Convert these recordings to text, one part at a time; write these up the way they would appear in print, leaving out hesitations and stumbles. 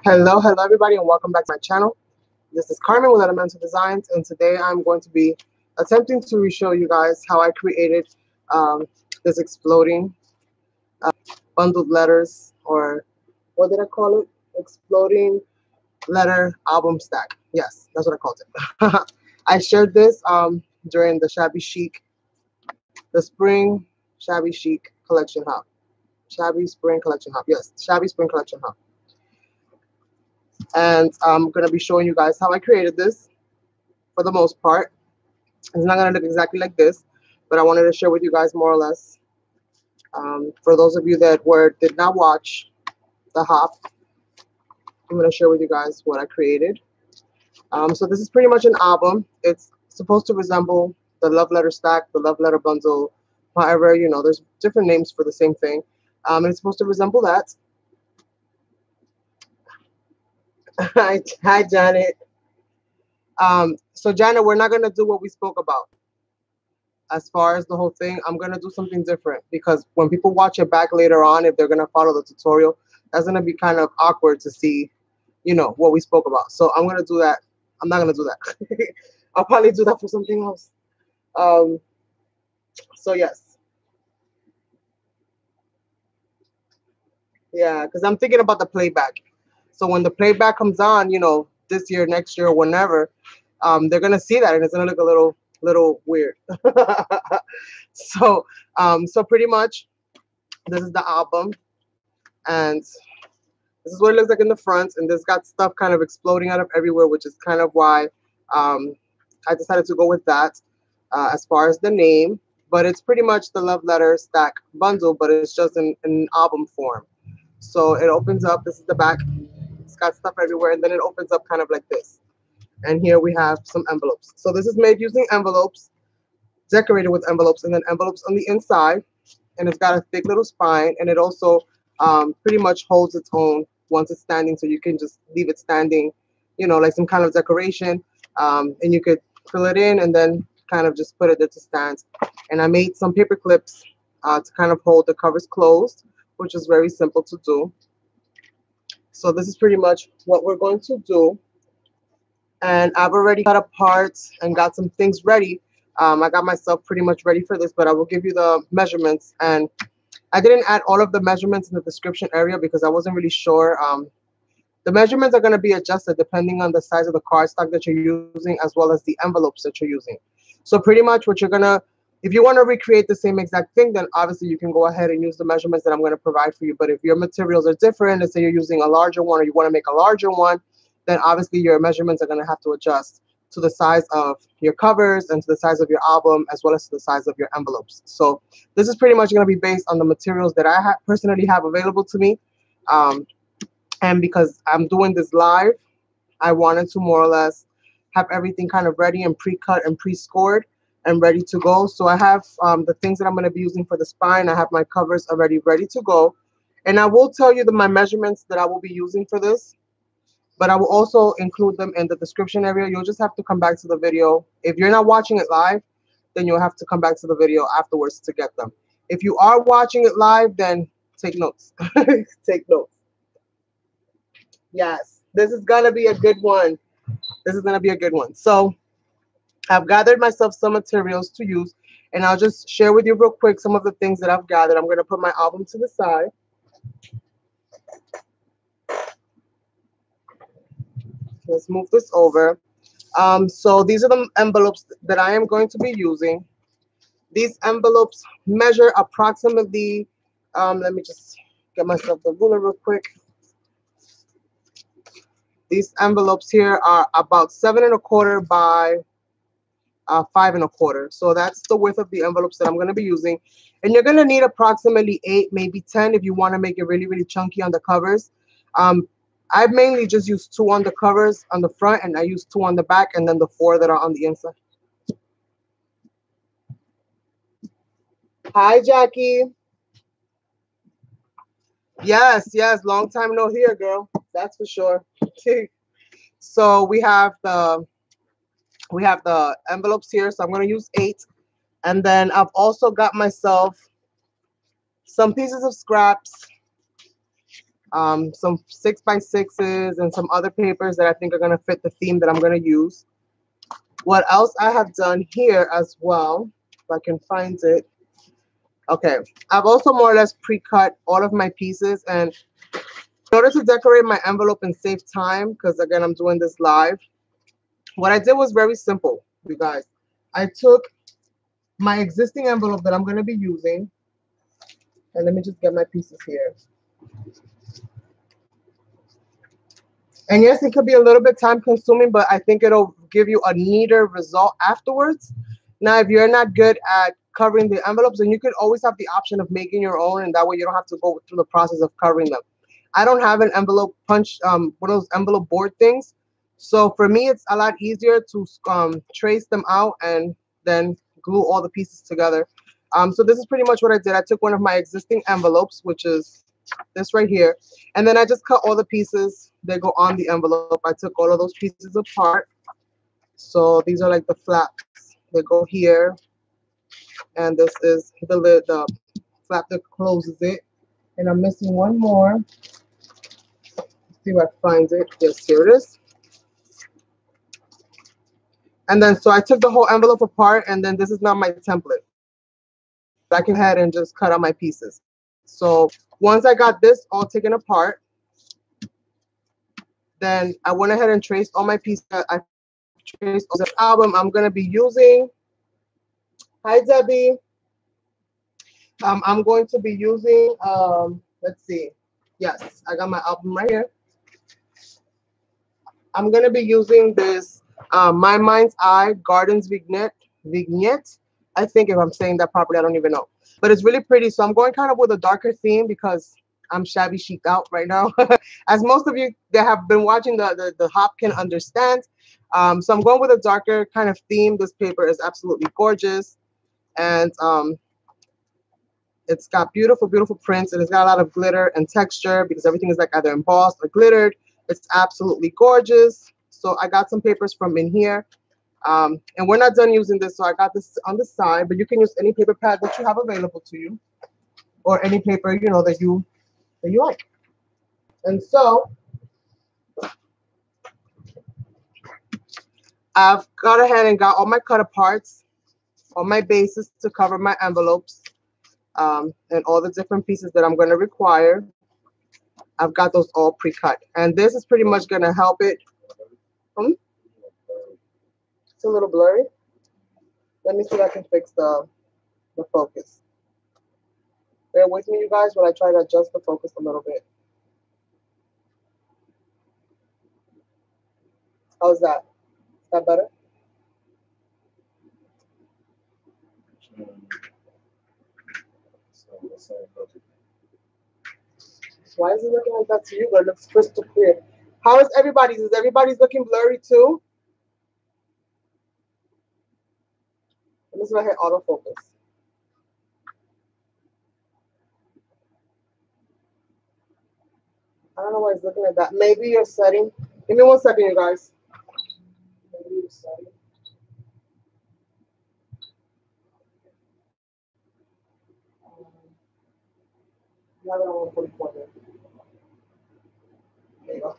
Hello everybody, and welcome back to my channel. This is Carmen with Elemental Designs, and today I'm going to be attempting to show you guys how I created this exploding bundled letters, or what did I call it? Exploding letter album stack. Yes, that's what I called it. I shared this during the spring Shabby Chic Collection Hop. Shabby Spring Collection Hop. Yes, Shabby Spring Collection Hop. And I'm going to be showing you guys how I created this for the most part. It's not going to look exactly like this, but I wanted to share with you guys more or less. For those of you that did not watch the hop, I'm going to share with you guys what I created. So this is pretty much an album. It's supposed to resemble the love letter stack, the love letter bundle. However, you know, there's different names for the same thing. And it's supposed to resemble that. Hi, Janet. So Janet, we're not going to do what we spoke about. As far as the whole thing, I'm going to do something different, because when people watch it back later on, if they're going to follow the tutorial, that's going to be kind of awkward to see, you know, what we spoke about. So I'm going to do that. I'm not going to do that. I'll probably do that for something else. So yes. Yeah, because I'm thinking about the playback. So when the playback comes on, you know, this year, next year, whenever, they're going to see that, and it's going to look a little weird. So pretty much this is the album, and this is what it looks like in the front, and this got stuff kind of exploding out of everywhere, which is kind of why I decided to go with that as far as the name. But it's pretty much the love letter stack bundle, but it's just in album form. So it opens up. This is the back. It's got stuff everywhere, and then it opens up kind of like this. And here we have some envelopes. So this is made using envelopes, decorated with envelopes, and then envelopes on the inside. And it's got a thick little spine, and it also pretty much holds its own once it's standing. So you can just leave it standing, you know, like some kind of decoration. And you could fill it in and then kind of just put it there to stand. And I made some paper clips to kind of hold the covers closed, which is very simple to do. So this is pretty much what we're going to do. And I've already cut apart and got some things ready. I got myself pretty much ready for this, but I will give you the measurements. And I didn't add all of the measurements in the description area because I wasn't really sure. The measurements are going to be adjusted depending on the size of the cardstock that you're using, as well as the envelopes that you're using. So pretty much what you're going to, if you want to recreate the same exact thing, then obviously you can go ahead and use the measurements that I'm going to provide for you. But if your materials are different, let's say you're using a larger one or you want to make a larger one, then obviously your measurements are going to have to adjust to the size of your covers and to the size of your album, as well as to the size of your envelopes. So this is pretty much going to be based on the materials that I personally have available to me. And because I'm doing this live, I wanted to more or less have everything kind of ready and pre-cut and pre-scored and ready to go. So I have the things that I'm going to be using for the spine. I have my covers already ready to go. And I will tell you my measurements that I will be using for this, but I will also include them in the description area. You'll just have to come back to the video. If you're not watching it live, then you'll have to come back to the video afterwards to get them. If you are watching it live, then take notes. Take notes. Yes, this is going to be a good one. This is going to be a good one. So I've gathered myself some materials to use, and I'll just share with you real quick some of the things that I've gathered. I'm going to put my album to the side. Let's move this over. So these are the envelopes that I am going to be using. These envelopes measure approximately, let me just get myself the ruler real quick. These envelopes here are about 7 1/4 by 5 1/4. So that's the width of the envelopes that I'm going to be using. And you're going to need approximately 8, maybe 10 if you want to make it really, really chunky on the covers. I mainly just use 2 on the covers on the front, and I use 2 on the back, and then the 4 that are on the inside. Hi, Jackie. Yes, long time no hear, girl. That's for sure. So we have the envelopes here. So I'm going to use 8, and then I've also got myself some pieces of scraps some 6x6s, and some other papers that I think are going to fit the theme that I'm going to use. What else I have done here as well, if I can find it. Okay, I've also more or less pre-cut all of my pieces, and in order to decorate my envelope and save time, because again, I'm doing this live, what I did was very simple, you guys. I took my existing envelope that I'm going to be using, and let me just get my pieces here. And yes, it could be a little bit time consuming, but I think it'll give you a neater result afterwards. Now, if you're not good at covering the envelopes, then you could always have the option of making your own, and that way you don't have to go through the process of covering them. I don't have an envelope punch, one of those envelope board things. So for me, it's a lot easier to trace them out and then glue all the pieces together. So this is pretty much what I did. I took one of my existing envelopes, which is this right here, and then I just cut all the pieces that go on the envelope. I took all of those pieces apart. So these are like the flaps that go here, and this is the lid, the flap that closes it. And I'm missing one more. Let's see if I find it. Yes, here it is. And then so I took the whole envelope apart, and then this is not my template. I can head and just cut out my pieces. So once I got this all taken apart, then I went ahead and traced all my pieces. I traced all the album I'm going to be using. Hi, Debbie. I'm going to be using, let's see. Yes, I got my album right here. I'm going to be using this My Mind's Eye Gardens Vignette. I think if I'm saying that properly, I don't even know. But it's really pretty. So I'm going kind of with a darker theme because I'm shabby chic out right now. As most of you that have been watching the hop can understand. So I'm going with a darker kind of theme. This paper is absolutely gorgeous. And it's got beautiful, beautiful prints. And it's got a lot of glitter and texture because everything is like either embossed or glittered. It's absolutely gorgeous. So I got some papers from in here. And we're not done using this, so I got this on the side, but you can use any paper pad that you have available to you, or any paper, you know, that you like. And so I've gone ahead and got all my cut aparts, all my bases to cover my envelopes, and all the different pieces that I'm going to require. I've got those all pre-cut, and this is pretty much going to help it. It's a little blurry. Let me see if I can fix the focus. Bear with me, you guys, while I try to adjust the focus a little bit. How's that? Is that better? Why is it looking like that to you? But it looks crystal clear. How is everybody's? Is everybody's looking blurry too? Let me see if I hit autofocus. I don't know why it's looking like that. Maybe your setting. Give me 1 second, you guys. Maybe your setting. You have it on 144 there. There you go.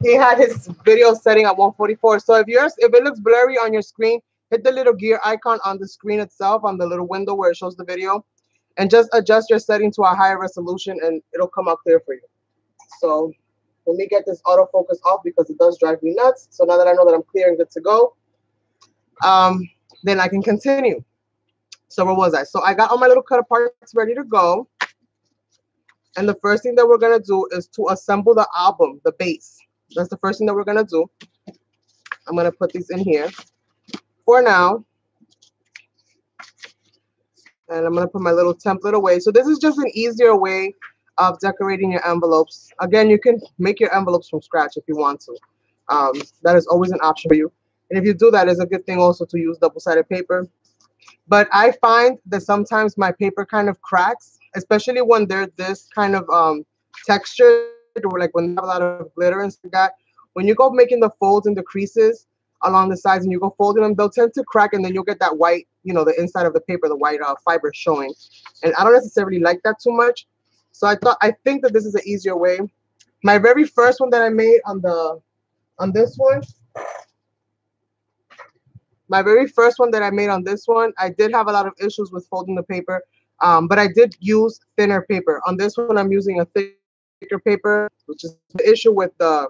He had his video setting at 144. So if it looks blurry on your screen, hit the little gear icon on the screen itself, on the little window where it shows the video, and just adjust your setting to a higher resolution, and it'll come out clear for you. So let me get this autofocus off because it does drive me nuts. So now that I know that I'm clear and good to go, then I can continue. So where was I? So I got all my little cut aparts ready to go. And the first thing that we're going to do is to assemble the album, the base. That's the first thing that we're going to do. I'm going to put these in here for now. And I'm going to put my little template away. So this is just an easier way of decorating your envelopes. Again, you can make your envelopes from scratch if you want to. That is always an option for you. And if you do that, it's a good thing also to use double-sided paper. But I find that sometimes my paper kind of cracks, especially when they're this kind of textured, or like when they have a lot of glitter and stuff like that. When you go making the folds and the creases along the sides and you go folding them, they'll tend to crack, and then you'll get that white, you know, the inside of the paper, the white fiber showing. And I don't necessarily like that too much. So I think that this is an easier way. My very first one that I made on this one, my very first one that I made on this one, I did have a lot of issues with folding the paper, but I did use thinner paper. On this one, I'm using a thicker paper, which is the issue with the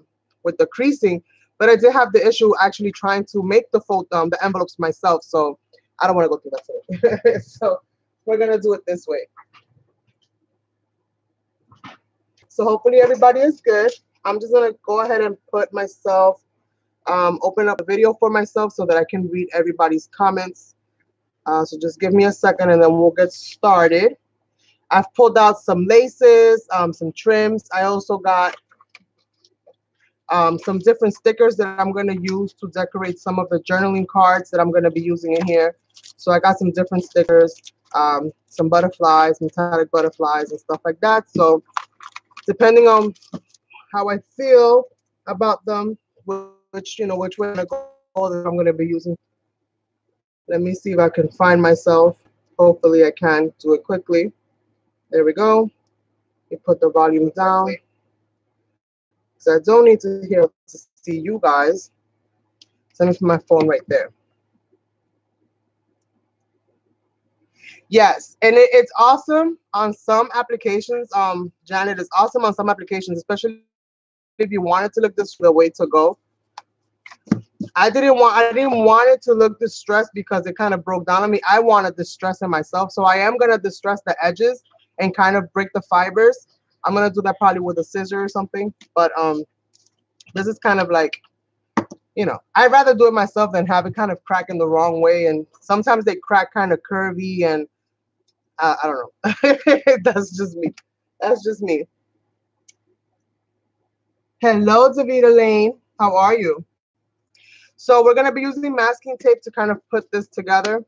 creasing. But I did have the issue actually trying to make the envelopes myself. So I don't want to go through that today. So we're gonna do it this way. So hopefully everybody is good. I'm just gonna go ahead and put myself, open up a video for myself so that I can read everybody's comments. So just give me a second and then we'll get started. I've pulled out some laces, some trims. I also got some different stickers that I'm going to use to decorate some of the journaling cards that I'm going to be using in here. So I got some different stickers, some butterflies, metallic butterflies and stuff like that. So depending on how I feel about them, which way I'm going to go, that I'm going to be using. Let me see if I can find myself. Hopefully I can do it quickly. There we go. You put the volume down. So I don't need to hear to see you guys. So let me put my phone right there. Yes, and it's awesome on some applications. Janet, it's awesome on some applications, especially if you want it to look this the way to go. I didn't want it to look distressed because it kind of broke down on me. I wanted distress in myself, so I am gonna distress the edges and kind of break the fibers. I'm gonna do that probably with a scissor or something. But this is kind of like, I'd rather do it myself than have it kind of crack in the wrong way. And sometimes they crack kind of curvy, and I don't know. That's just me. That's just me. Hello, Davida Lane. How are you? So we're gonna be using masking tape to kind of put this together.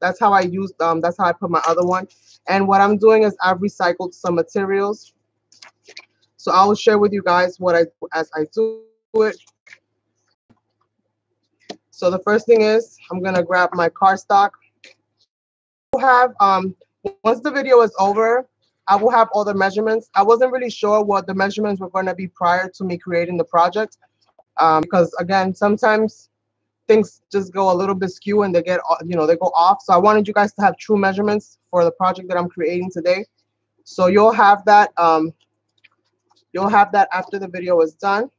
That's how I used that's how I put my other one. And what I'm doing is I've recycled some materials. So I will share with you guys what I do as I do it. So the first thing is I'm gonna grab my cardstock. Have once the video is over, I will have all the measurements. I wasn't really sure what the measurements were going to be prior to me creating the project, because again, sometimes things just go a little bit skew and they get, they go off. So I wanted you guys to have true measurements for the project that I'm creating today. So you'll have that after the video is done.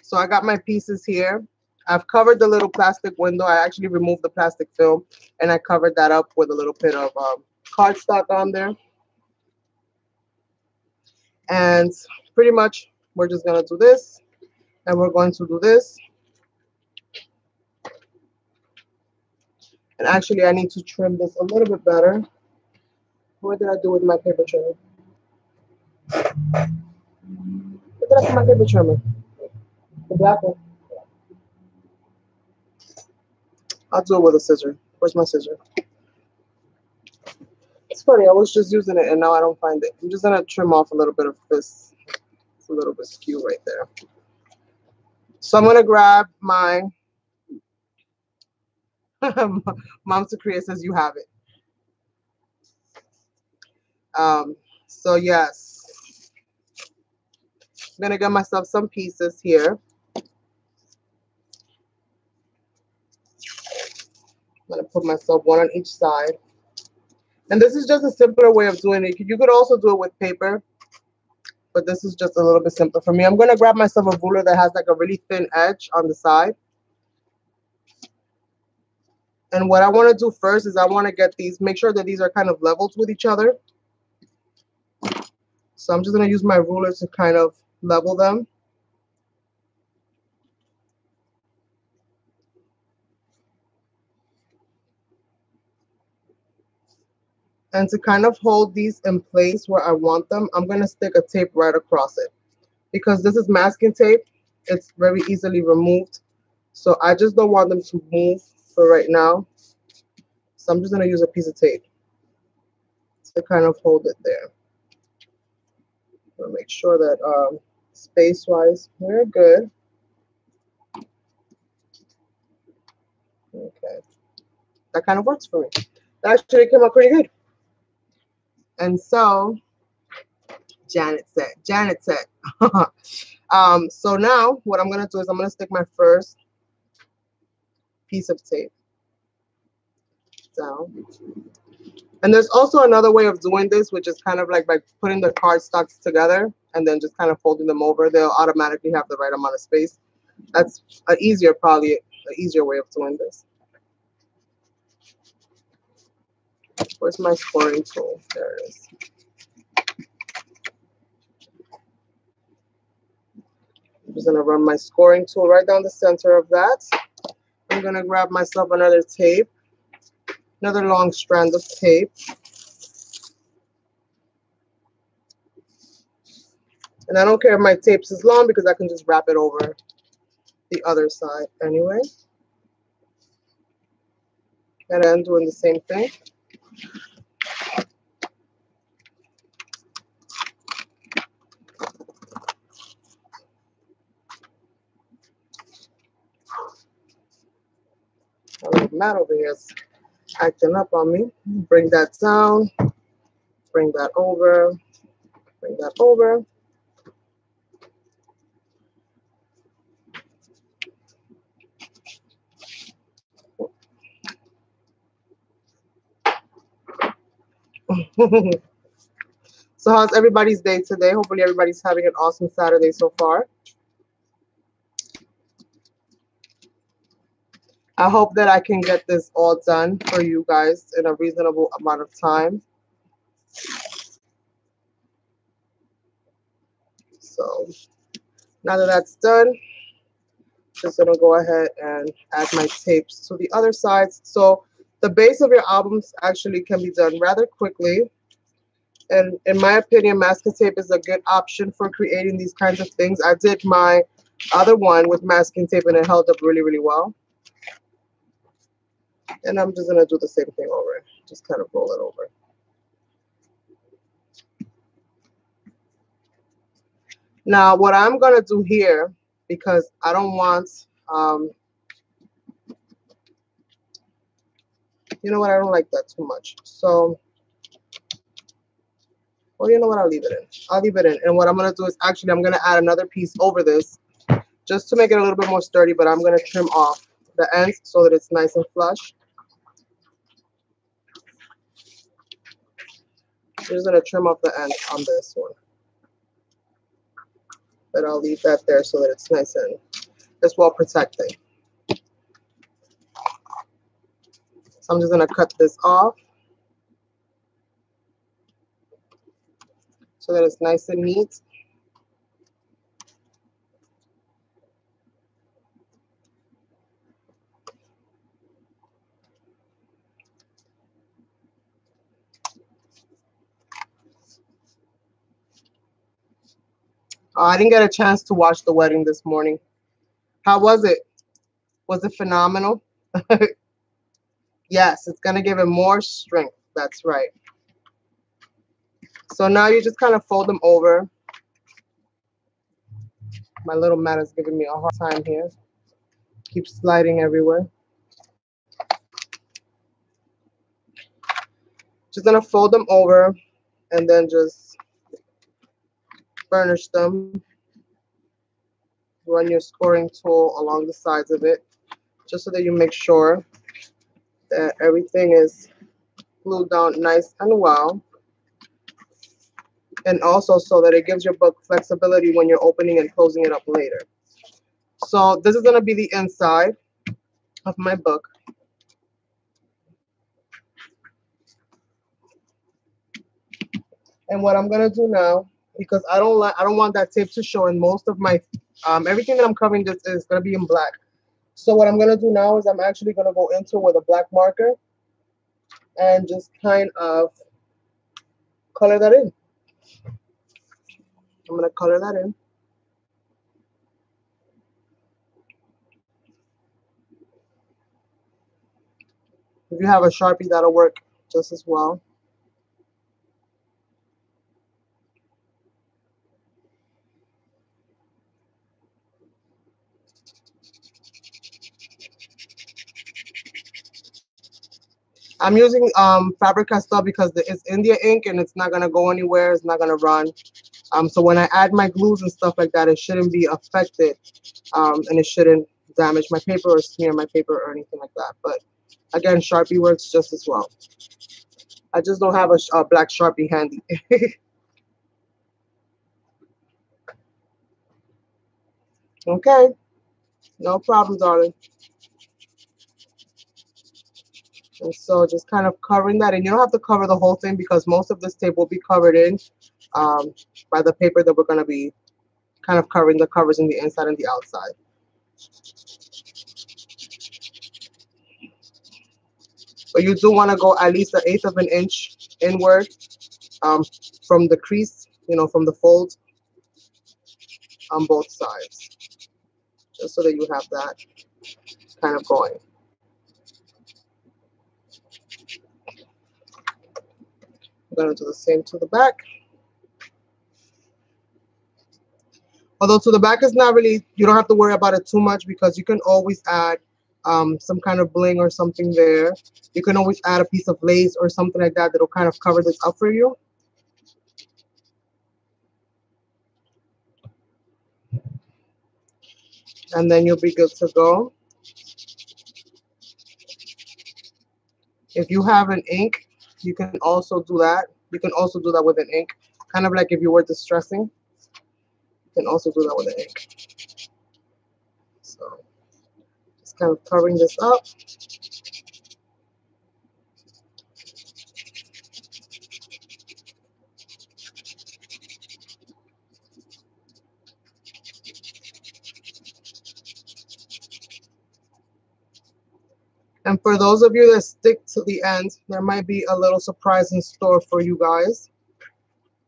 So I got my pieces here. I've covered the little plastic window. I actually removed the plastic film and I covered that up with a little bit of cardstock on there. And pretty much we're just going to do this and we're going to do this. And actually I need to trim this a little bit better. What did I do with my paper trimmer? What did I do with my paper trimmer? The black one. I'll do it with a scissor. Where's my scissor? It's funny, I was just using it and now I don't find it. I'm just gonna trim off a little bit of this. It's a little bit skew right there. So I'm gonna grab my Mom to Create says you have it. So yes, I'm gonna get myself some pieces here. I'm gonna put myself one on each side. And this is just a simpler way of doing it. You could also do it with paper, but this is just a little bit simpler for me. I'm gonna grab myself a ruler that has like a really thin edge on the side. And what I want to do first is I want to get these, make sure that these are kind of leveled with each other. So I'm just going to use my ruler to kind of level them. And to kind of hold these in place where I want them, I'm going to stick a tape right across it. Because this is masking tape, it's very easily removed. So I just don't want them to move for right now. So I'm just going to use a piece of tape to kind of hold it there. Make sure that space-wise, we're good. Okay. That kind of works for me. That actually came out pretty good. And so Janet said. So now what I'm gonna do is I'm gonna stick my first piece of tape down. And there's also another way of doing this, which is kind of like by putting the cardstocks together and then just kind of folding them over. They'll automatically have the right amount of space. That's probably an easier way of doing this. Where's my scoring tool? There it is. I'm just gonna run my scoring tool right down the center of that. I'm gonna grab myself another tape, another long strand of tape. And I don't care if my tape is long because I can just wrap it over the other side anyway. And I'm doing the same thing. My little mat over here is acting up on me. Bring that down, bring that over, bring that over. So how's everybody's day today? Hopefully everybody's having an awesome Saturday so far. I hope that I can get this all done for you guys in a reasonable amount of time. So now that that's done, just gonna go ahead and add my tapes to the other sides. So the base of your albums actually can be done rather quickly. And in my opinion, masking tape is a good option for creating these kinds of things. I did my other one with masking tape and it held up really, really well. And I'm just gonna do the same thing over. Just kind of roll it over. Now, what I'm gonna do here, because I don't want, you know what, I don't like that too much. So, well, you know what, I'll leave it in. I'll leave it in. And what I'm gonna do is actually, I'm gonna add another piece over this just to make it a little bit more sturdy, but I'm gonna trim off the ends so that it's nice and flush. I'm just gonna trim off the end on this one. But I'll leave that there so that it's nice and it's well protected. So I'm just gonna cut this off so that it's nice and neat. I didn't get a chance to watch the wedding this morning. How was it? Was it phenomenal? Yes, it's gonna give it more strength. That's right. So now you just kind of fold them over. My little mat is giving me a hard time here. Keeps sliding everywhere. Just gonna fold them over and then just burnish them. Run your scoring tool along the sides of it, just so that you make sure that everything is glued down nice and well. And also so that it gives your book flexibility when you're opening and closing it up later. So this is gonna be the inside of my book. And what I'm gonna do now, because I don't want that tape to show, and most of my everything that I'm covering this is gonna be in black. So what I'm gonna do now is I'm actually gonna go into with a black marker and just kind of color that in. I'm gonna color that in. If you have a Sharpie, that'll work just as well. I'm using Faber-Castell because it's India ink and it's not gonna go anywhere. It's not gonna run. So when I add my glues and stuff like that, it shouldn't be affected, and it shouldn't damage my paper or smear my paper or anything like that. But again, Sharpie works just as well. I just don't have a black Sharpie handy. Okay, no problem, darling. And so just kind of covering that, and you don't have to cover the whole thing because most of this tape will be covered in um, by the paper that we're going to be kind of covering the covers in the inside and the outside. But you do want to go at least 1/8 of an inch inward um, from the crease, you know, from the fold on both sides, just so that you have that kind of going. I'm going to do the same to the back. Although to the back is not really, you don't have to worry about it too much because you can always add some kind of bling or something there. You can always add a piece of lace or something like that that'll kind of cover this up for you. And then you'll be good to go. If you have an ink, you can also do that. You can also do that with an ink. Kind of like if you were distressing, you can also do that with an ink. So just kind of covering this up. And for those of you that stick to the end, there might be a little surprise in store for you guys.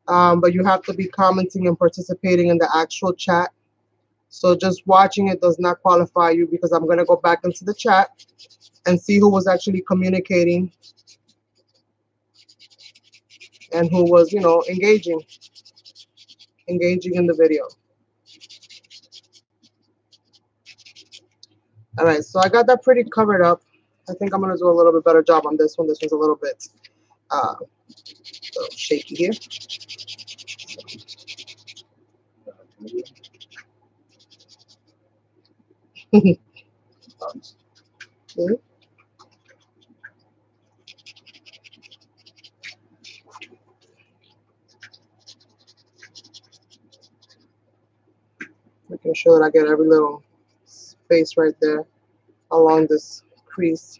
But you have to be commenting and participating in the actual chat. So just watching it does not qualify you because I'm going to go back into the chat and see who was actually communicating and who was, you know, engaging in the video. All right, so I got that pretty covered up. I think I'm going to do a little bit better job on this one. This one's a little bit shaky here. Making sure that I get every little space right there along this crease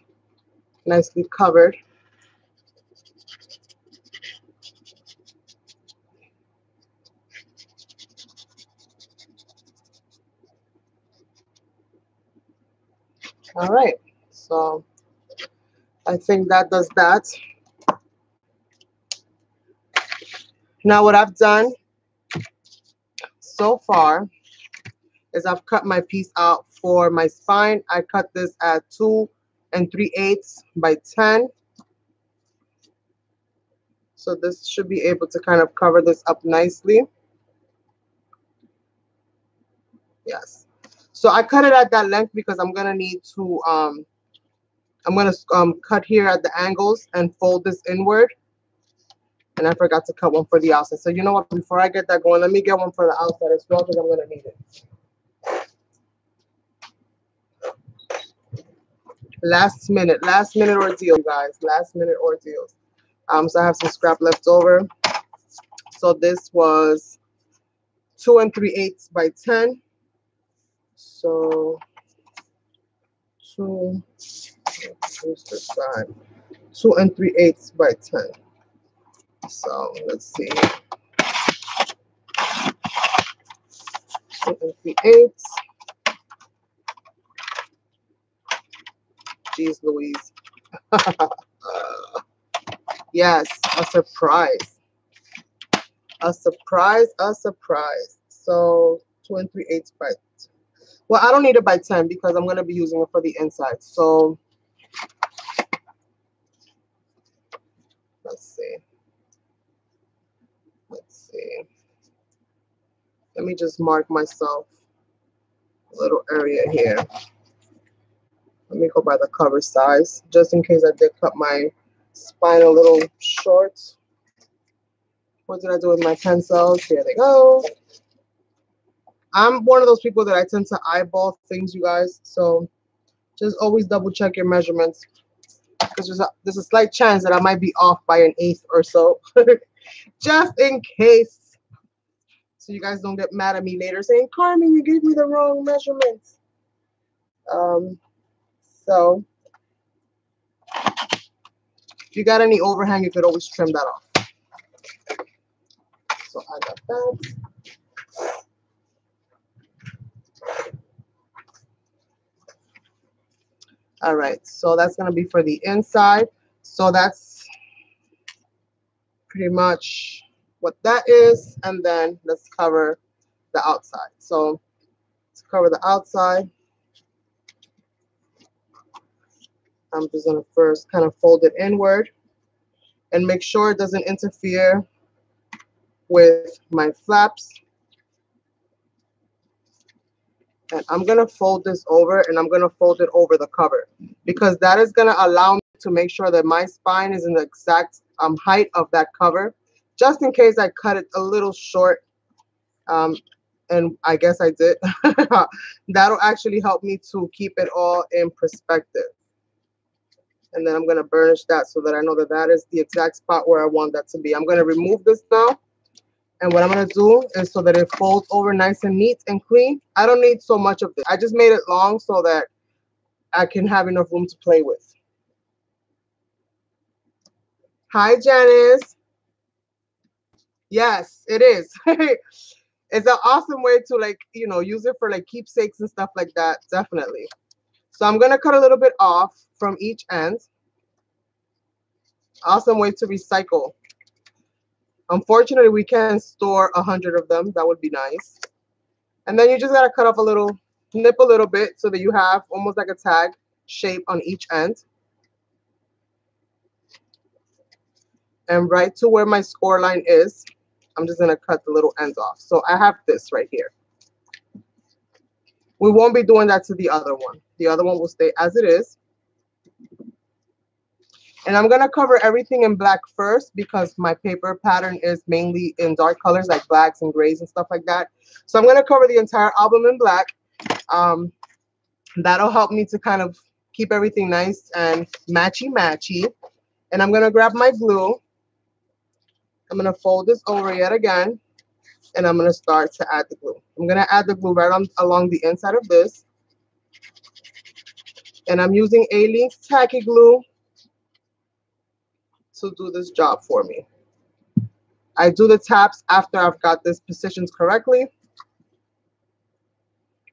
nicely covered. All right, so I think that does that. Now what I've done so far is I've cut my piece out for my spine. I cut this at 2 3/8 by 10. So this should be able to kind of cover this up nicely. Yes. So I cut it at that length because I'm gonna need to I'm gonna cut here at the angles and fold this inward. And I forgot to cut one for the outside. So you know what? Before I get that going, let me get one for the outside as well because I'm gonna need it. Last minute ordeal, guys. Last minute ordeals. So I have some scrap left over. So this was 2 3/8 by 10. So 2, here's the side. 2 3/8 by 10. So let's see. 2 3/8. Jeez Louise. Yes, a surprise. A surprise, a surprise. So 2 3/8 by 10. Well, I don't need it by 10 because I'm going to be using it for the inside. So let's see. Let's see. Let me just mark myself a little area here. Let me go by the cover size, just in case I did cut my spine a little short. What did I do with my pencils? Here they go. I'm one of those people that I tend to eyeball things, you guys. So just always double check your measurements, because there's a slight chance that I might be off by an eighth or so, just in case. So you guys don't get mad at me later saying, Carmen, you gave me the wrong measurements. So if you got any overhang, you could always trim that off. So I got that. All right, so that's going to be for the inside. So that's pretty much what that is. And then let's cover the outside. So to cover the outside, I'm just going to first kind of fold it inward and make sure it doesn't interfere with my flaps. And I'm going to fold this over, and I'm going to fold it over the cover, because that is going to allow me to make sure that my spine is in the exact height of that cover, just in case I cut it a little short. And I guess I did. That'll actually help me to keep it all in perspective. And then I'm going to burnish that so that I know that that is the exact spot where I want that to be. I'm going to remove this now. And what I'm going to do is, so that it folds over nice and neat and clean, I don't need so much of this. I just made it long so that I can have enough room to play with. Hi, Janice. Yes, it is. It's an awesome way to, like, you know, use it for like keepsakes and stuff like that. Definitely. So I'm going to cut a little bit off from each end. Awesome way to recycle. Unfortunately, we can't store 100 of them. That would be nice. And then you just got to cut off a little, nip a little bit so that you have almost like a tag shape on each end. And right to where my score line is, I'm just going to cut the little ends off. So I have this right here. We won't be doing that to the other one. The other one will stay as it is. And I'm going to cover everything in black first, because my paper pattern is mainly in dark colors like blacks and grays and stuff like that. So I'm going to cover the entire album in black. That'll help me to kind of keep everything nice and matchy-matchy. And I'm going to grab my glue. I'm going to fold this over yet again. And I'm going to start to add the glue. I'm going to add the glue right along the inside of this. And I'm using Aleene's Tacky Glue to do this job for me. I do the taps after I've got this positioned correctly.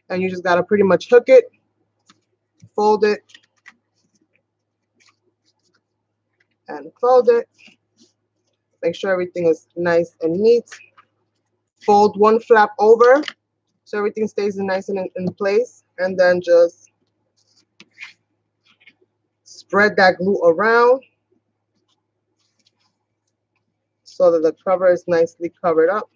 And you just got to pretty much hook it, fold it, and fold it. Make sure everything is nice and neat. Fold one flap over so everything stays nice and in place. And then just spread that glue around so that the cover is nicely covered up.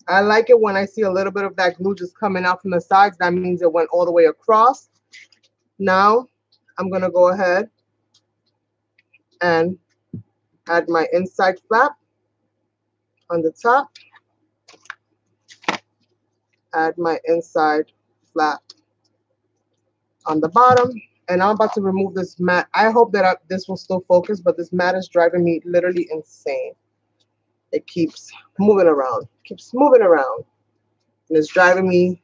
I like it when I see a little bit of that glue just coming out from the sides. That means it went all the way across. Now I'm going to go ahead and add my inside flap on the top. Add my inside flap on the bottom. And I'm about to remove this mat. I hope that this will still focus, but this mat is driving me literally insane. It keeps moving around, and it's driving me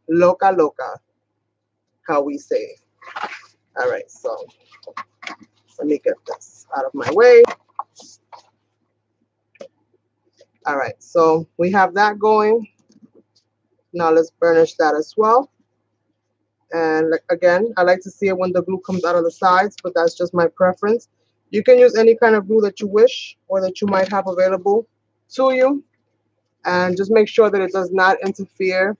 loca, how we say. All right, so let me get this out of my way. All right, so we have that going. Now let's burnish that as well. And again, I like to see it when the glue comes out of the sides, but that's just my preference. You can use any kind of glue that you wish or that you might have available to you. And just make sure that it does not interfere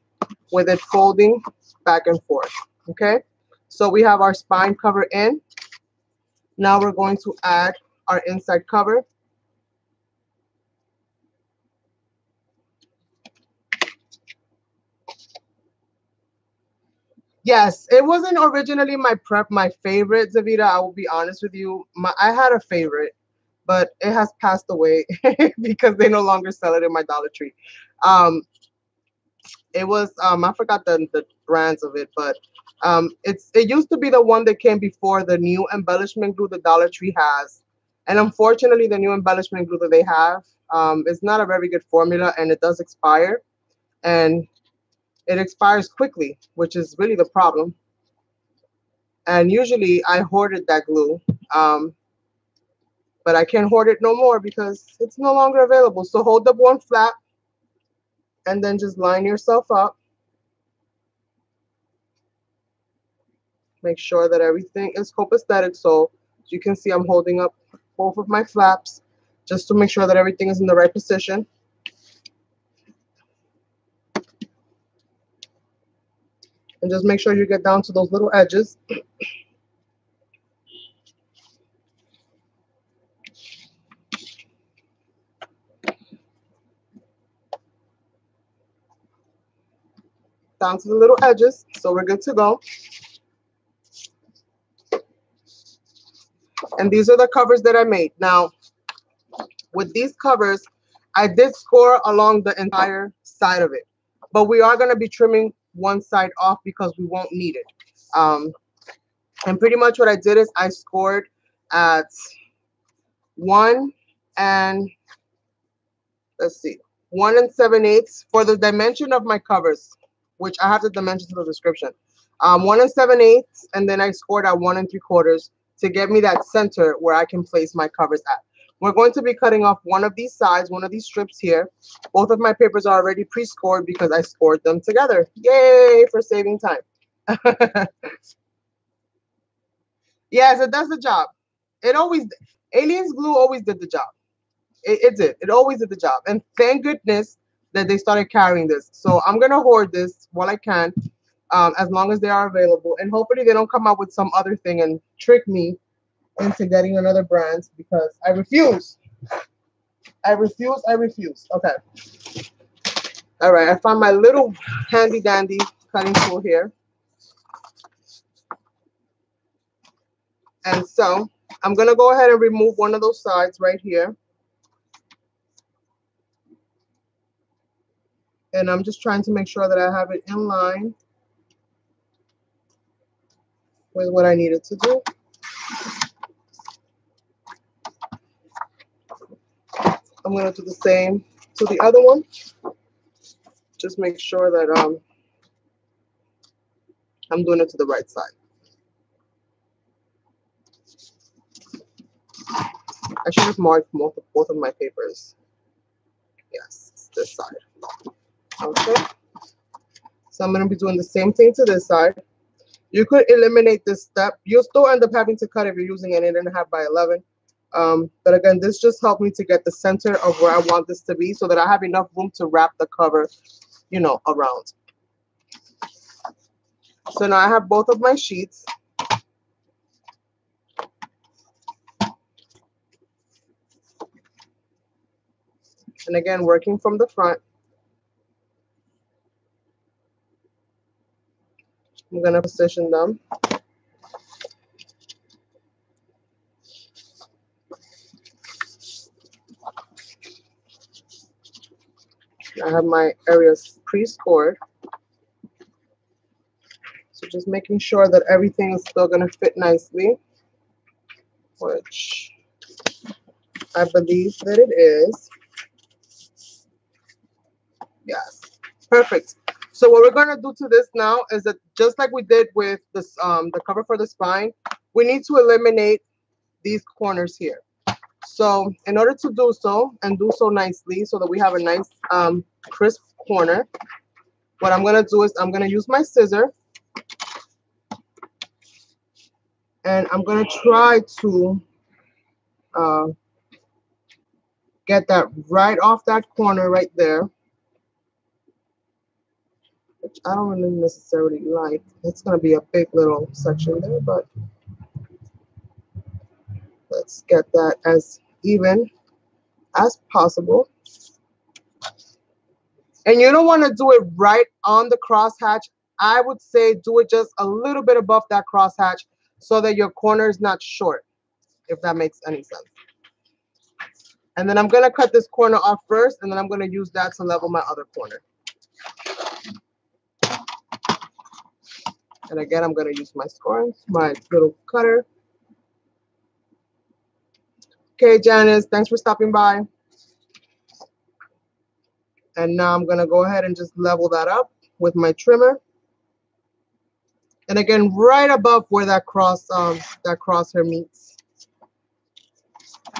with it folding back and forth. Okay, so we have our spine cover in. Now we're going to add our inside cover. Yes, it wasn't originally my favorite, Zavita. I will be honest with you. I had a favorite, but it has passed away because they no longer sell it in my Dollar Tree. Um, it was I forgot the brands of it, but it used to be the one that came before the new embellishment glue the Dollar Tree has, and unfortunately, the new embellishment glue that they have is not a very good formula, and it does expire, and it expires quickly, which is really the problem. And usually I hoarded that glue, um, but I can't hoard it no more because it's no longer available. So hold up one flap and then just line yourself up. Make sure that everything is copacetic. So as you can see, I'm holding up both of my flaps just to make sure that everything is in the right position. And just make sure you get down to those little edges. Down to the little edges. So we're good to go. And these are the covers that I made. Now, with these covers, I did score along the entire side of it. But we are going to be trimming one side off because we won't need it. And pretty much what I did is I scored at 1 and, let's see, 1 and 7/8 for the dimension of my covers, which I have the dimensions in the description. 1 and 7/8, and then I scored at 1 and 3/4 to get me that center where I can place my covers at. We're going to be cutting off one of these sides, one of these strips here. Both of my papers are already pre-scored because I scored them together. Yay for saving time. Yes, it does the job. It always, Aliens Glue always did the job. It did. It always did the job. And thank goodness that they started carrying this. So I'm going to hoard this while I can, as long as they are available. And hopefully they don't come out with some other thing and trick me into getting another brand because I refuse. I refuse. I refuse. Okay. All right. I found my little handy dandy cutting tool here. And so I'm going to go ahead and remove one of those sides right here. And I'm just trying to make sure that I have it in line with what I needed to do. I'm going to do the same to the other one. Just make sure that I'm doing it to the right side. I should have marked both of my papers. Yes, this side. Okay. So I'm going to be doing the same thing to this side. You could eliminate this step. You'll still end up having to cut if you're using an 8.5 by 11. But again, this just helped me to get the center of where I want this to be so that I have enough room to wrap the cover, you know, around. So now I have both of my sheets. And again, working from the front. I'm going to position them. I have my areas pre-scored. So just making sure that everything is still going to fit nicely, which I believe that it is. Yes, perfect. So what we're going to do to this now is that just like we did with this, the cover for the spine, we need to eliminate these corners here. So in order to do so, and do so nicely so that we have a nice crisp corner, what I'm going to do is I'm going to use my scissor. And I'm going to try to get that right off that corner right there, which I don't really necessarily like. It's going to be a big little section there, but let's get that as even as possible. And you don't want to do it right on the crosshatch I would say do it just a little bit above that crosshatch so that your corner is not short, if that makes any sense. And then I'm going to cut this corner off first, and then I'm going to use that to level my other corner. And again, I'm going to use my scorings, my little cutter. Okay, Janice, thanks for stopping by. And now I'm going to go ahead and just level that up with my trimmer. And again, right above where that crosshair meets.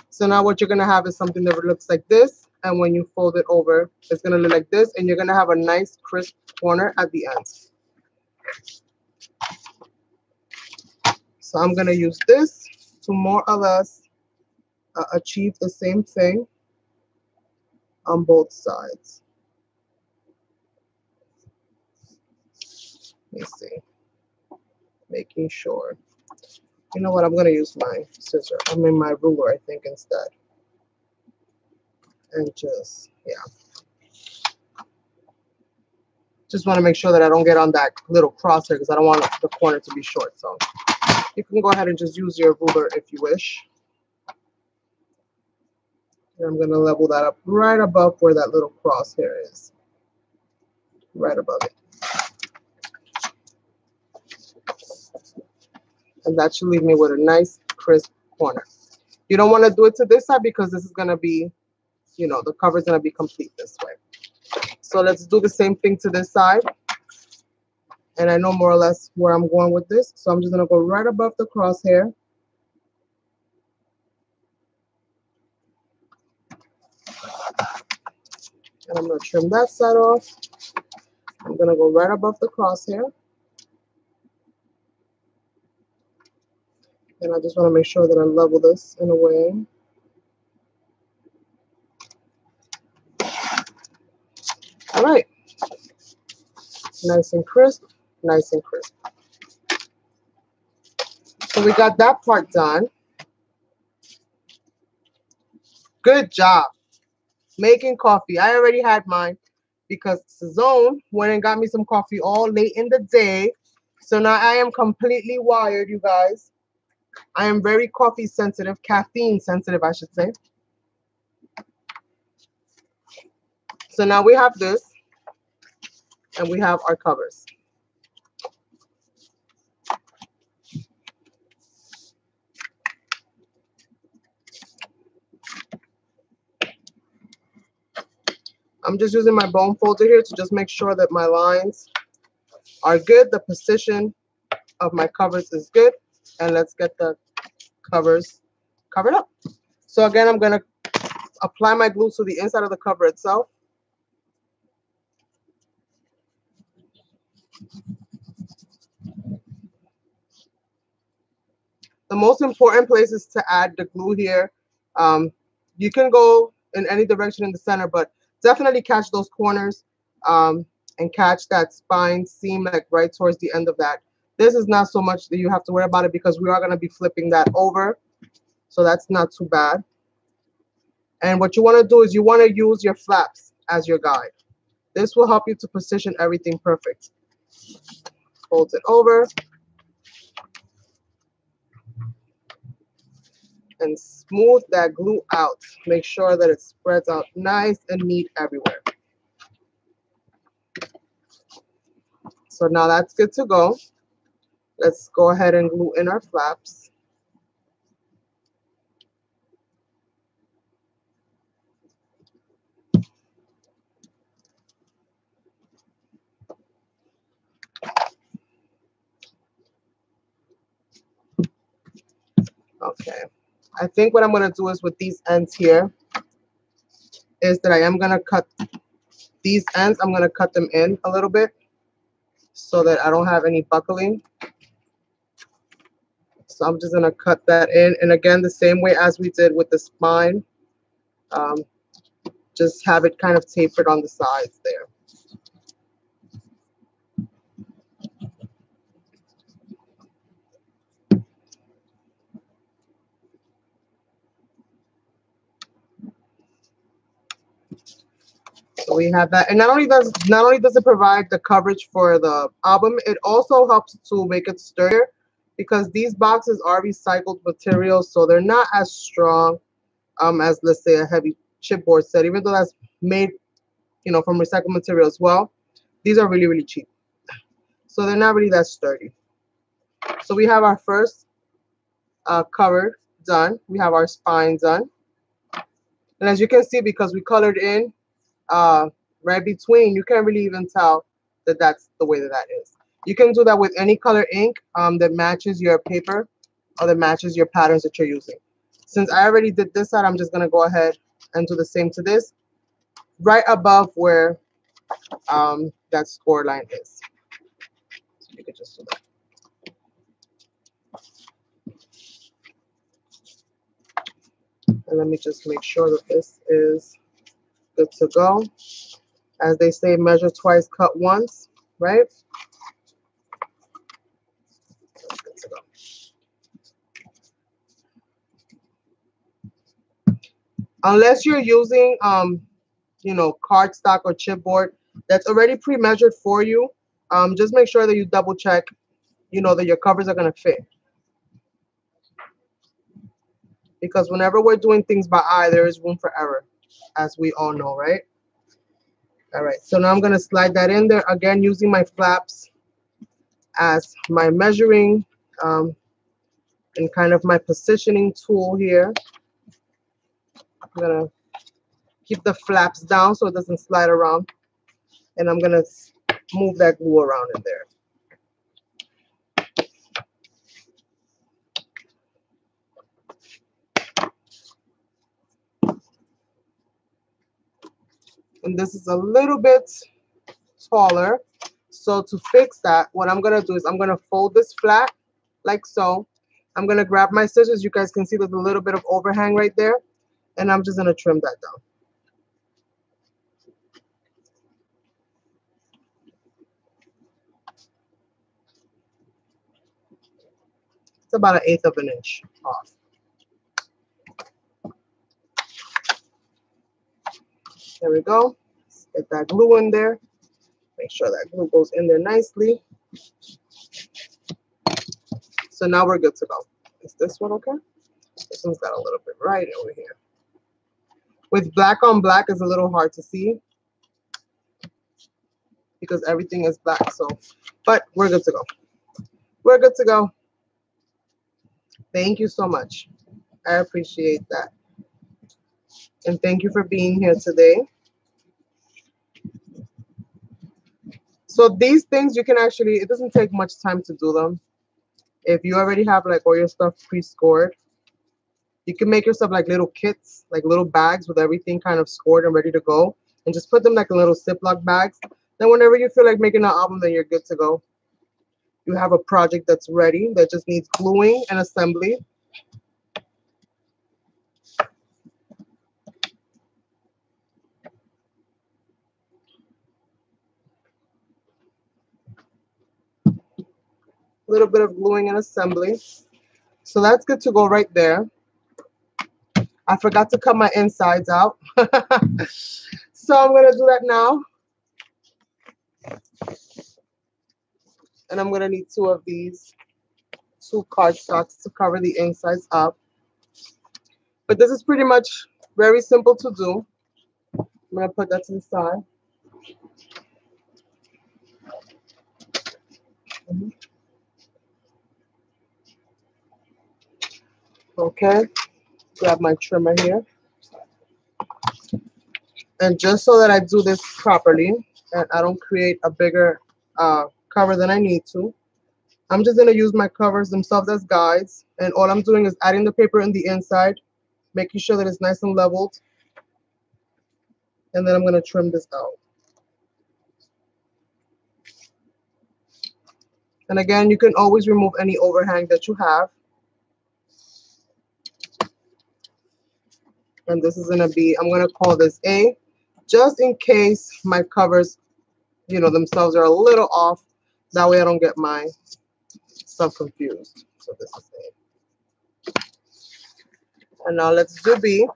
So now what you're going to have is something that looks like this. And when you fold it over, it's going to look like this. And you're going to have a nice crisp corner at the end. So I'm going to use this to more or less achieve the same thing on both sides. Let me see. Making sure. You know what? I'm going to use my scissor. I mean my ruler, I think, instead. And just, yeah. Just want to make sure that I don't get on that little crosshair because I don't want the corner to be short. So you can go ahead and just use your ruler if you wish. And I'm going to level that up right above where that little crosshair is. Right above it. And that should leave me with a nice crisp corner. You don't want to do it to this side because this is going to be, you know, the cover is going to be complete this way. So let's do the same thing to this side. And I know more or less where I'm going with this. So I'm just going to go right above the crosshair. And I'm going to trim that side off. I'm going to go right above the crosshair. And I just want to make sure that I level this in a way. All right. Nice and crisp. Nice and crisp. So we got that part done. Good job. Making coffee. I already had mine because Sazone went and got me some coffee all late in the day. So now I am completely wired, you guys. I am very coffee sensitive, caffeine sensitive, I should say. So now we have this, and we have our covers. I'm just using my bone folder here to just make sure that my lines are good. The position of my covers is good. And let's get the covers covered up. So again, I'm going to apply my glue to the inside of the cover itself. The most important place is to add the glue here. You can go in any direction in the center, but definitely catch those corners and catch that spine seam like right towards the end of that. This is not so much that you have to worry about it because we are going to be flipping that over. So that's not too bad. And what you want to do is you want to use your flaps as your guide. This will help you to position everything perfect. Fold it over. And smooth that glue out. Make sure that it spreads out nice and neat everywhere. So now that's good to go. Let's go ahead and glue in our flaps. Okay. I think what I'm going to do is with these ends here is that I am going to cut these ends. I'm going to cut them in a little bit so that I don't have any buckling. So I'm just going to cut that in. And again, the same way as we did with the spine, just have it kind of tapered on the sides there. So we have that, and not only does it provide the coverage for the album, it also helps to make it sturdier because these boxes are recycled materials, so they're not as strong as, let's say, a heavy chipboard set. Even though that's made, from recycled material as well, these are really, really cheap, so they're not really that sturdy. So we have our first cover done. We have our spine done, and as you can see, because we colored in right between, you can't really even tell that that's the way that that is. You can do that with any color ink that matches your paper or that matches your patterns that you're using. Since I already did this side, I'm just going to go ahead and do the same to this, right above where that score line is. So you can just do that. And let me just make sure that this is good to go. As they say, measure twice, cut once, right? That's good to go. Unless you're using, cardstock or chipboard that's already pre-measured for you, just make sure that you double check, that your covers are going to fit. Because whenever we're doing things by eye, there is room for error, as we all know, right? All right, so now I'm going to slide that in there, again, using my flaps as my measuring and kind of my positioning tool here. I'm going to keep the flaps down so it doesn't slide around. And I'm going to move that glue around in there. And this is a little bit taller. So to fix that, what I'm going to do is I'm going to fold this flat like so. I'm going to grab my scissors. You guys can see there's a little bit of overhang right there. And I'm just going to trim that down. It's about 1/8 of an inch off. There we go. Get that glue in there. Make sure that glue goes in there nicely. So now we're good to go. Is this one okay? This one's got a little bit right over here. With black on black, it's a little hard to see because everything is black. So, but we're good to go. We're good to go. Thank you so much. I appreciate that. And thank you for being here today. So these things you can actually, it doesn't take much time to do them. If you already have like all your stuff pre-scored, you can make yourself like little kits, like little bags with everything kind of scored and ready to go. And just put them like in little Ziploc bags. Then whenever you feel like making an album, then you're good to go. You have a project that's ready that just needs gluing and assembly. A little bit of gluing and assembly. So that's good to go right there. I forgot to cut my insides out. So I'm going to do that now. And I'm going to need 2 of these, 2 cardstocks to cover the insides up. But this is pretty much very simple to do. I'm going to put that to the side. Okay, grab my trimmer here. And just so that I do this properly and I don't create a bigger cover than I need to, I'm just going to use my covers themselves as guides. And all I'm doing is adding the paper in the inside, making sure that it's nice and leveled. And then I'm going to trim this out. And again, you can always remove any overhang that you have. And this is going to be, I'm going to call this A, just in case my covers, themselves are a little off. That way I don't get my stuff confused. So this is A. And now let's do B.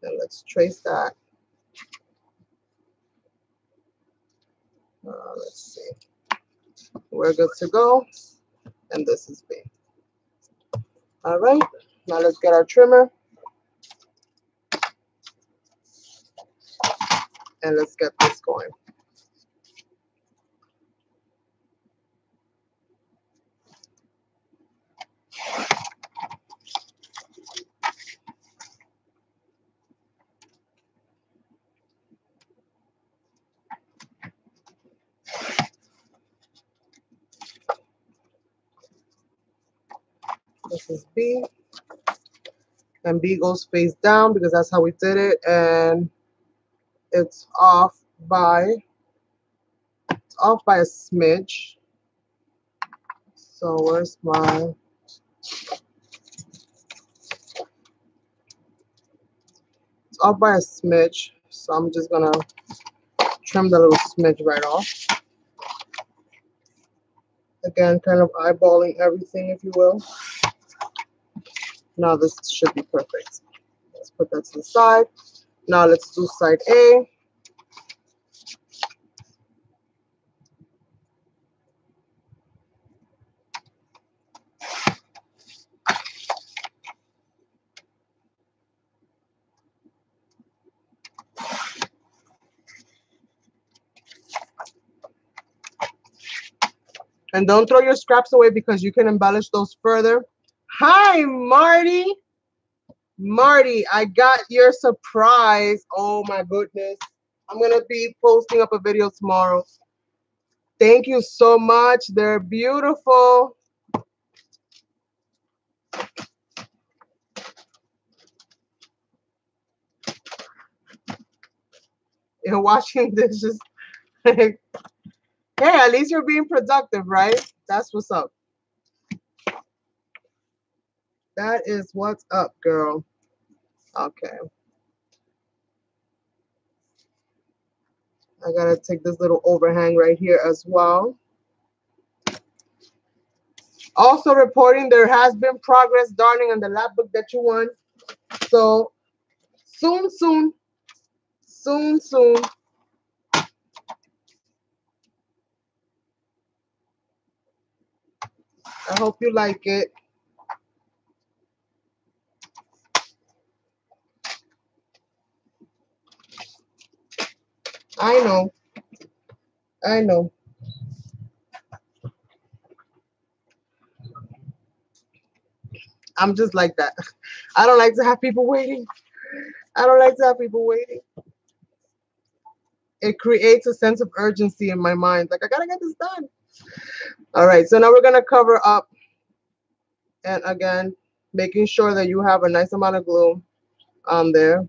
And let's trace that. Let's see. We're good to go. And this is B. All right. Now let's get our trimmer. And let's get this going. This is B. And B goes face down because that's how we did it. And it's off by a smidge. So where's my, it's off by a smidge. So I'm just gonna trim the little smidge right off. Again, kind of eyeballing everything, if you will. Now this should be perfect. Let's put that to the side. Now let's do side A. And don't throw your scraps away because you can embellish those further. Hi, Marty. Marty, I got your surprise. Oh my goodness. I'm going to be posting up a video tomorrow. Thank you so much. They're beautiful. You're washing dishes. Hey, at least you're being productive, right? That's what's up. That is what's up, girl. Okay. I gotta take this little overhang right here as well. Also reporting there has been progress, darling, on the lap book that you won. So soon, soon, soon, soon. I hope you like it. I know. I know. I'm just like that. I don't like to have people waiting. I don't like to have people waiting. It creates a sense of urgency in my mind. Like, I gotta get this done. All right, so now we're gonna cover up. And again, making sure that you have a nice amount of glue on there.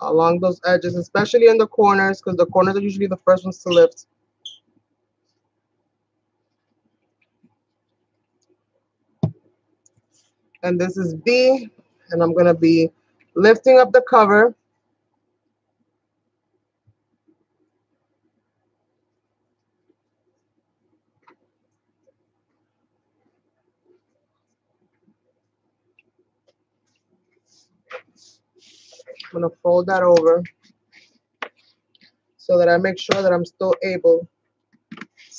Along those edges, especially in the corners, because the corners are usually the first ones to lift. And this is B, and I'm gonna be lifting up the cover. I'm gonna fold that over so that I make sure that I'm still able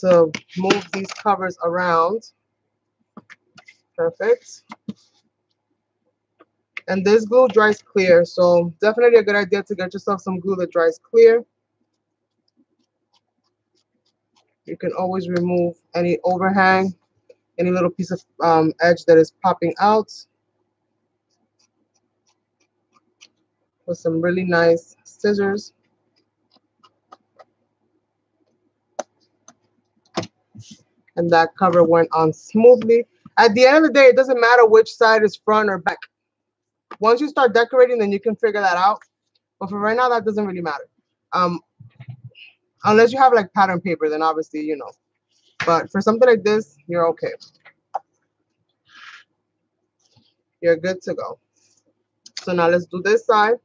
to move these covers around. Perfect. And this glue dries clear, so definitely a good idea to get yourself some glue that dries clear. You can always remove any overhang, any little piece of edge that is popping out with some really nice scissors. And that cover went on smoothly. At the end of the day, it doesn't matter which side is front or back. Once you start decorating, then you can figure that out. But for right now, that doesn't really matter. Unless you have like pattern paper, then obviously, you know. But for something like this, you're okay. You're good to go. So now let's do this side.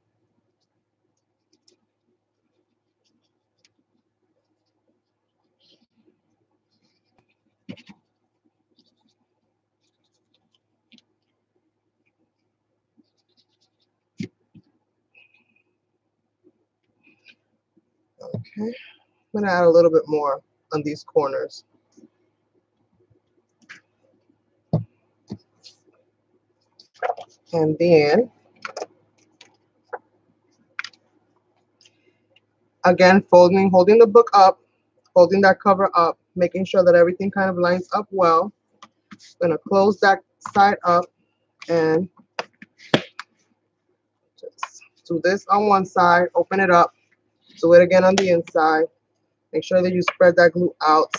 Okay, I'm gonna add a little bit more on these corners. And then, again, holding the book up, holding that cover up, making sure that everything kind of lines up well. I'm gonna close that side up and just do this on one side, open it up, do it again on the inside. Make sure that you spread that glue out.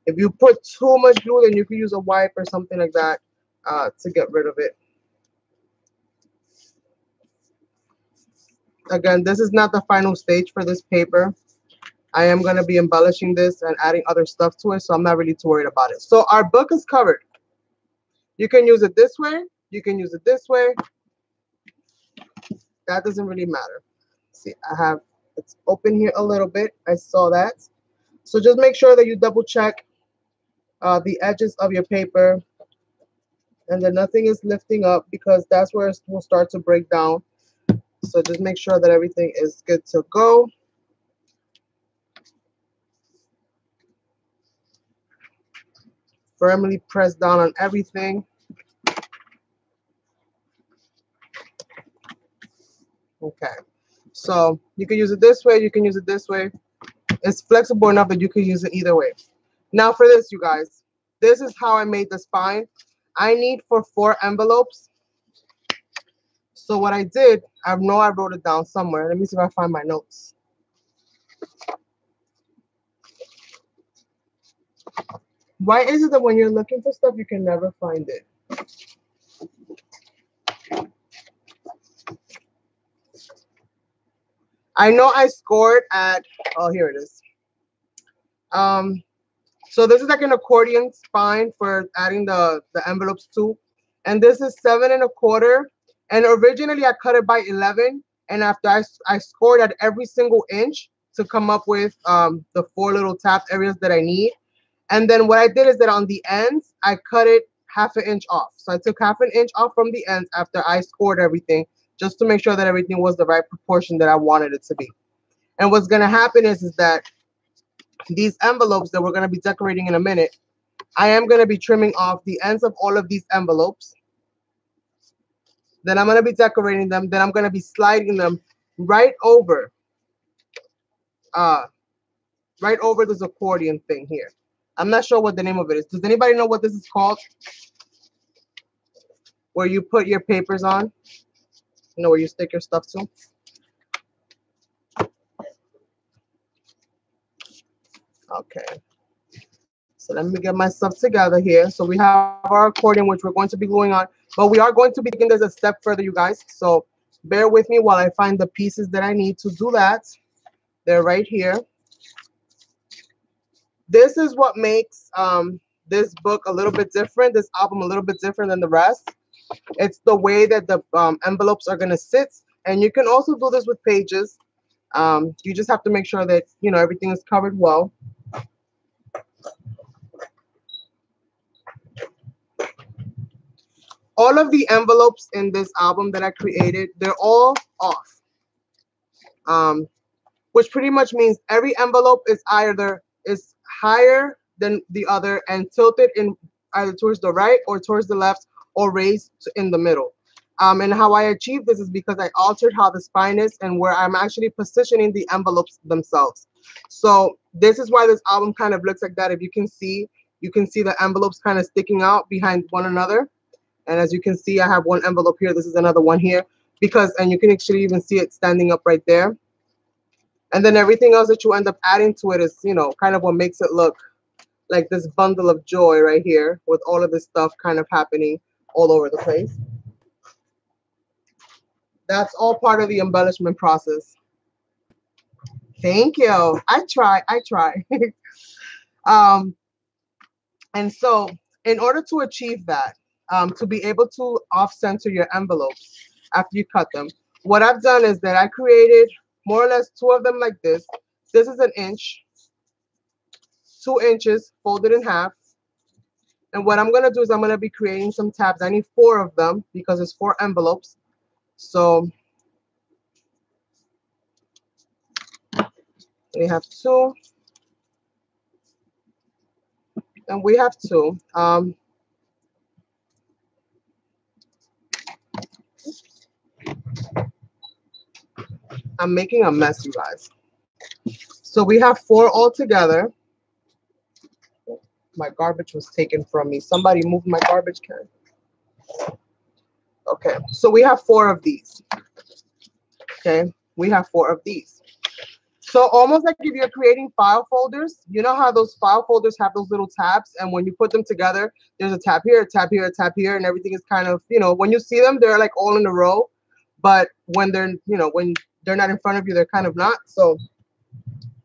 If you put too much glue, then you can use a wipe or something like that to get rid of it. Again, this is not the final stage for this paper. I am going to be embellishing this and adding other stuff to it, so I'm not really too worried about it. So our book is covered. You can use it this way. You can use it this way. That doesn't really matter. See, it's open here a little bit. I saw that. So just make sure that you double check the edges of your paper and then nothing is lifting up, because that's where it will start to break down. So just make sure that everything is good to go. Firmly press down on everything. Okay, so you can use it this way, you can use it this way. It's flexible enough that you can use it either way. Now for this, you guys, this is how I made the spine. I need for 4 envelopes. So what I did, I know I wrote it down somewhere. Let me see if I find my notes. Why is it that when you're looking for stuff, you can never find it? I know I scored at, oh, here it is. So this is like an accordion spine for adding the envelopes to. And this is 7 1/4. And originally I cut it by 11. And after I scored at every single inch to come up with the 4 little tap areas that I need. And then what I did is that on the ends, I cut it 1/2 inch off. So I took 1/2 inch off from the ends after I scored everything, just to make sure that everything was the right proportion that I wanted it to be. And what's going to happen is that these envelopes that we're going to be decorating in a minute, I am going to be trimming off the ends of all of these envelopes. Then I'm going to be decorating them. Then I'm going to be sliding them right over this accordion thing here. I'm not sure what the name of it is. Does anybody know what this is called? Where you put your papers on? You know, where you stick your stuff to? Okay. So let me get my stuff together here. So we have our accordion, which we're going to be gluing on. But we are going to be taking this a step further, you guys. So bear with me while I find the pieces that I need to do that. They're right here. This is what makes this book a little bit different, this album a little bit different than the rest. It's the way that the envelopes are going to sit. And you can also do this with pages. You just have to make sure that, you know, everything is covered well. All of the envelopes in this album that I created, they're all off. Which pretty much means every envelope is either higher than the other and tilted in either towards the right or towards the left or raised in the middle. And how I achieved this is because I altered how the spine is and where I'm actually positioning the envelopes themselves. So this is why this album kind of looks like that. If you can see the envelopes kind of sticking out behind one another. And as you can see, I have one envelope here. This is another one here. And you can actually even see it standing up right there. And then everything else that you end up adding to it is, you know, kind of what makes it look like this bundle of joy right here with all of this stuff kind of happening all over the place. That's all part of the embellishment process. Thank you. I try. And so in order to achieve that, to be able to off-center your envelopes after you cut them, what I've done is that I created more or less 2 of them like this. This is 1 inch, 2 inches folded in half. And what I'm going to do is I'm going to be creating some tabs. I need 4 of them because it's 4 envelopes. So We have two. And we have two. I'm making a mess, you guys. So we have four altogether. My garbage was taken from me. Somebody moved my garbage can. Okay, so we have four of these. Okay, we have four of these. So almost like if you're creating file folders, you know how those file folders have those little tabs, and when you put them together, there's a tab here, a tab here, a tab here, and everything is kind of, you know, when you see them, they're like all in a row, but when they're, you know, when they're not in front of you, they're kind of not. So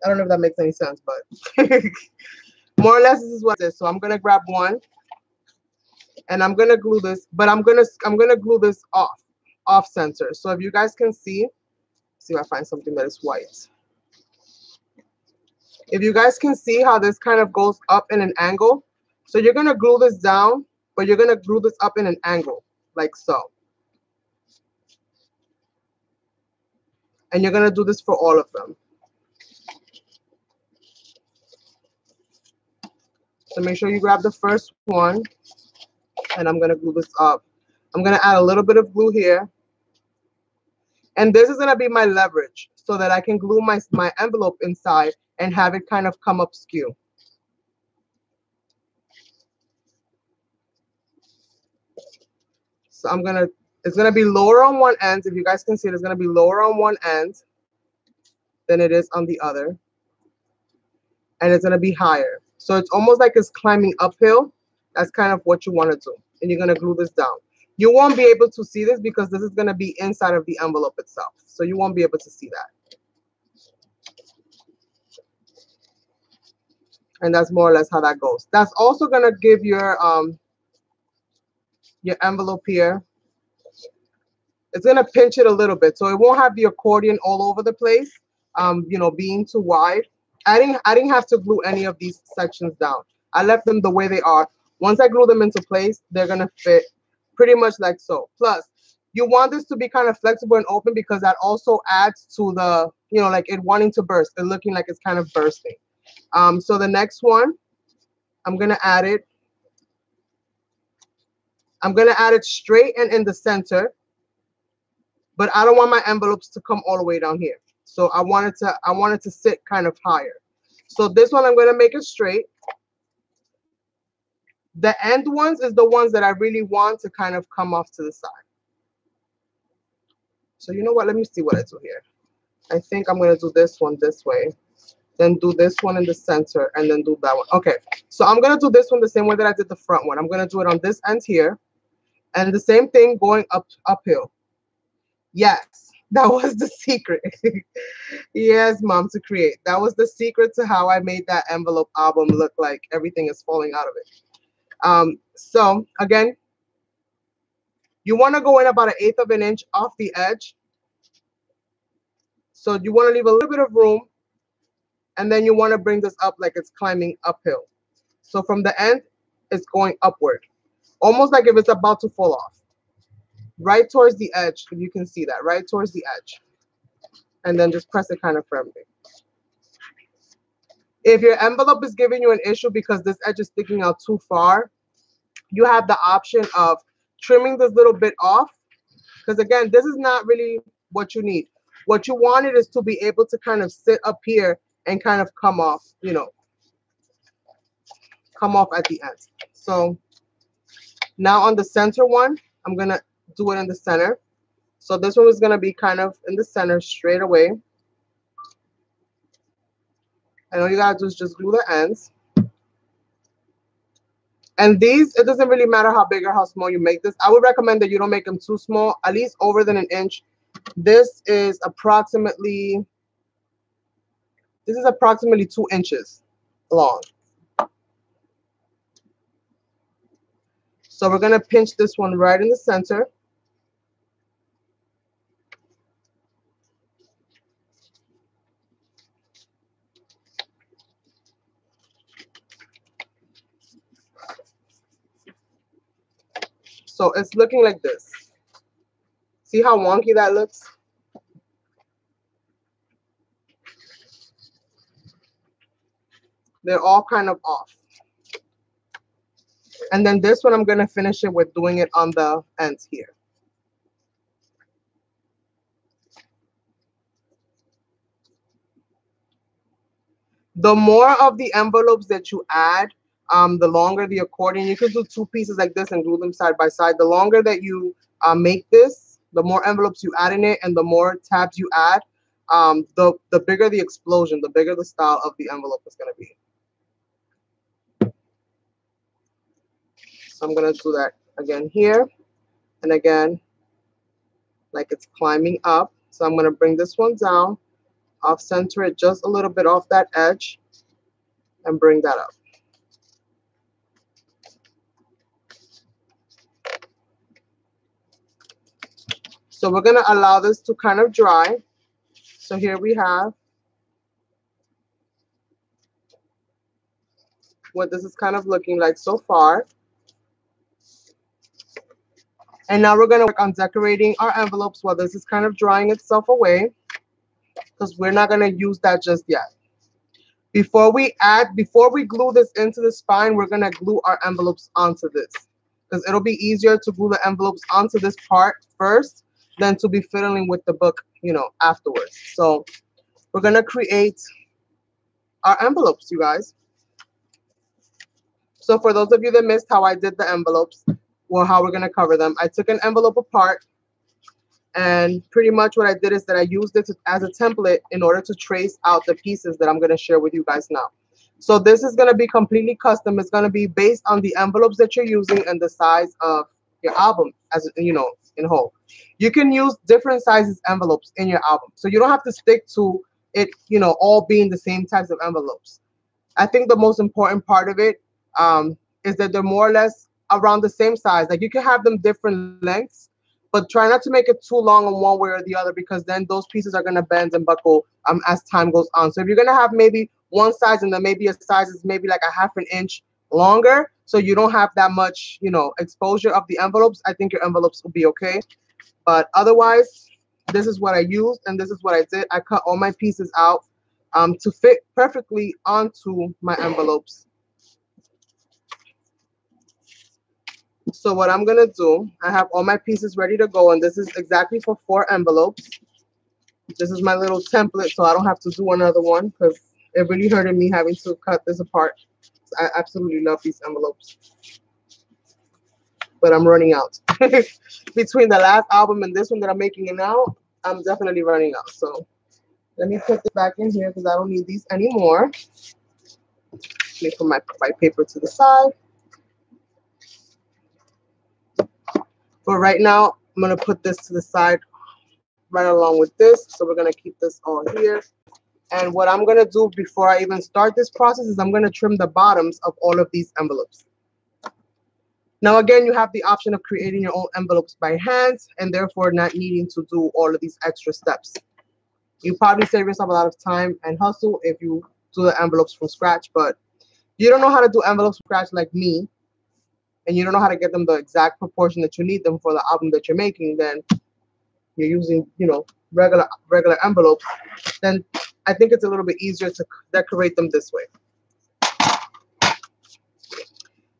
I don't know if that makes any sense, but more or less this is what it is. So I'm gonna grab one, and I'm gonna glue this, but I'm gonna glue this off center. So if you guys can see if I find something that is white. If you guys can see how this kind of goes up in an angle, so you're gonna glue this down, but you're gonna glue this up in an angle, like so. And you're gonna do this for all of them. So make sure you grab the first one, and I'm gonna glue this up. I'm gonna add a little bit of glue here. And this is gonna be my leverage so that I can glue my envelope inside and have it kind of come up skew. So it's gonna be lower on one end. If you guys can see it, it's gonna be lower on one end than it is on the other. And it's gonna be higher. So it's almost like it's climbing uphill. That's kind of what you wanna do. And you're gonna glue this down. You won't be able to see this because this is gonna be inside of the envelope itself. So you won't be able to see that. And that's more or less how that goes. That's also gonna give your envelope here. It's gonna pinch it a little bit, so it won't have the accordion all over the place. You know, being too wide. I didn't have to glue any of these sections down. I left them the way they are. Once I glue them into place, they're gonna fit pretty much like so. Plus, you want this to be kind of flexible and open because that also adds to the, you know, like it wanting to burst and looking like it's kind of bursting. So the next one, I'm gonna add it. I'm gonna add it straight and in the center, but I don't want my envelopes to come all the way down here. So I want it to sit kind of higher. So this one I'm gonna make it straight. The end ones is the ones that I really want to kind of come off to the side. So you know what? Let me see what I do here. I think I'm gonna do this one this way, then do this one in the center, and then do that one. Okay, so I'm gonna do this one the same way that I did the front one. I'm gonna do it on this end here, and the same thing going uphill. Yes, that was the secret. Yes, mom, to create. That was the secret to how I made that envelope album look like everything is falling out of it. So again, you want to go in about 1/8 of an inch off the edge. So you want to leave a little bit of room, and then you want to bring this up like it's climbing uphill. So from the end, it's going upward, almost like if it's about to fall off. Right towards the edge, if you can see that, right towards the edge. And then just press it kind of firmly. If your envelope is giving you an issue because this edge is sticking out too far, you have the option of trimming this little bit off. Because again, this is not really what you need. What you wanted is to be able to kind of sit up here and kind of come off, you know, come off at the end. So now on the center one, I'm going to do it in the center. So this one is going to be kind of in the center straight away. And all you got to do is just glue the ends. And these, it doesn't really matter how big or how small you make this. I would recommend that you don't make them too small, at least over than an inch. This is approximately 2 inches long. So we're going to pinch this one right in the center. So it's looking like this. See how wonky that looks? They're all kind of off. And then this one, I'm going to finish it with doing it on the ends here. The more of the envelopes that you add, the longer the accordion. You could do two pieces like this and glue them side by side. The longer that you make this, the more envelopes you add in it, and the more tabs you add, the bigger the explosion, the bigger the style of the envelope is going to be. So I'm going to do that again here, and again, like it's climbing up. So I'm going to bring this one down, off center it just a little bit off that edge, and bring that up. So we're going to allow this to kind of dry. So here we have what this is kind of looking like so far. And now we're going to work on decorating our envelopes while this is kind of drying itself away, because we're not going to use that just yet. Before we glue this into the spine, we're going to glue our envelopes onto this, because it'll be easier to glue the envelopes onto this part first than to be fiddling with the book, you know, afterwards. So we're going to create our envelopes, you guys. So for those of you that missed how I did the envelopes, well, how we're going to cover them, I took an envelope apart, and pretty much what I did is that I used it as a template in order to trace out the pieces that I'm going to share with you guys now. So this is going to be completely custom. It's going to be based on the envelopes that you're using and the size of your album, as you know, in whole. You can use different sizes envelopes in your album, so you don't have to stick to it, you know, all being the same types of envelopes. I think the most important part of it is that they're more or less around the same size. Like you can have them different lengths, but try not to make it too long in one way or the other, because then those pieces are going to bend and buckle as time goes on. So if you're going to have maybe one size and then maybe a size is maybe like a 1/2 inch longer, so you don't have that much, you know, exposure of the envelopes, I think your envelopes will be okay. But otherwise, this is what I used and this is what I did. I cut all my pieces out to fit perfectly onto my envelopes. So what I'm gonna do, I have all my pieces ready to go, and this is exactly for 4 envelopes. This is my little template, so I don't have to do another one, because it really hurted me having to cut this apart. I absolutely love these envelopes, but I'm running out. Between the last album and this one that I'm making it now, I'm definitely running out. So let me put this back in here because I don't need these anymore. Let me put my paper to the side. But right now, I'm going to put this to the side right along with this. So we're going to keep this all here. And what I'm going to do before I even start this process is I'm going to trim the bottoms of all of these envelopes. Now, again, you have the option of creating your own envelopes by hand and therefore not needing to do all of these extra steps. You probably save yourself a lot of time and hustle if you do the envelopes from scratch, but you don't know how to do envelopes from scratch like me, and you don't know how to get them the exact proportion that you need them for the album that you're making, then you're using, you know, regular envelopes, then I think it's a little bit easier to decorate them this way.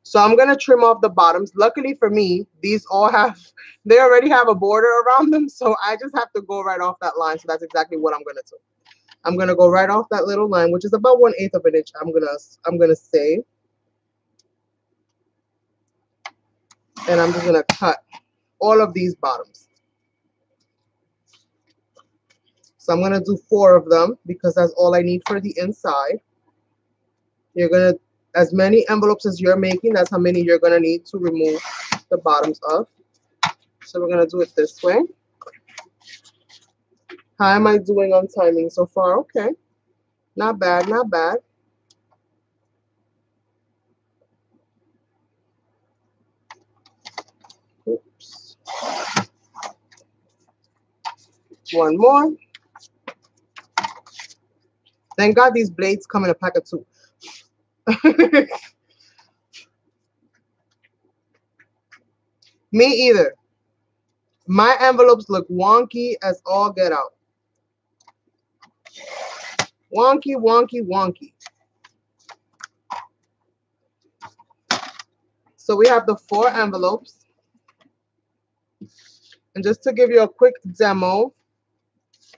So I'm going to trim off the bottoms. Luckily for me, these all they already have a border around them, so I just have to go right off that line. So that's exactly what I'm going to do. I'm going to go right off that little line, which is about 1/8 of an inch. I'm going to say, and I'm just going to cut all of these bottoms. So I'm going to do 4 of them because that's all I need for the inside. You're going to, as many envelopes as you're making, that's how many you're going to need to remove the bottoms of. So we're going to do it this way. How am I doing on timing so far? Okay. Not bad, not bad. Oops. One more. Thank God these blades come in a pack of 2. Me either. My envelopes look wonky as all get out. Wonky, wonky, wonky. So we have the 4 envelopes. And just to give you a quick demo,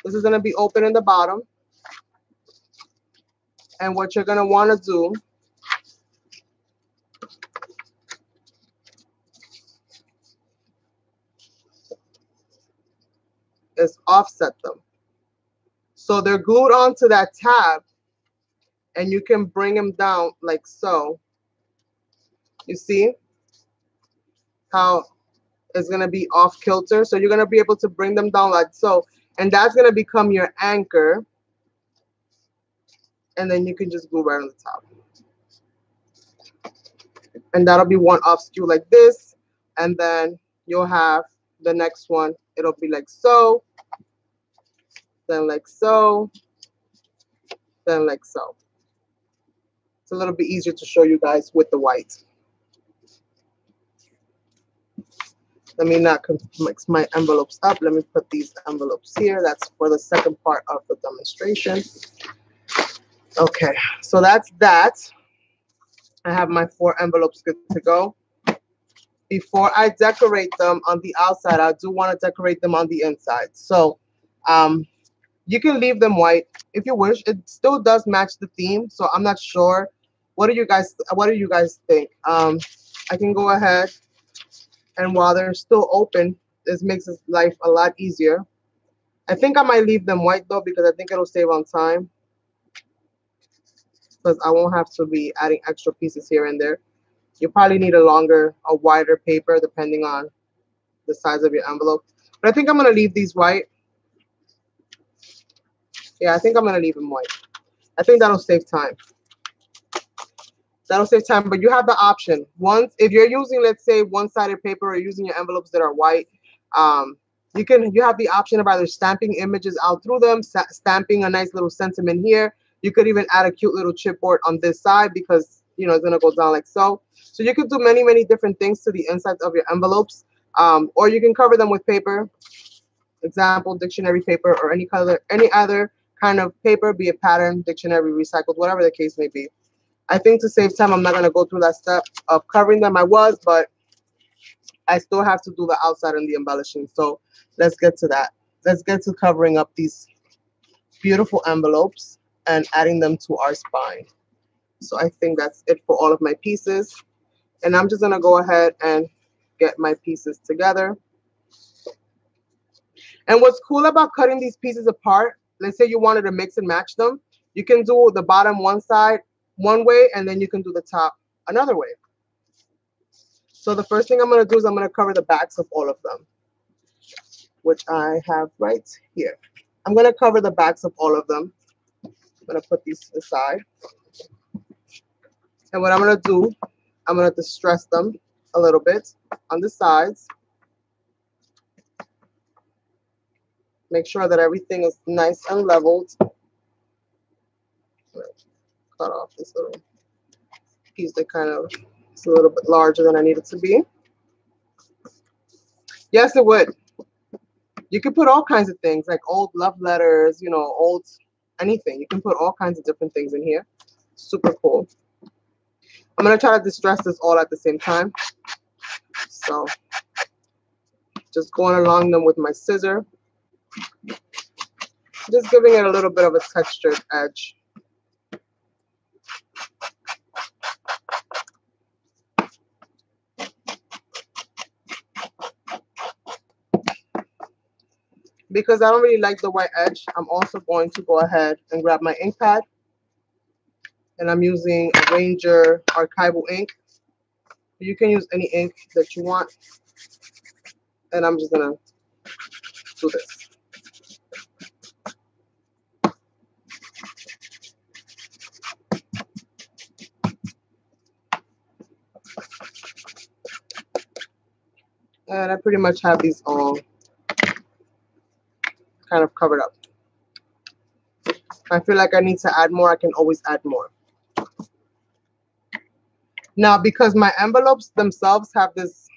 this is going to be open in the bottom. And what you're going to want to do is offset them. So they're glued onto that tab, and you can bring them down like so. You see how it's going to be off kilter? So you're going to be able to bring them down like so. And that's going to become your anchor. And then you can just glue right on the top. And that'll be one off skew like this. And then you'll have the next one. It'll be like so. Then like so. Then like so. It's a little bit easier to show you guys with the white. Let me not mix my envelopes up. Let me put these envelopes here. That's for the second part of the demonstration. Okay, so that's that. I have my 4 envelopes good to go. Before I decorate them on the outside, I do want to decorate them on the inside. So you can leave them white if you wish. It still does match the theme, so I'm not sure. What do you guys think? I can go ahead, and while they're still open, this makes life a lot easier. I think I might leave them white though, because I think it'll save on time, because I won't have to be adding extra pieces here and there. You probably need a wider paper depending on the size of your envelope. But I think I'm going to leave these white. Yeah, I think I'm going to leave them white. I think that'll save time. That'll save time, but you have the option. Once, if you're using, let's say, one-sided paper, or using your envelopes that are white, you have the option of either stamping images out through them, stamping a nice little sentiment here. You could even add a cute little chipboard on this side, because you know it's gonna go down like so. So you could do many different things to the insides of your envelopes, or you can cover them with paper. Example, dictionary paper, or any other kind of paper, be it pattern, dictionary, recycled, whatever the case may be. I think to save time, I'm not going to go through that step of covering them. But I still have to do the outside and the embellishing. So let's get to that. Let's get to covering up these beautiful envelopes and adding them to our spine. So I think that's it for all of my pieces. And I'm just going to go ahead and get my pieces together. And what's cool about cutting these pieces apart, let's say you wanted to mix and match them, you can do the bottom one side one way, and then you can do the top another way. So the first thing I'm going to do is I'm going to cover the backs of all of them, which I have right here. I'm going to cover the backs of all of them. I'm going to put these aside. And what I'm going to do, I'm going to distress them a little bit on the sides. Make sure that everything is nice and leveled. Cut off this little piece that it's a little bit larger than I need it to be. Yes, it would. You can put all kinds of things, like old love letters, old anything. You can put all kinds of different things in here. Super cool. I'm going to try to distress this all at the same time. So just going along them with my scissor. Just giving it a little bit of a textured edge. Because I don't really like the white edge, I'm also going to go ahead and grab my ink pad. And I'm using a Ranger archival ink. You can use any ink that you want. And I'm just going to do this. And I pretty much have these all kind of covered up. If I feel like I need to add more, I can always add more. Now, because my envelopes themselves have this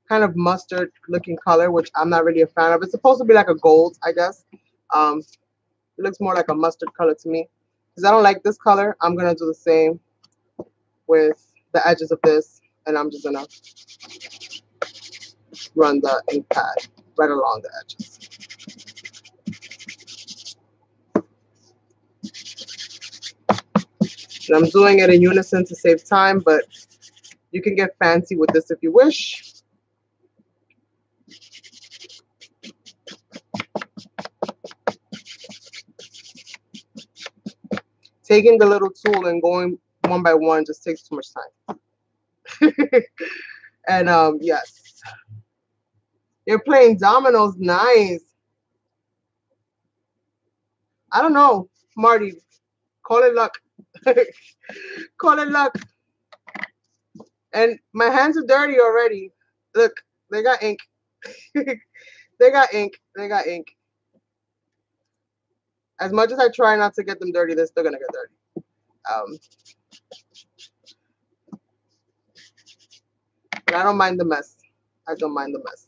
kind of mustard looking color, which I'm not really a fan of. It's supposed to be like a gold, I guess. It looks more like a mustard color to me. Because I don't like this color, I'm going to do the same with the edges of this. and I'm just gonna run the ink pad right along the edges. And I'm doing it in unison to save time, but you can get fancy with this if you wish. Taking the little tool and going one by one just takes too much time. And yes, you're playing dominoes. Nice. I don't know, Marty. Call it luck. Call it luck. And my hands are dirty already. Look, they got ink. They got ink. They got ink. As much as I try not to get them dirty, they're still gonna get dirty. But I don't mind the mess. I don't mind the mess.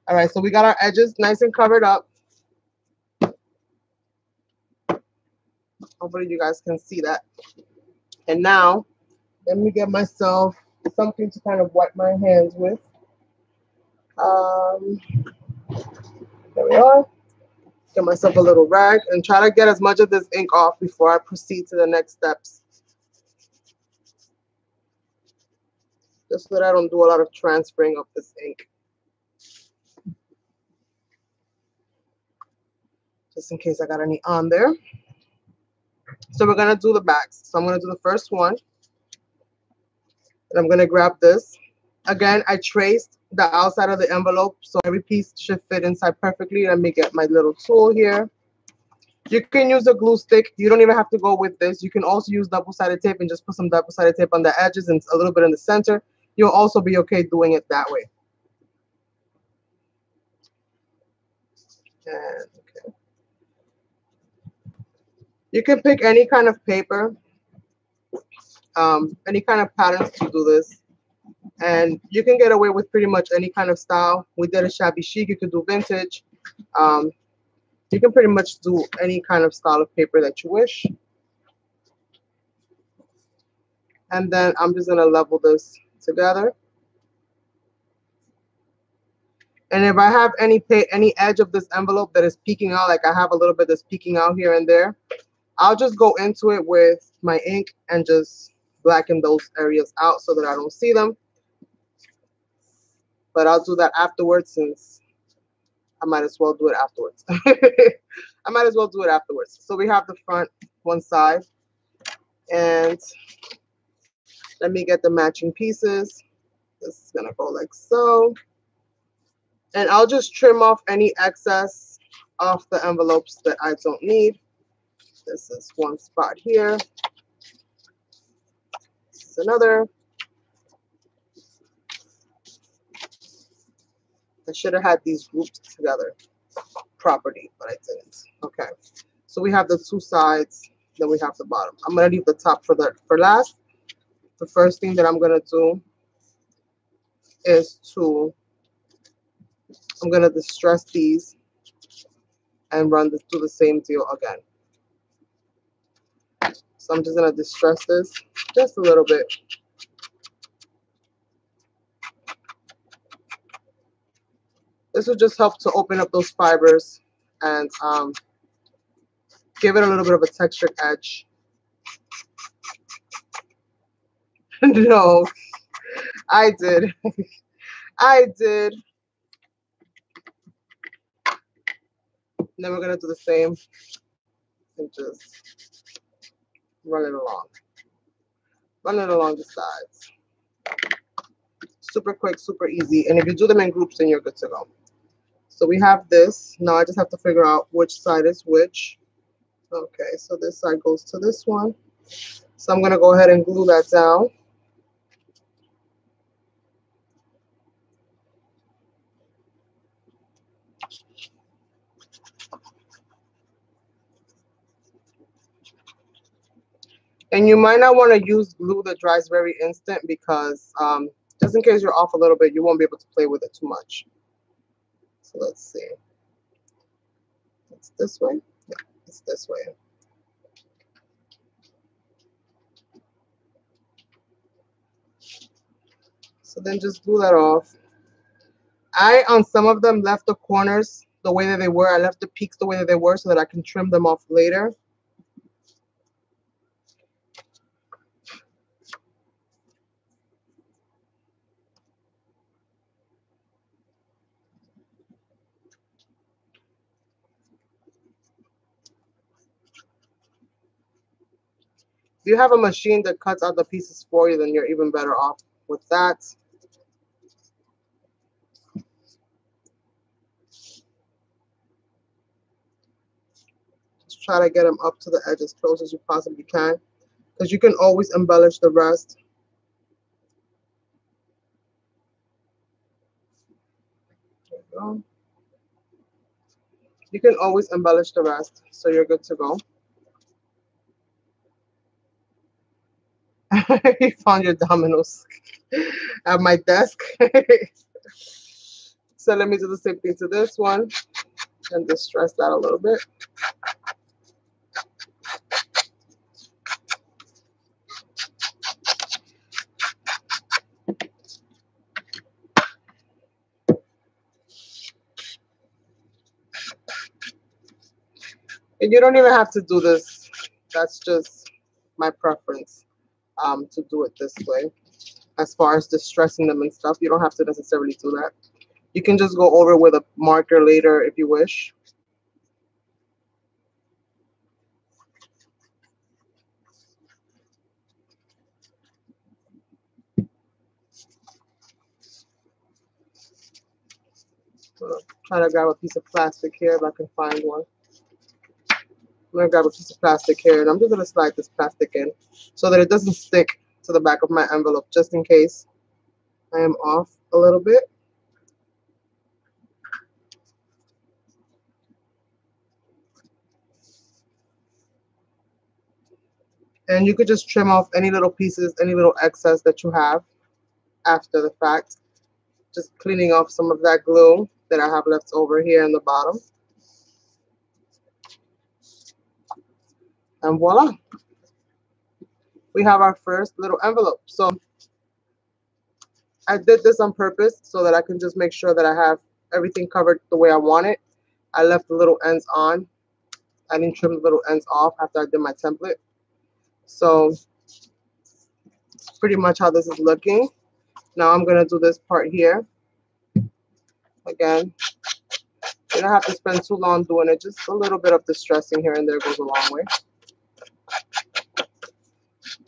All right, so we got our edges nice and covered up. Hopefully you guys can see that. And now, let me get myself something to kind of wipe my hands with. There we are. Get myself a little rag and try to get as much of this ink off before I proceed to the next steps. Just so that I don't do a lot of transferring of this ink. Just in case I got any on there. So we're gonna do the backs. So I'm gonna do the first one. And I'm gonna grab this. Again, I traced the outside of the envelope so every piece should fit inside perfectly. Let me get my little tool here. You can use a glue stick. You don't even have to go with this. You can also use double-sided tape and just put some double-sided tape on the edges and a little bit in the center. You'll also be okay doing it that way. And, okay. You can pick any kind of paper, any kind of patterns to do this. And you can get away with pretty much any kind of style. We did a shabby chic. You could do vintage. You can pretty much do any kind of style of paper that you wish. And then I'm just going to level this together. And if I have any edge of this envelope that is peeking out, like I have a little bit that's peeking out here and there, I'll just go into it with my ink and just blacken those areas out so that I don't see them. But I'll do that afterwards since I might as well do it afterwards. I might as well do it afterwards. So we have the front one side. And let me get the matching pieces. This is going to go like so. And I'll just trim off any excess off the envelopes that I don't need. This is one spot here. This is another. I should have had these grouped together properly, but I didn't. Okay. So we have the two sides, then we have the bottom. I'm going to leave the top for last. The first thing that I'm going to do is I'm going to distress these and do the same deal again. So I'm just going to distress this just a little bit. This will just help to open up those fibers and give it a little bit of a textured edge. No, I did. I did. And then we're going to do the same and just run it along. Run it along the sides. Super quick, super easy. And if you do them in groups, then you're good to go. So we have this. Now I just have to figure out which side is which. Okay, so this side goes to this one. So I'm going to go ahead and glue that down. And you might not want to use glue that dries very instant because just in case you're off a little bit, you won't be able to play with it too much. So let's see. It's this way? Yeah, it's this way. So then just glue that off. I, on some of them, left the corners the way that they were. I left the peaks the way that they were so that I can trim them off later. If you have a machine that cuts out the pieces for you, then you're even better off with that. Just try to get them up to the edge as close as you possibly can, because you can always embellish the rest. There you go. You can always embellish the rest, so you're good to go. You found your dominoes at my desk. So let me do the same thing to this one and distress that a little bit. And you don't even have to do this. That's just my preference, to do it this way. As far as distressing them and stuff, you don't have to necessarily do that. You can just go over with a marker later if you wish. So try to grab a piece of plastic here if I can find one. I'm gonna grab a piece of plastic here, and I'm just gonna slide this plastic in so that it doesn't stick to the back of my envelope, just in case I am off a little bit. And you could just trim off any little pieces, any little excess that you have after the fact. Just cleaning off some of that glue that I have left over here in the bottom. And voila, we have our first little envelope. So I did this on purpose so that I can just make sure that I have everything covered the way I want it. I left the little ends on. I didn't trim the little ends off after I did my template. So pretty much how this is looking. Now I'm going to do this part here. Again, you don't have to spend too long doing it. Just a little bit of distressing here and there goes a long way.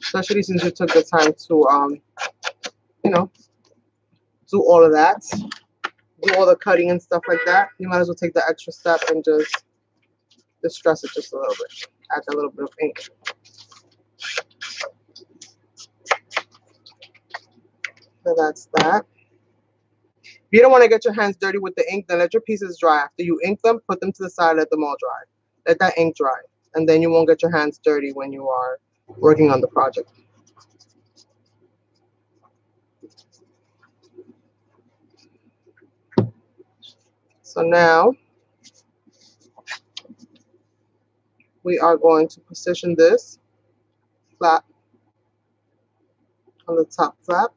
Especially since you took the time to, you know, do all of that. Do all the cutting and stuff like that. You might as well take the extra step and just distress it just a little bit. Add a little bit of ink. So that's that. If you don't want to get your hands dirty with the ink, then let your pieces dry. After you ink them, put them to the side, let them all dry. Let that ink dry. And then you won't get your hands dirty when you are working on the project. So now we are going to position this flap on the top flap.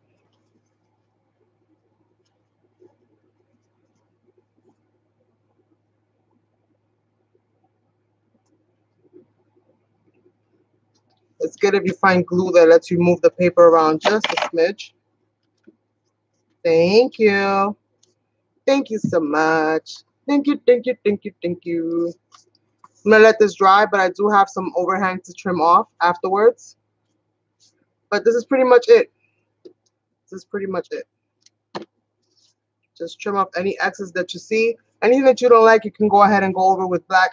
It's good if you find glue that lets you move the paper around just a smidge. Thank you. Thank you so much. Thank you, thank you, thank you, thank you. I'm gonna let this dry, but I do have some overhang to trim off afterwards. But this is pretty much it. This is pretty much it. Just trim off any excess that you see. Anything that you don't like, you can go ahead and go over with black.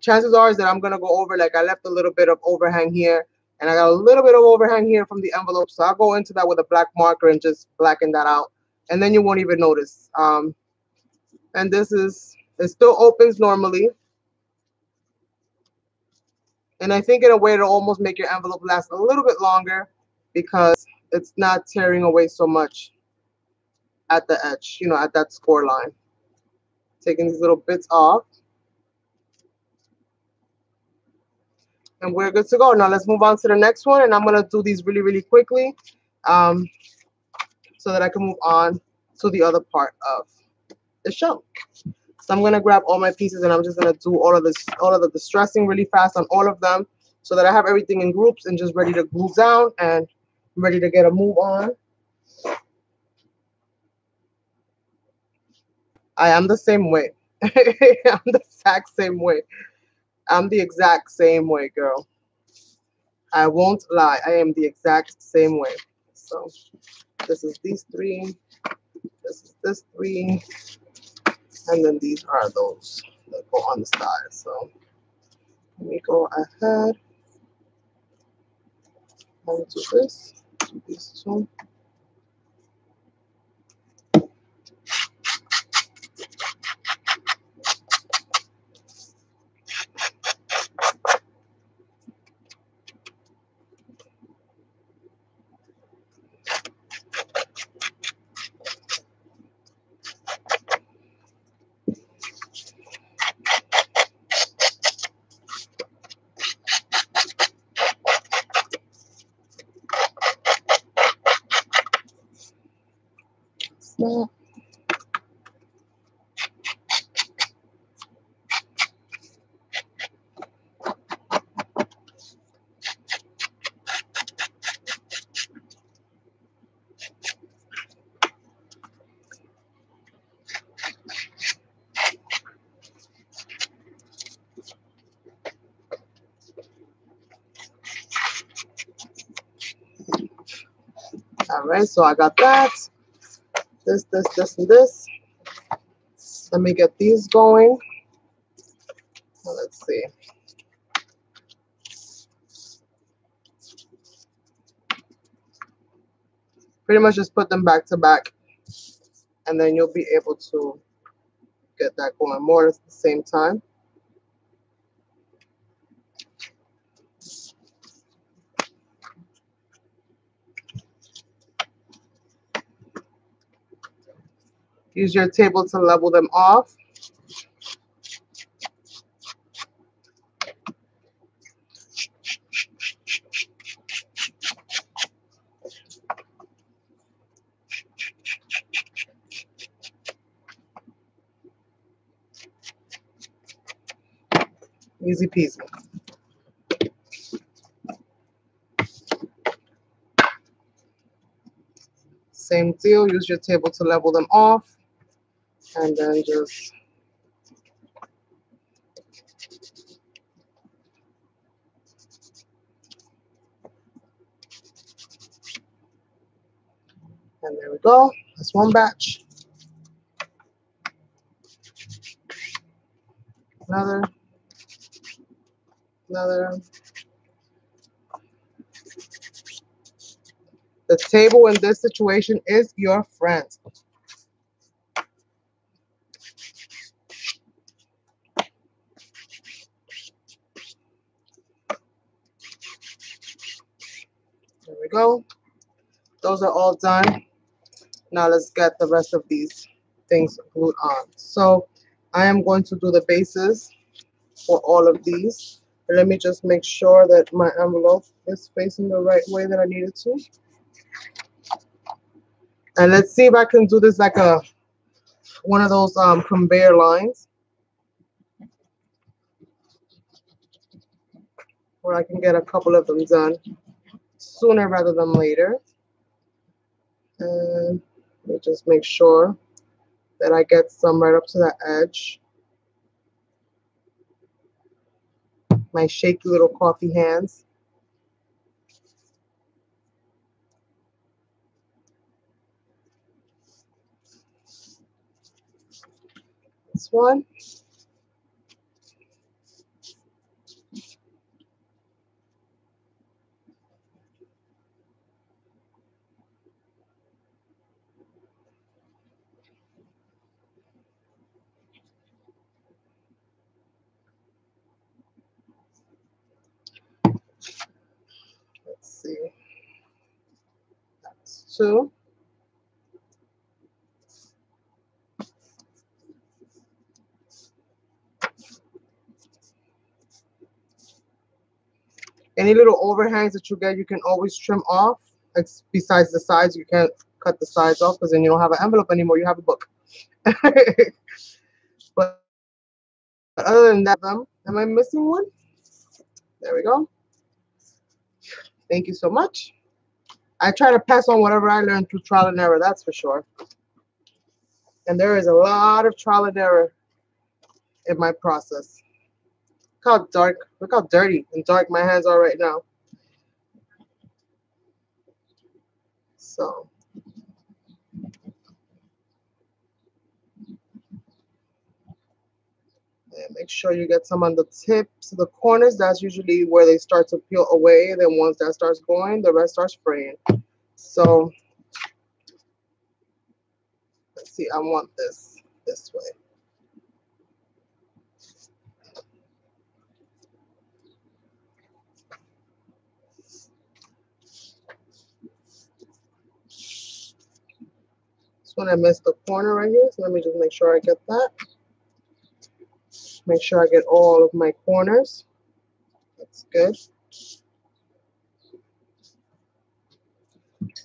Chances are is that I'm gonna go over, like I left a little bit of overhang here, and I got a little bit of overhang here from the envelope. So I'll go into that with a black marker and just blacken that out, and then you won't even notice. And this is, it still opens normally. And I think in a way it'll almost make your envelope last a little bit longer because it's not tearing away so much at the edge, you know, at that score line. Taking these little bits off. And we're good to go. Now let's move on to the next one. And I'm going to do these really, really quickly. so that I can move on to the other part of the show. So I'm going to grab all my pieces and I'm just going to do all of the distressing really fast on all of them so that I have everything in groups and just ready to glue down and ready to get a move on. I am the same way. I'm the exact same way. I'm the exact same way, girl. I won't lie. I am the exact same way. So this is these three. This is this three. And then these are those that go on the side. So let me go ahead and do this. Do these two. Snap. All right, so I got that. This, and this. Let me get these going. Well, let's see. Pretty much just put them back to back, and then you'll be able to get that going more at the same time. Use your table to level them off. Easy peasy. Same deal, use your table to level them off, and then just and there we go. That's one batch. Another. The table in this situation is your friend. There we go. Those are all done. Now let's get the rest of these things glued on. So I am going to do the bases for all of these. Let me just make sure that my envelope is facing the right way that I need it to. And let's see if I can do this like one of those conveyor lines where I can get a couple of them done sooner rather than later. And let me just make sure that I get some right up to the edge. My shaky little coffee hands. This one. Let's see. That's two. Any little overhangs that you get, you can always trim off. Besides the sides, you can't cut the sides off because then you don't have an envelope anymore. You have a book. But other than that, am I missing one? There we go. Thank you so much. I try to pass on whatever I learned through trial and error, that's for sure. And there is a lot of trial and error in my process. Look how dark, look how dirty and dark my hands are right now. So, and make sure you get some on the tips, the corners. That's usually where they start to peel away. Then once that starts going, the rest starts fraying. So, let's see, I want this way. This one I missed the corner right here, so let me just make sure I get that. Make sure I get all of my corners. That's good.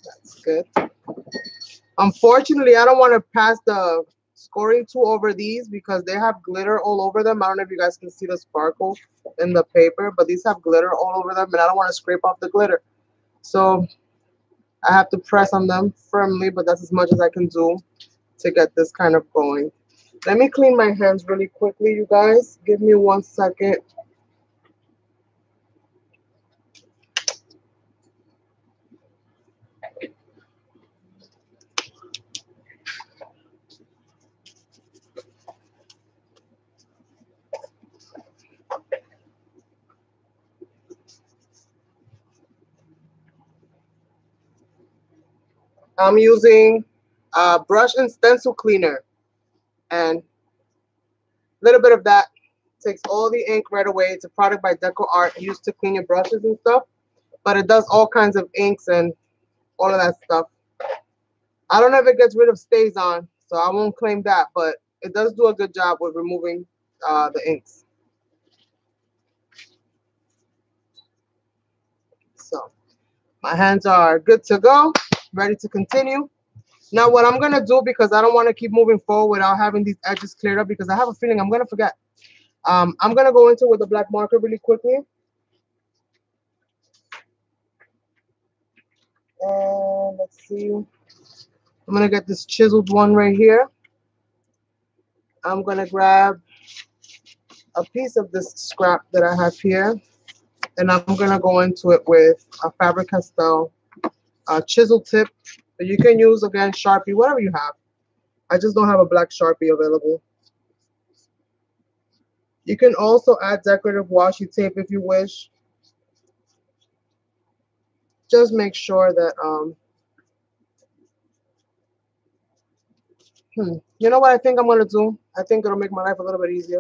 That's good. Unfortunately, I don't want to pass the scoring tool over these because they have glitter all over them. I don't know if you guys can see the sparkle in the paper, but these have glitter all over them, and I don't want to scrape off the glitter. So I have to press on them firmly, but that's as much as I can do to get this kind of going. Let me clean my hands really quickly, you guys. Give me 1 second. I'm using brush and stencil cleaner, and a little bit of that takes all the ink right away. It's a product by Deco Art used to clean your brushes and stuff, but it does all kinds of inks and all of that stuff. I don't know if it gets rid of stays on, so I won't claim that, but it does do a good job with removing the inks. So my hands are good to go, ready to continue. Now what I'm gonna do, because I don't want to keep moving forward without having these edges cleared up, because I have a feeling I'm gonna forget. I'm gonna go into it with a black marker really quickly. And let's see. I'm gonna get this chiseled one right here. I'm gonna grab a piece of this scrap that I have here, and I'm gonna go into it with a Faber-Castell chisel tip. But you can use, again, Sharpie, whatever you have. I just don't have a black Sharpie available. You can also add decorative washi tape if you wish. Just make sure that you know what I think I'm gonna do? I think it'll make my life a little bit easier.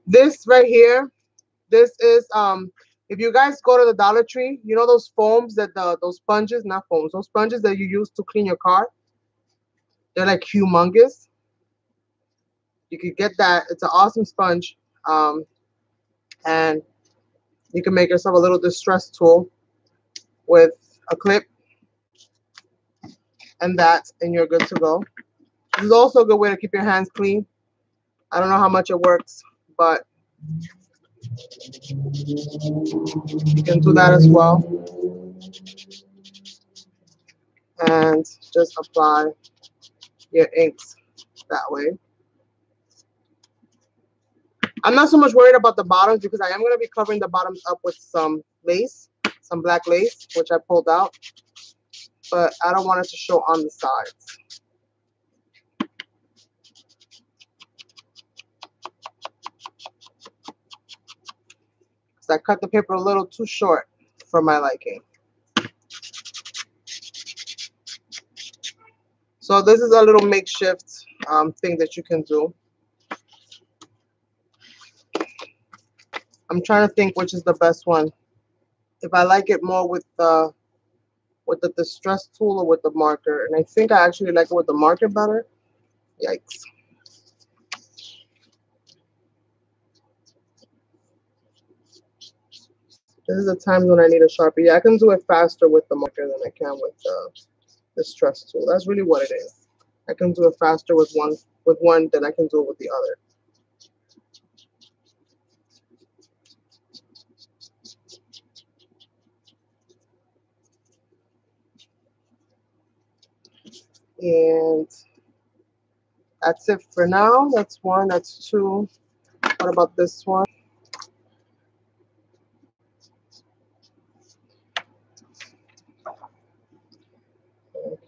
This right here, this is if you guys go to the Dollar Tree, you know those foams that those sponges, not foams, those sponges that you use to clean your car. They're like humongous. You could get that. It's an awesome sponge, and you can make yourself a little distress tool with a clip and that, and you're good to go. This is also a good way to keep your hands clean. I don't know how much it works, but you can do that as well. And just apply your inks that way. I'm not so much worried about the bottoms because I am going to be covering the bottoms up with some lace, some black lace, which I pulled out, but I don't want it to show on the sides. So I cut the paper a little too short for my liking. So this is a little makeshift thing that you can do. I'm trying to think which is the best one. If I like it more with the distress tool or with the marker, and I think I actually like it with the marker better. Yikes. This is the times when I need a Sharpie. Yeah, I can do it faster with the marker than I can with the stress tool. That's really what it is. I can do it faster with one than I can do it with the other. And that's it for now. That's one. That's two. What about this one?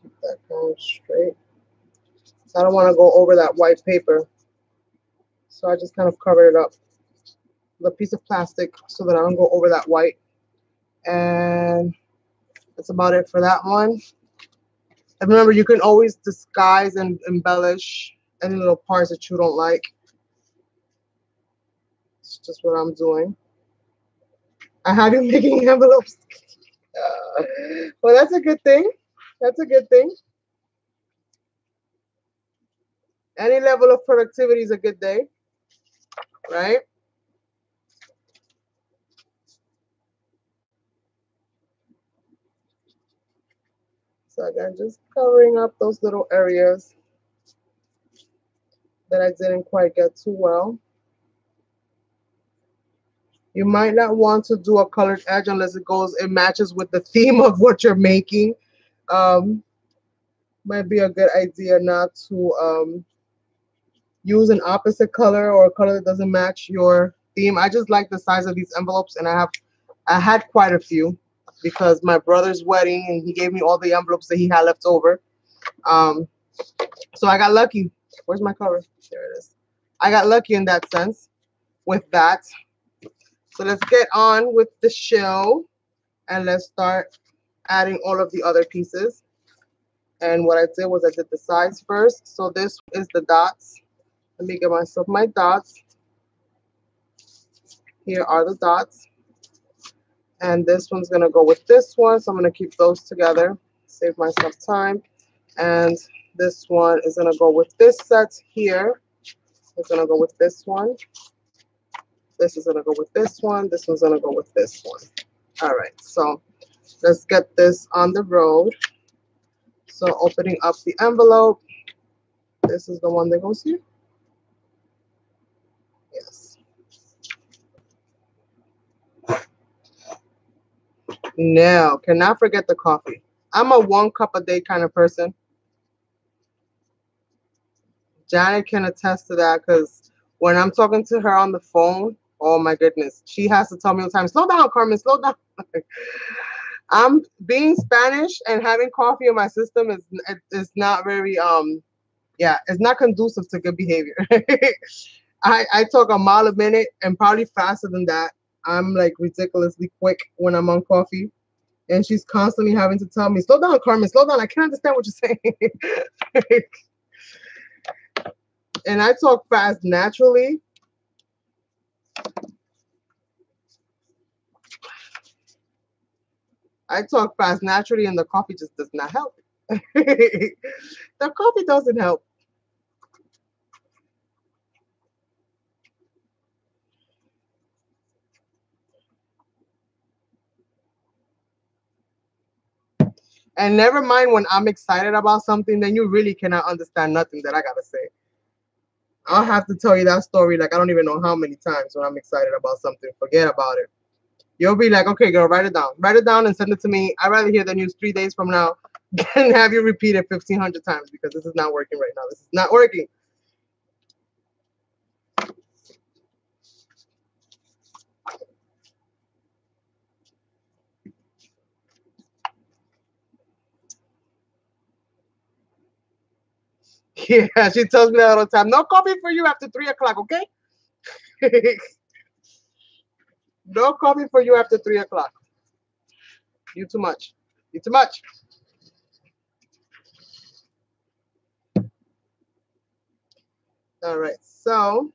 Keep that going straight. So I don't want to go over that white paper. So I just kind of covered it up with a piece of plastic so that I don't go over that white. And that's about it for that one. And remember, you can always disguise and embellish any little parts that you don't like. It's just what I'm doing. I have you making envelopes. Well, that's a good thing. That's a good thing. Any level of productivity is a good day, right? So again, just covering up those little areas that I didn't quite get too well. You might not want to do a colored edge unless it matches with the theme of what you're making. Might be a good idea not to use an opposite color or a color that doesn't match your theme. I just like the size of these envelopes, and I had quite a few because my brother's wedding, and he gave me all the envelopes that he had left over. So I got lucky. Where's my cover? There it is. I got lucky in that sense with that. So let's get on with the show, and let's start adding all of the other pieces. And what I did was I did the sides first. So this is the dots. Let me get myself my dots. Here are the dots. And this one's going to go with this one. So I'm going to keep those together, save myself time. And this one is going to go with this set here. It's going to go with this one. This is going to go with this one. This one's going to go with this one. All right. So let's get this on the road. So opening up the envelope. This is the one that goes here. Yes. Now, cannot forget the coffee. I'm a 1 cup a day kind of person. Janet can attest to that because when I'm talking to her on the phone, oh my goodness, she has to tell me all the time, slow down, Carmen, slow down. I'm being Spanish and having coffee in my system is not very yeah, it's not conducive to good behavior. I talk a mile a minute and probably faster than that. I'm like ridiculously quick when I'm on coffee. And she's constantly having to tell me, slow down, Carmen, slow down. I can't understand what you're saying. And I talk fast naturally. I talk fast naturally, and the coffee just does not help. The coffee doesn't help. And never mind when I'm excited about something, then you really cannot understand nothing that I gotta say. I'll have to tell you that story like I don't even know how many times when I'm excited about something. Forget about it. You'll be like, okay, girl, write it down. Write it down and send it to me. I'd rather hear the news 3 days from now than have you repeat it 1,500 times because this is not working right now. This is not working. Yeah, she tells me that all the time. No coffee for you after 3 o'clock, okay? No coffee for you after 3 o'clock. You too much. You too much. All right, so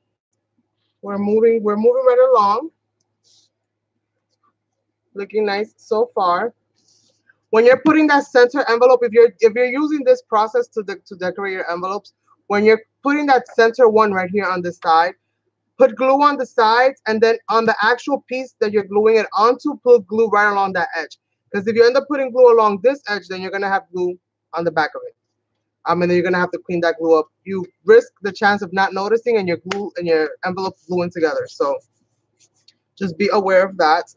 we're moving right along. Looking nice so far. When you're putting that center envelope, if you're using this process to decorate your envelopes, when you're putting that center one right here on this side, put glue on the sides, and then on the actual piece that you're gluing it onto, put glue right along that edge. Because if you end up putting glue along this edge, then you're gonna have glue on the back of it. And then you're gonna have to clean that glue up. You risk the chance of not noticing and your glue and your envelope gluing together. So just be aware of that.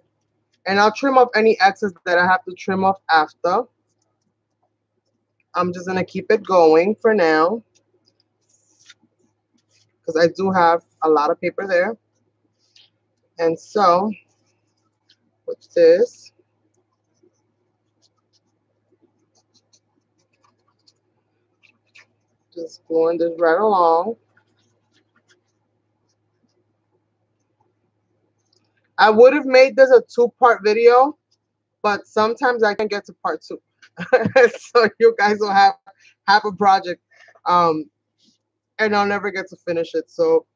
And I'll trim off any excess that I have to trim off after. I'm just gonna keep it going for now because I do have a lot of paper there. And so with this, just gluing this right along. I would have made this a two-part video, but sometimes I can get to part two. So you guys will have half a project, and I'll never get to finish it. So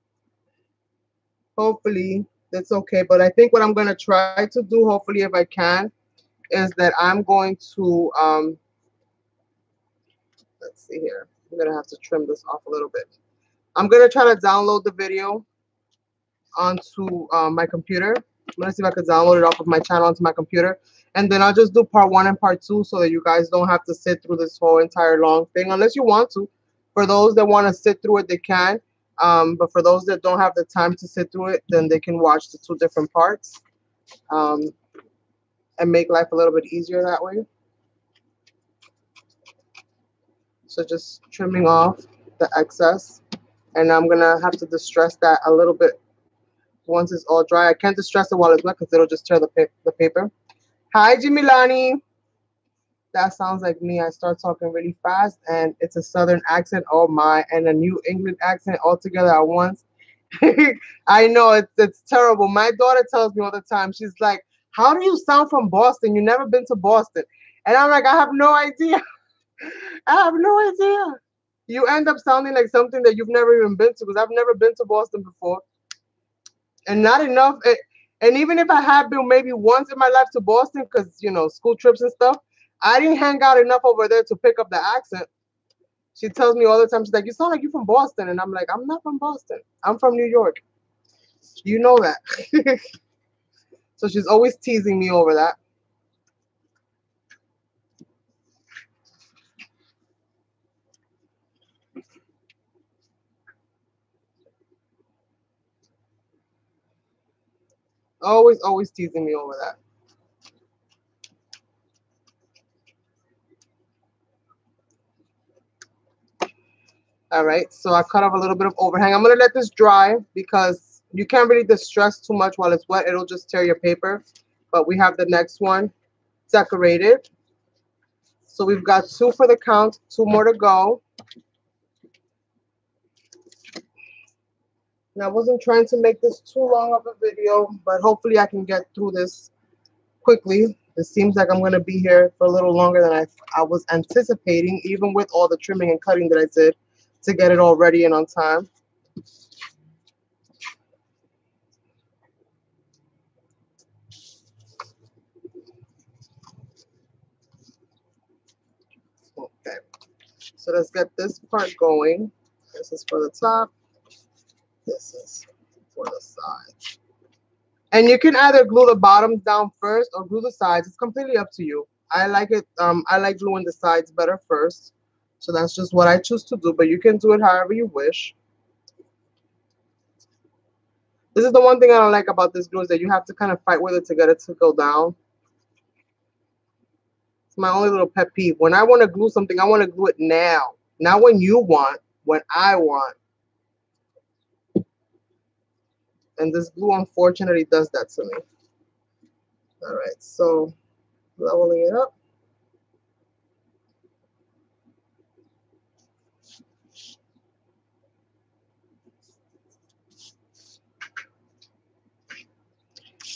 hopefully that's okay. But I think what I'm going to try to do, hopefully if I can, is that I'm going to, let's see here. I'm going to have to trim this off a little bit. I'm going to try to download the video onto my computer. I'm going to see if I could download it off of my channel onto my computer. And then I'll just do part 1 and part 2 so that you guys don't have to sit through this whole entire long thing unless you want to. For those that want to sit through it, they can. But for those that don't have the time to sit through it, then they can watch the 2 different parts and make life a little bit easier that way. So just trimming off the excess. And I'm going to have to distress that a little bit once it's all dry. I can't distress it while it's wet because it'll just tear the paper. Hi, Jimilani. That sounds like me. I start talking really fast, and it's a Southern accent. Oh my, and a New England accent all together at once. I know it's terrible. My daughter tells me all the time. She's like, "How do you sound from Boston? You never been to Boston?" And I'm like, "I have no idea. I have no idea." You end up sounding like something that you've never even been to, because I've never been to Boston before, and not enough. And even if I had been maybe once in my life to Boston, because you know school trips and stuff, I didn't hang out enough over there to pick up the accent. She tells me all the time, she's like, "You sound like you're from Boston," and I'm like, "I'm not from Boston. I'm from New York. You know that." So she's always teasing me over that. Always teasing me over that. All right, so I cut off a little bit of overhang. I'm gonna let this dry because you can't really distress too much while it's wet. It'll just tear your paper. But we have the next one decorated. So we've got 2 for the count, 2 more to go. And I wasn't trying to make this too long of a video, but hopefully I can get through this quickly. It seems like I'm going to be here for a little longer than I was anticipating, even with all the trimming and cutting that I did to get it all ready and on time. Okay, so let's get this part going. This is for the top. This is for the side. And you can either glue the bottoms down first or glue the sides. It's completely up to you. I like it. I like gluing the sides better first. So that's just what I choose to do. But you can do it however you wish. This is the one thing I don't like about this glue, is that you have to kind of fight with it to get it to go down. It's my only little pet peeve. When I want to glue something, I want to glue it now. Not when you want, when I want. And this glue, unfortunately, does that to me. All right, so leveling it up.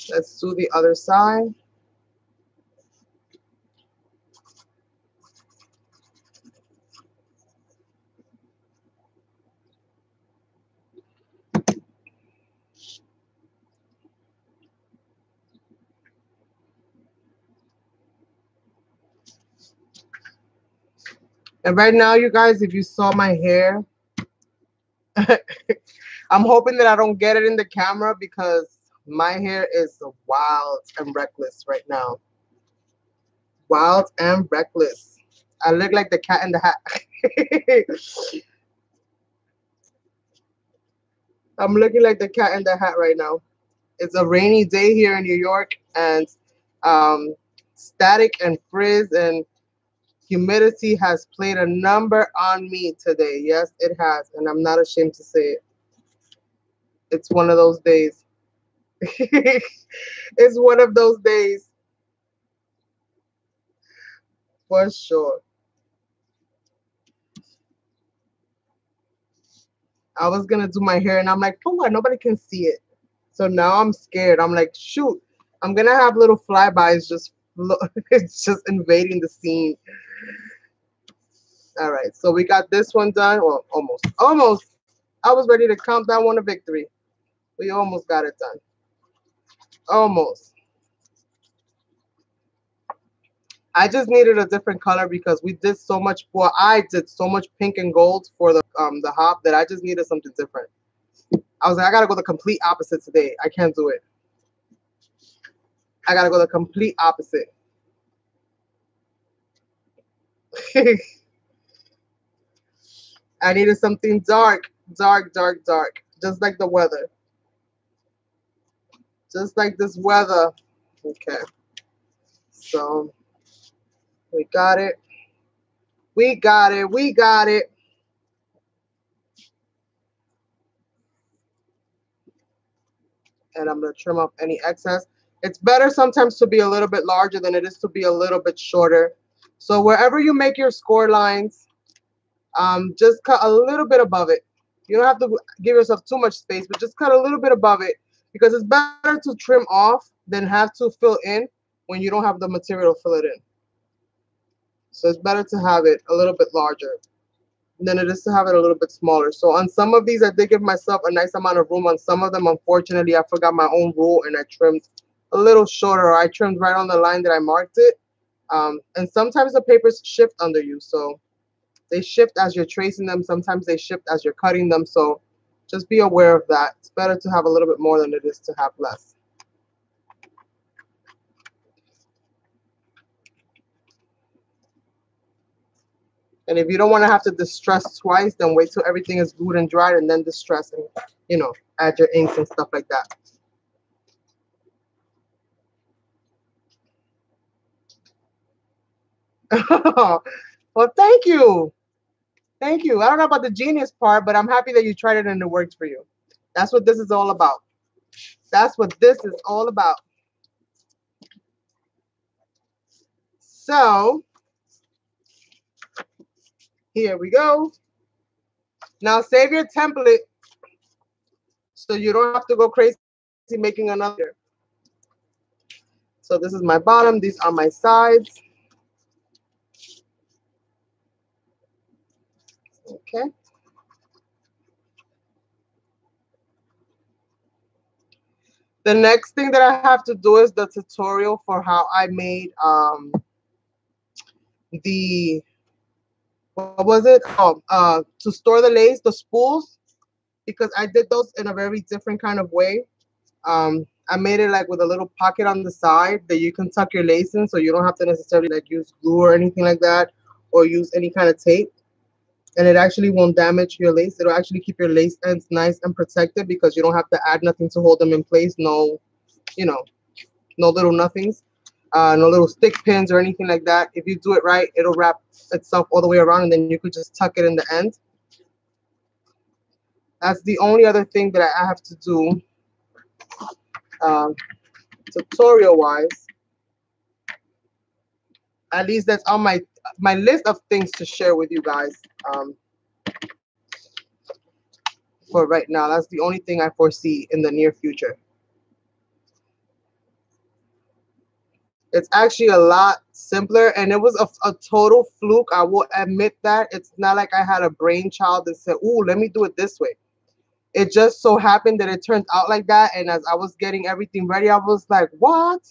Let's do the other side. And right now, you guys, if you saw my hair, I'm hoping that I don't get it in the camera because my hair is wild and reckless right now. Wild and reckless. I look like the cat in the hat. I'm looking like the cat in the hat right now. It's a rainy day here in New York, and um, static and frizz and humidity has played a number on me today. Yes, it has, and I'm not ashamed to say it. It's one of those days. It's one of those days for sure. I was gonna do my hair, and I'm like, for what? Nobody can see it. So now I'm scared. I'm like, shoot, I'm gonna have little flybys just it's just invading the scene. All right, so we got this one done. Well, almost, almost. I was ready to count that one a victory. We almost got it done. Almost. I just needed a different color because we did so much. Well, I did so much pink and gold for the hop that I just needed something different. I was like, I gotta go the complete opposite today. I can't do it. I gotta go the complete opposite. I needed something dark, dark, dark, dark, just like the weather, just like this weather. Okay, so we got it. We got it. We got it. And I'm going to trim off any excess. It's better sometimes to be a little bit larger than it is to be a little bit shorter. So wherever you make your score lines, just cut a little bit above it. You don't have to give yourself too much space, but just cut a little bit above it because it's better to trim off than have to fill in when you don't have the material to fill it in. So it's better to have it a little bit larger than it is to have it a little bit smaller. So on some of these, I did give myself a nice amount of room. On some of them, unfortunately, I forgot my own rule and I trimmed a little shorter. I trimmed right on the line that I marked it. And sometimes the papers shift under you. So they shift as you're tracing them. Sometimes they shift as you're cutting them. So just be aware of that. It's better to have a little bit more than it is to have less. And if you don't want to have to distress twice, then wait till everything is glued and dried and then distress and, add your inks and stuff like that. Well, thank you. Thank you. I don't know about the genius part, but I'm happy that you tried it and it worked for you. That's what this is all about. That's what this is all about. So, here we go. Now save your template so you don't have to go crazy making another. So this is my bottom. These are my sides. Okay. The next thing that I have to do is the tutorial for how I made the, what was it? To store the lace, the spools, because I did those in a very different kind of way. I made it like with a little pocket on the side that you can tuck your lace in, so you don't have to necessarily like use glue or anything like that, or use any kind of tape. And it actually won't damage your lace. It'll actually keep your lace ends nice and protected because you don't have to add nothing to hold them in place. No, no little nothings, no little stick pins or anything like that. If you do it right, it'll wrap itself all the way around, and then you could just tuck it in the end. That's the only other thing that I have to do tutorial wise. At least that's on my list of things to share with you guys for right now. That's the only thing I foresee in the near future. It's actually a lot simpler, and it was a total fluke. I will admit that. It's not like I had a brainchild that said, "Ooh, let me do it this way." It just so happened that it turned out like that, and as I was getting everything ready, I was like, "What?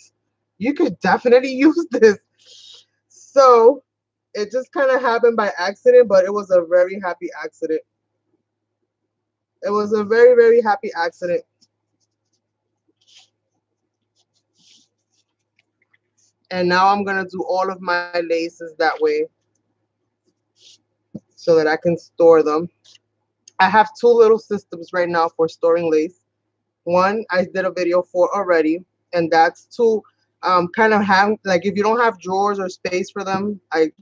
You could definitely use this." So it just kind of happened by accident, but it was a very happy accident. It was a very, very happy accident. And now I'm going to do all of my laces that way so that I can store them. I have two little systems right now for storing lace. One I did a video for already, and that's to kind of have, like, if you don't have drawers or space for them, I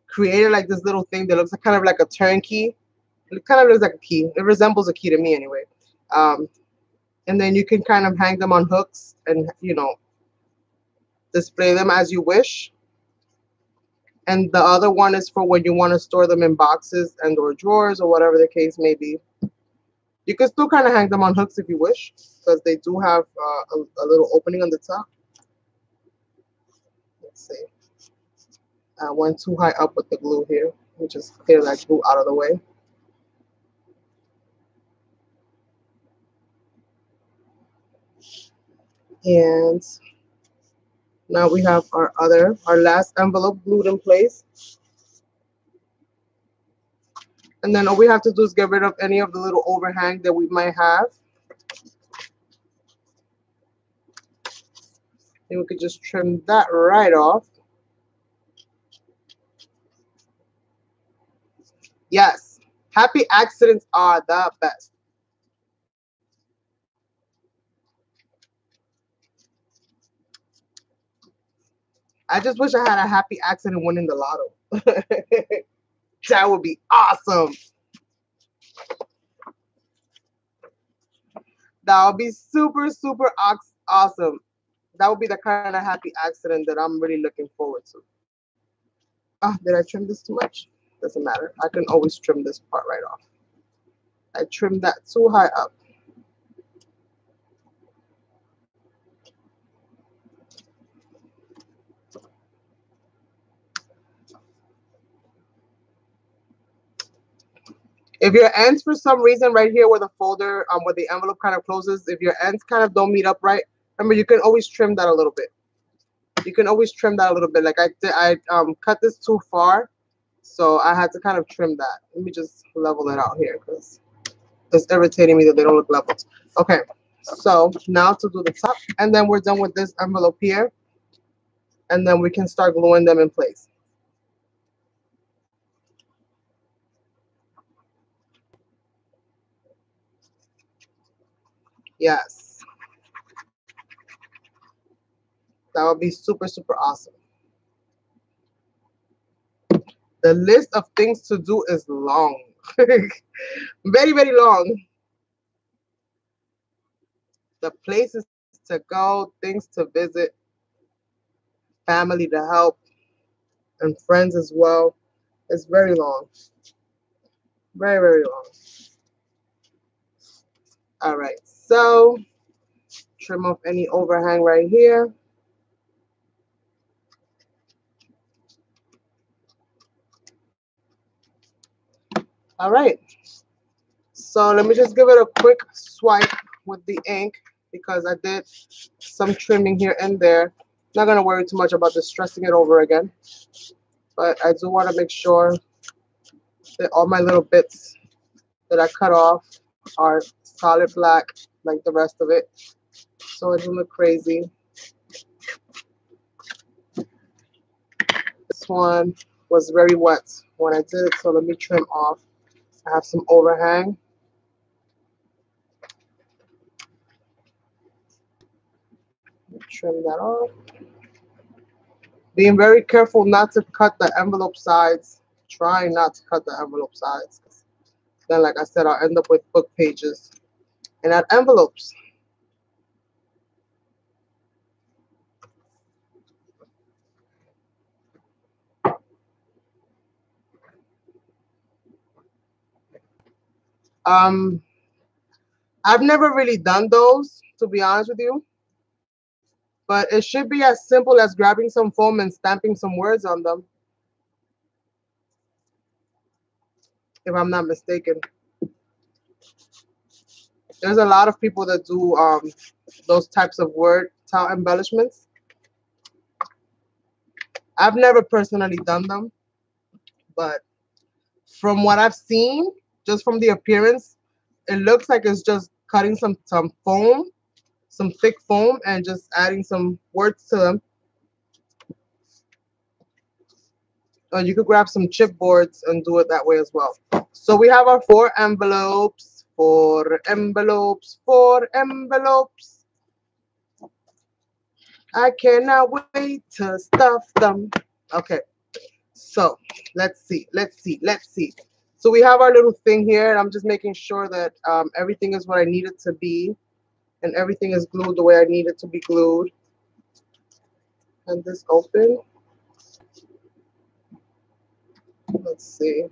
created like this little thing that looks like, kind of like a turnkey. It kind of looks like a key. It resembles a key to me anyway. Um, and then you can kind of hang them on hooks and, you know, display them as you wish. And the other one is for when you want to store them in boxes and or drawers or whatever the case may be. You can still kind of hang them on hooks if you wish, because they do have a little opening on the top. Let's see. I went too high up with the glue here. Let me just clear that glue out of the way. And now we have our last envelope glued in place. And then all we have to do is get rid of any of the little overhang that we might have. And we could just trim that right off. Yes, happy accidents are the best. I just wish I had a happy accident winning the lotto. That would be awesome. That would be super, super awesome. That would be the kind of happy accident that I'm really looking forward to. Ah, did I trim this too much? Doesn't matter. I can always trim this part right off. I trimmed that too high up. If your ends, for some reason, right here where the folder, where the envelope kind of closes, if your ends kind of don't meet up right, remember, you can always trim that a little bit. You can always trim that a little bit. Like I cut this too far, so I had to kind of trim that. Let me just level it out here because it's irritating me that they don't look leveled. Okay, so now to do the top, and then we're done with this envelope here, and then we can start gluing them in place. Yes, that would be super, super awesome. The list of things to do is long. Very, very long. The places to go, things to visit, family to help, and friends as well. It's very long. Very, very long. All right, so trim off any overhang right here. All right, so let me just give it a quick swipe with the ink because I did some trimming here and there. Not gonna worry too much about distressing it over again, but I do want to make sure that all my little bits that I cut off are solid black like the rest of it, so it doesn't look crazy. This one was very wet when I did it, so let me trim off. I have some overhang. Trim that off. Being very careful not to cut the envelope sides. Trying not to cut the envelope sides. Then, like I said, I'll end up with book pages and not envelopes. Um, I've never really done those, to be honest with you. But it should be as simple as grabbing some foam and stamping some words on them, if I'm not mistaken. There's a lot of people that do those types of word tile embellishments. I've never personally done them, but from what I've seen, just from the appearance, it looks like it's just cutting some foam, some thick foam, and just adding some words to them. You could grab some chipboards and do it that way as well. So we have our 4 envelopes, 4 envelopes, 4 envelopes. I cannot wait to stuff them. Okay, so let's see. So we have our little thing here, and I'm just making sure that everything is what I need it to be, and everything is glued the way I need it to be glued. And this open. Let's see.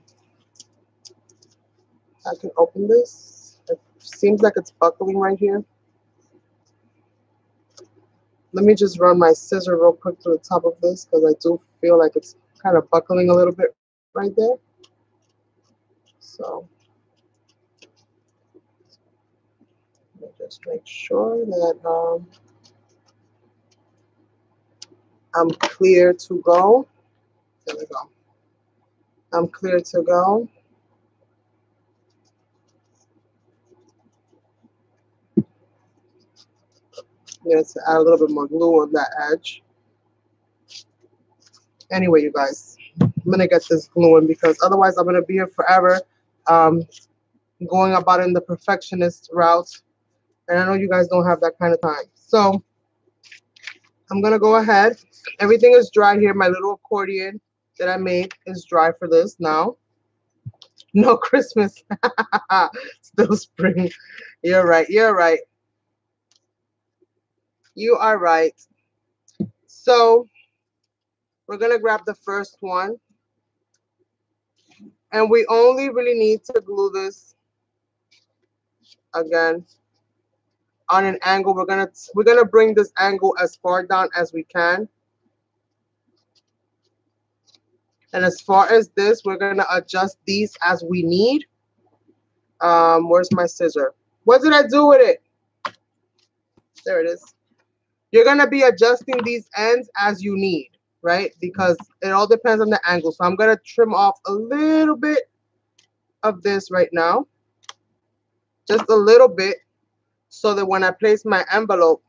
I can open this. It seems like it's buckling right here. Let me just run my scissor real quick to the top of this because I do feel like it's kind of buckling a little bit right there. So let me just make sure that I'm clear to go. There we go. I'm clear to go. Let's add a little bit more glue on that edge. Anyway, you guys, I'm gonna get this gluing because otherwise I'm gonna be here forever, going about in the perfectionist route, and I know you guys don't have that kind of time. So I'm gonna go ahead. Everything is dry here. My little accordion that I made is dry for this now. No Christmas, still spring. You're right. You're right. You are right. So we're gonna grab the first one, and we only really need to glue this again on an angle. We're gonna bring this angle as far down as we can, and as far as this, we're gonna adjust these as we need. Where's my scissor? What did I do with it? There it is. You're gonna be adjusting these ends as you need, right? Because it all depends on the angle. So I'm gonna trim off a little bit of this right now, just a little bit, so that when I place my envelope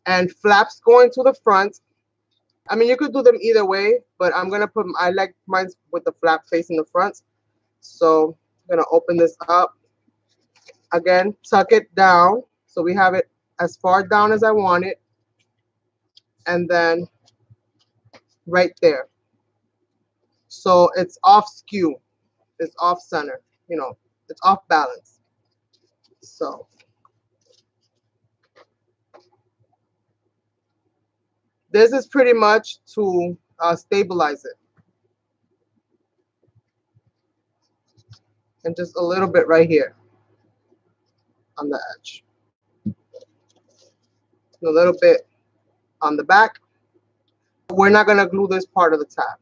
and flaps going to the front, I mean, you could do them either way, but I'm gonna put, I like mine with the flap facing the front. So I'm gonna open this up. Again, tuck it down so we have it as far down as I want it, and then right there. So it's off skew, it's off center, you know, it's off balance. So this is pretty much to stabilize it. And just a little bit right here on the edge. A little bit on the back. We're not going to glue this part of the tab.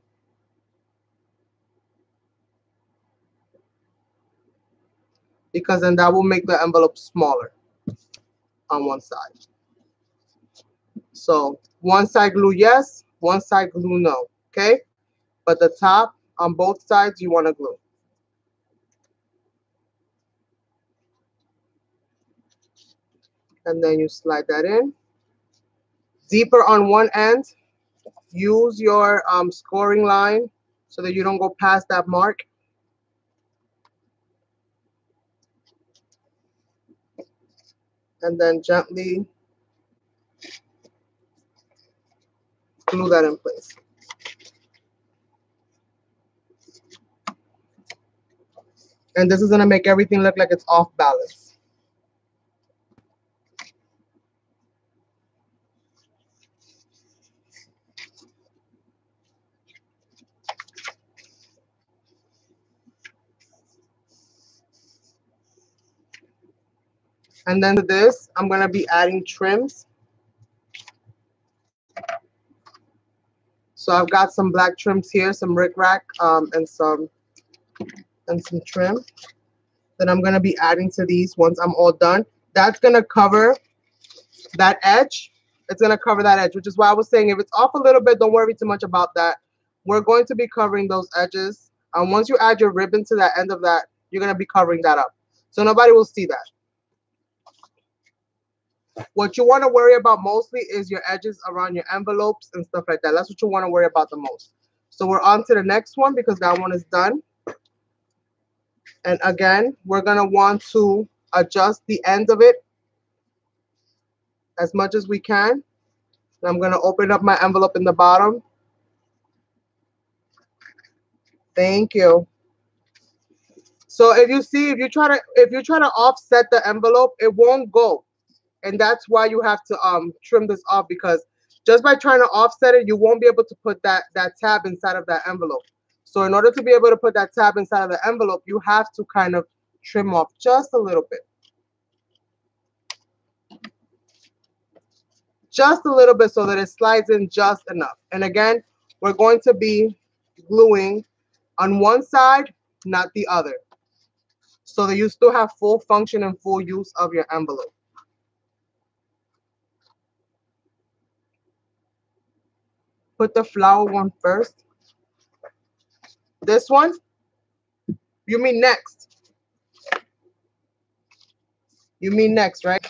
Because then that will make the envelope smaller on one side. So one side glue yes, one side glue no, okay? But the top on both sides you want to glue. And then you slide that in. Deeper on one end. Use your scoring line so that you don't go past that mark. And then gently glue that in place. And this is going to make everything look like it's off balance. And then to this, I'm going to be adding trims. So I've got some black trims here, some rickrack, and some trim that I'm going to be adding to these once I'm all done. That's going to cover that edge. It's going to cover that edge, which is why I was saying if it's off a little bit, don't worry too much about that. We're going to be covering those edges. Once you add your ribbon to that end of that, you're going to be covering that up. So nobody will see that. What you want to worry about mostly is your edges around your envelopes and stuff like that. That's what you want to worry about the most. So we're on to the next one because that one is done. And again, we're going to want to adjust the end of it as much as we can. And I'm going to open up my envelope in the bottom. Thank you. So if you see, if you try to offset the envelope, it won't go. And that's why you have to trim this off, because just by trying to offset it, you won't be able to put that tab inside of that envelope. So in order to be able to put that tab inside of the envelope, you have to kind of trim off just a little bit. Just a little bit so that it slides in just enough. And again, we're going to be gluing on one side, not the other, so that you still have full function and full use of your envelope. Put the flower one first. This one? You mean next? You mean next, right?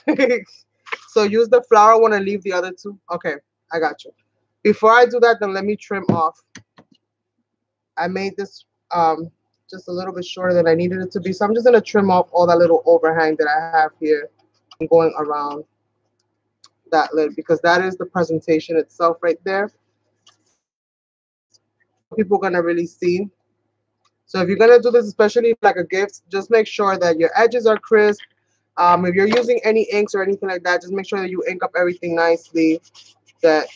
So use the flower one and leave the other two. Okay, I got you. Before I do that, then let me trim off. I made this just a little bit shorter than I needed it to be. So I'm just going to trim off all that little overhang that I have here and going around that lid, because that is the presentation itself right there. People are going to really see. So if you're going to do this, especially like a gift, just make sure that your edges are crisp. If you're using any inks or anything like that, just make sure that you ink up everything nicely, that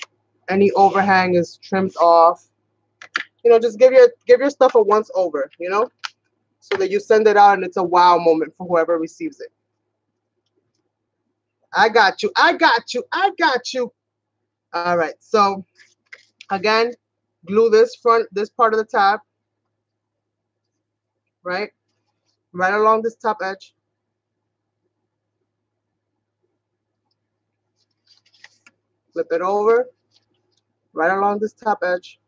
any overhang is trimmed off. You know, just give your stuff a once over, you know, so that you send it out and it's a wow moment for whoever receives it. I got you. I got you. I got you. All right. So again, glue this part of the tab, right along this top edge. Flip it over, right along this top edge.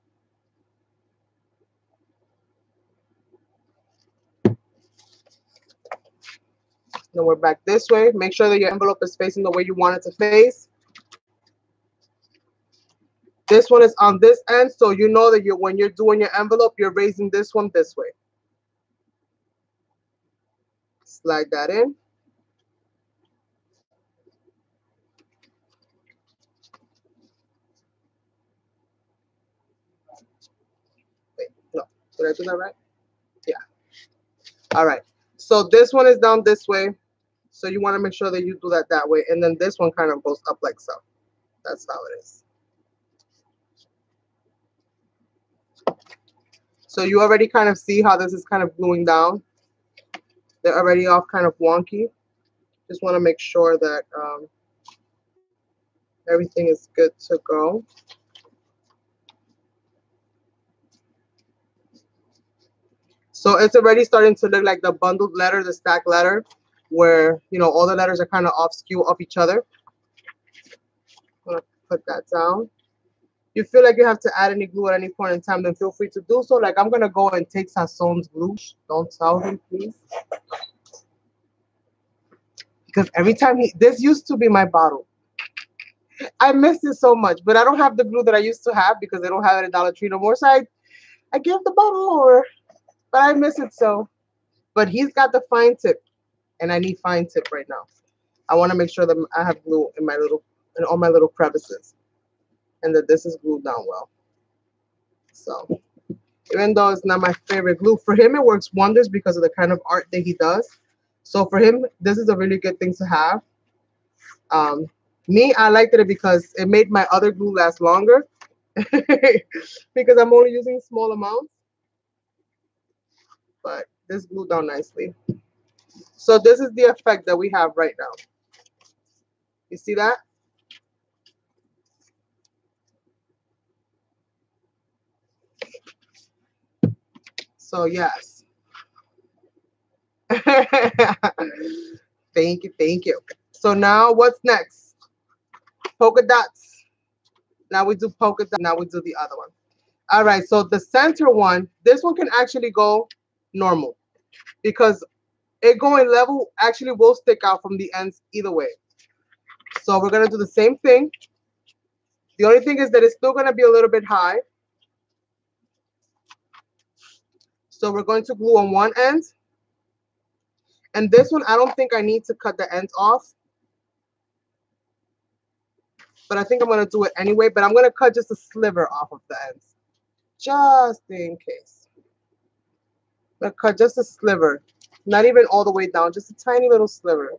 Then we're back this way. Make sure that your envelope is facing the way you want it to face. This one is on this end, so you know that when you're doing your envelope, you're raising this one this way. Slide that in. Wait, no, did I do that right? Yeah. All right. So this one is down this way. So you want to make sure that you do that way. And then this one kind of goes up like so. That's how it is. So you already kind of see how this is kind of gluing down. They're already off kind of wonky. Just want to make sure that everything is good to go. So it's already starting to look like the bundled letter, the stacked letter, where, you know, all the letters are kind of off skew off each other. I'm going to put that down. You feel like you have to add any glue at any point in time, then feel free to do so. Like I'm going to go and take Sasson's glue. Don't tell him, please. Because every time this used to be my bottle. I miss it so much, but I don't have the glue that I used to have because they don't have it at Dollar Tree no more. So I give the bottle over, but I miss it so. But he's got the fine tip, and I need fine tip right now. I want to make sure that I have glue in all my little crevices, and that this is glued down well. So even though it's not my favorite glue, for him it works wonders because of the kind of art that he does. So for him, this is a really good thing to have. Me, I liked it because it made my other glue last longer because I'm only using small amounts. But this glued down nicely. So this is the effect that we have right now. You see that? So yes. Thank you, thank you. So now what's next? Polka dots. Now we do polka dots. Now we do the other one. All right, so the center one, this one can actually go normal because it going level actually will stick out from the ends either way. So we're going to do the same thing. The only thing is that it's still going to be a little bit high. So we're going to glue on one end. And this one, I don't think I need to cut the ends off. But I think I'm going to do it anyway. But I'm going to cut just a sliver off of the ends. Just in case. I'm going to cut just a sliver. Not even all the way down. Just a tiny little sliver.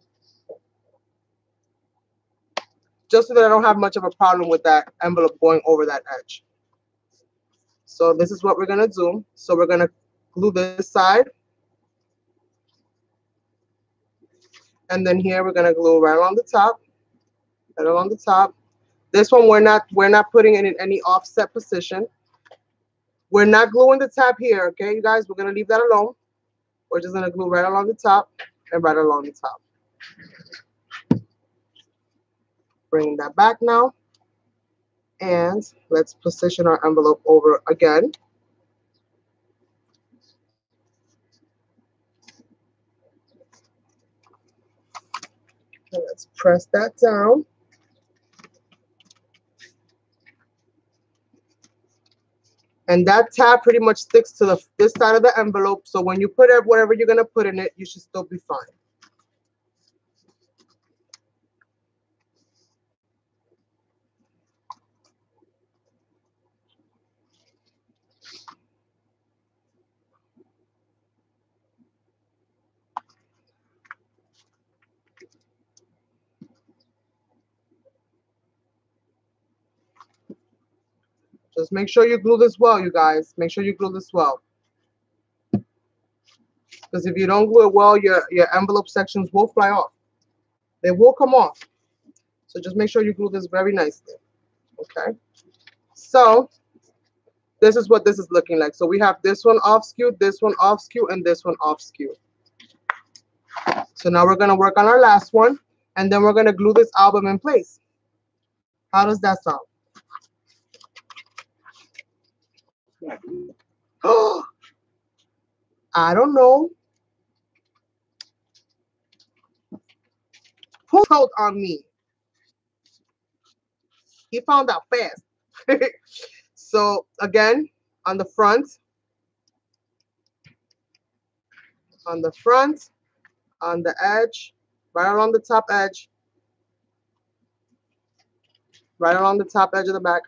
Just so that I don't have much of a problem with that envelope going over that edge. So this is what we're going to do. So we're going to glue this side. And then here we're going to glue right along the top. Right along the top. This one we're not putting it in any offset position. We're not gluing the tab here, okay, you guys? We're going to leave that alone. We're just going to glue right along the top and right along the top. Bring that back now. And let's position our envelope over again. And let's press that down. And that tab pretty much sticks to this side of the envelope. So when you put whatever you're going to put in it, you should still be fine. Just make sure you glue this well, you guys. Make sure you glue this well. Because if you don't glue it well, your envelope sections will fly off. They will come off. So just make sure you glue this very nicely. Okay. So this is what this is looking like. So we have this one off skew, this one off skew, and this one off skew. So now we're going to work on our last one. And then we're going to glue this album in place. How does that sound? I don't know. Who told on me? He found out fast. So again, on the front, on the edge, right along the top edge, right along the top edge of the back.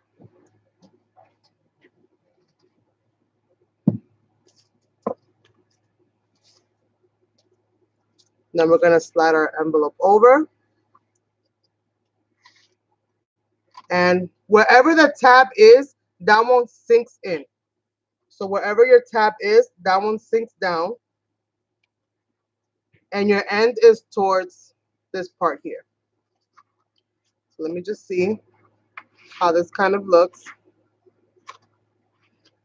Then we're going to slide our envelope over. And wherever the tab is, that one sinks in. So wherever your tab is, that one sinks down. And your end is towards this part here. So let me just see how this kind of looks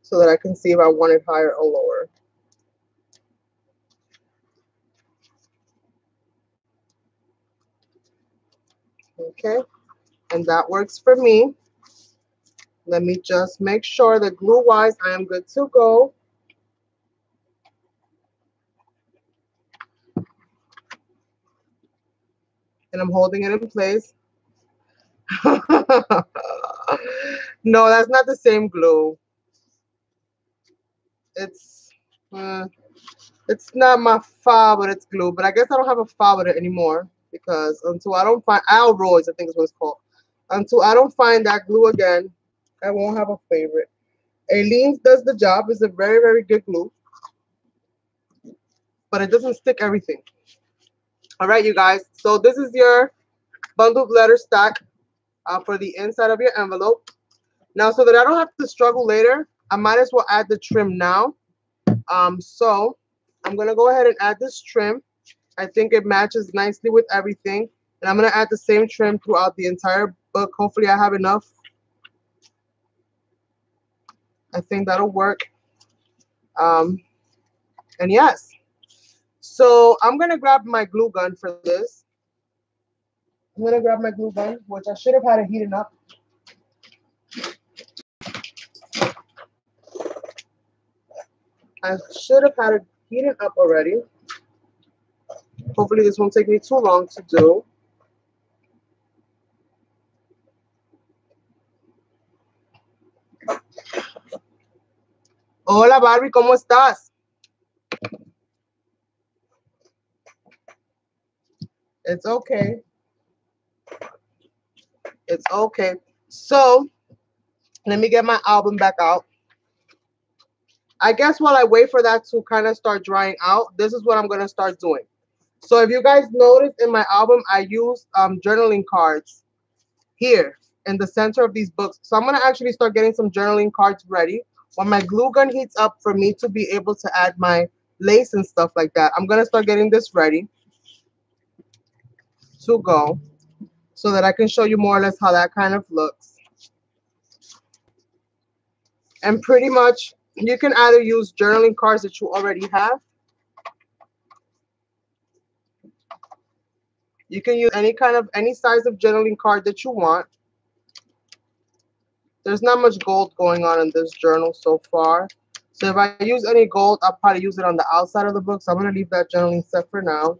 so that I can see if I want it higher or lower. Okay, and that works for me. Let me just make sure that glue-wise I am good to go. And I'm holding it in place. No, that's not the same glue. It's not my favorite glue, but I guess I don't have a favorite anymore because until I don't find Alroy's, I think is what it's called. Until I don't find that glue again, I won't have a favorite. Aleene's does the job. It's a very, very good glue, but it doesn't stick everything. All right, you guys. So this is your bundled letter stack for the inside of your envelope. Now, so that I don't have to struggle later, I might as well add the trim now. So I'm going to go ahead and add this trim. I think it matches nicely with everything. And I'm going to add the same trim throughout the entire book. Hopefully I have enough. I think that'll work. And yes. So I'm going to grab my glue gun for this. I'm going to grab my glue gun, which I should have had it heating up. I should have had it heated up already. Hopefully this won't take me too long to do. Hola Barbie, ¿cómo estás? It's okay. It's okay. So let me get my album back out. I guess while I wait for that to kind of start drying out, this is what I'm going to start doing. So if you guys notice in my album, I used journaling cards here in the center of these books. So I'm going to actually start getting some journaling cards ready. When my glue gun heats up for me to be able to add my lace and stuff like that, I'm going to start getting this ready to go so that I can show you more or less how that kind of looks. And pretty much you can either use journaling cards that you already have. You can use any size of journaling card that you want. There's not much gold going on in this journal so far. So if I use any gold, I'll probably use it on the outside of the book. So I'm going to leave that journaling set for now.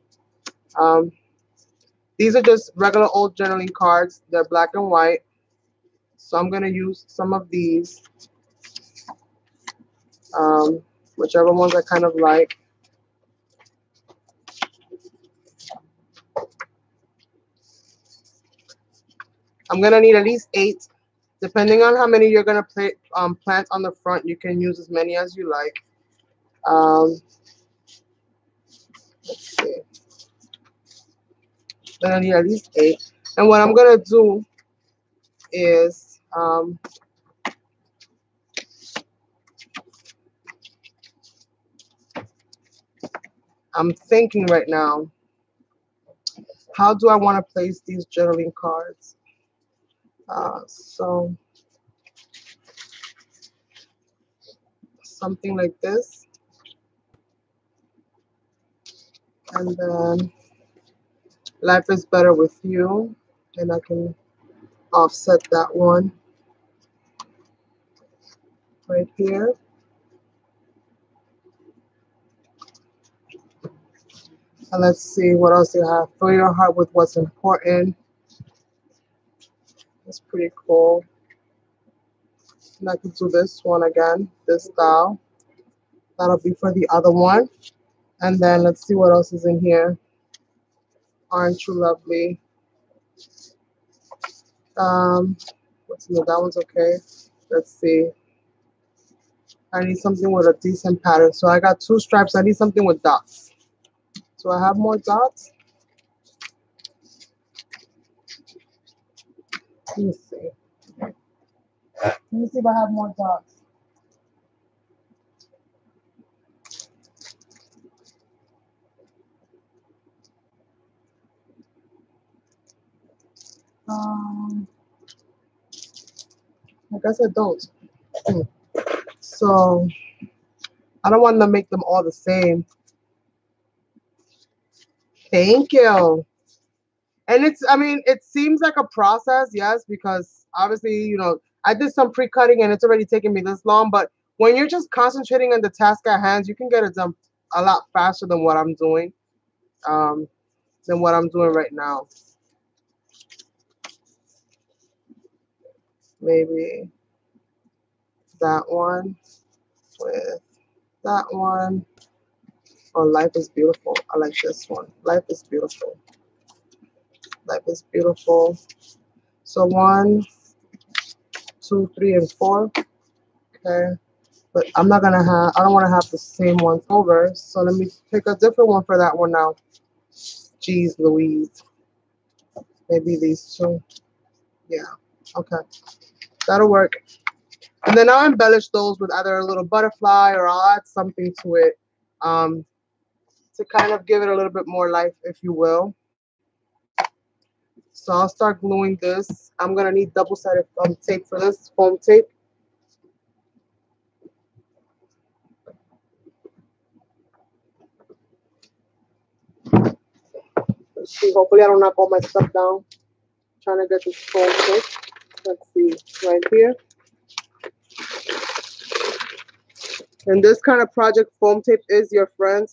These are just regular old journaling cards. They're black and white. So I'm going to use some of these, whichever ones I kind of like. I'm going to need at least 8. Depending on how many you're going to plant on the front, you can use as many as you like. Let's see. I'm going to need at least 8. And what I'm going to do is I'm thinking right now, how do I want to place these journaling cards? So something like this. And then life is better with you. And I can offset that one right here. And let's see what else you have. Fill your heart with what's important. That's pretty cool. And I can do this one again, this style. That'll be for the other one. And then let's see what else is in here. Aren't you lovely? What's in the, that one's okay. Let's see. I need something with a decent pattern. So I got 2 stripes. I need something with dots. Do I have more dots? Let me see. Let me see if I have more dots. I guess I don't. So I don't want to make them all the same. Thank you. And it's, I mean, it seems like a process, yes, because obviously, you know, I did some pre-cutting and it's already taken me this long, but when you're just concentrating on the task at hand, you can get it done a lot faster than what I'm doing, right now. Maybe that one with that one. Oh, life is beautiful. I like this one. Life is beautiful. Life is beautiful. So 1, 2, 3, and 4. Okay. But I'm not gonna have, I don't want to have the same ones over. So let me pick a different one for that one now. Jeez Louise. Maybe these 2. Yeah. Okay. That'll work. And then I'll embellish those with either a little butterfly or I'll add something to it to kind of give it a little bit more life, if you will. So I'll start gluing this. I'm gonna need double-sided tape for this, foam tape. Let's see, hopefully I don't knock all my stuff down. Trying to get this foam tape. Let's see, right here. And this kind of project, foam tape is your friend.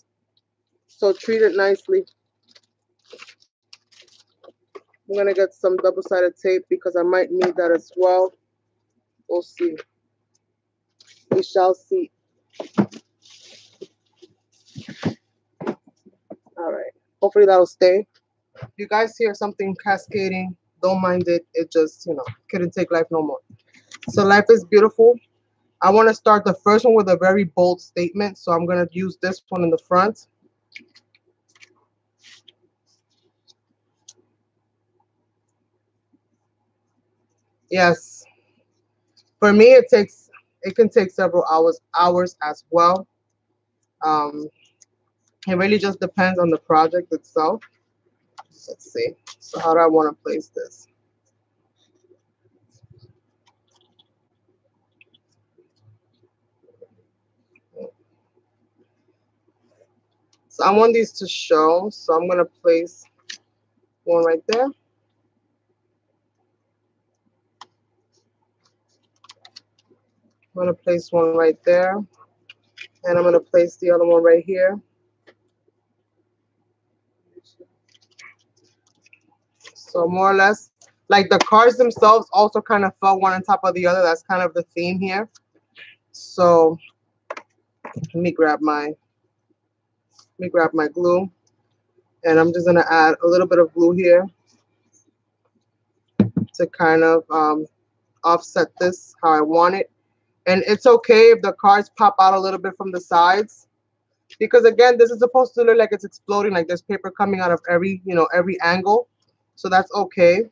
So treat it nicely. I'm gonna get some double-sided tape because I might need that as well. We'll see. We shall see. All right. Hopefully that'll stay. If you guys hear something cascading, don't mind it. It just, couldn't take life no more. So life is beautiful. I want to start the first one with a very bold statement. So I'm going to use this one in the front. Yes. For me, it can take several hours as well. Um, it really just depends on the project itself. Let's see. So how do I want to place this? So I want these to show. So I'm going to place one right there. I'm going to place one right there. And I'm going to place the other one right here. So more or less, like the cards themselves also kind of fell one on top of the other. That's kind of the theme here. So let me grab my glue, and I'm just gonna add a little bit of glue here to kind of offset this how I want it. And it's okay if the cards pop out a little bit from the sides, because again, this is supposed to look like it's exploding, like there's paper coming out of every angle. So that's okay.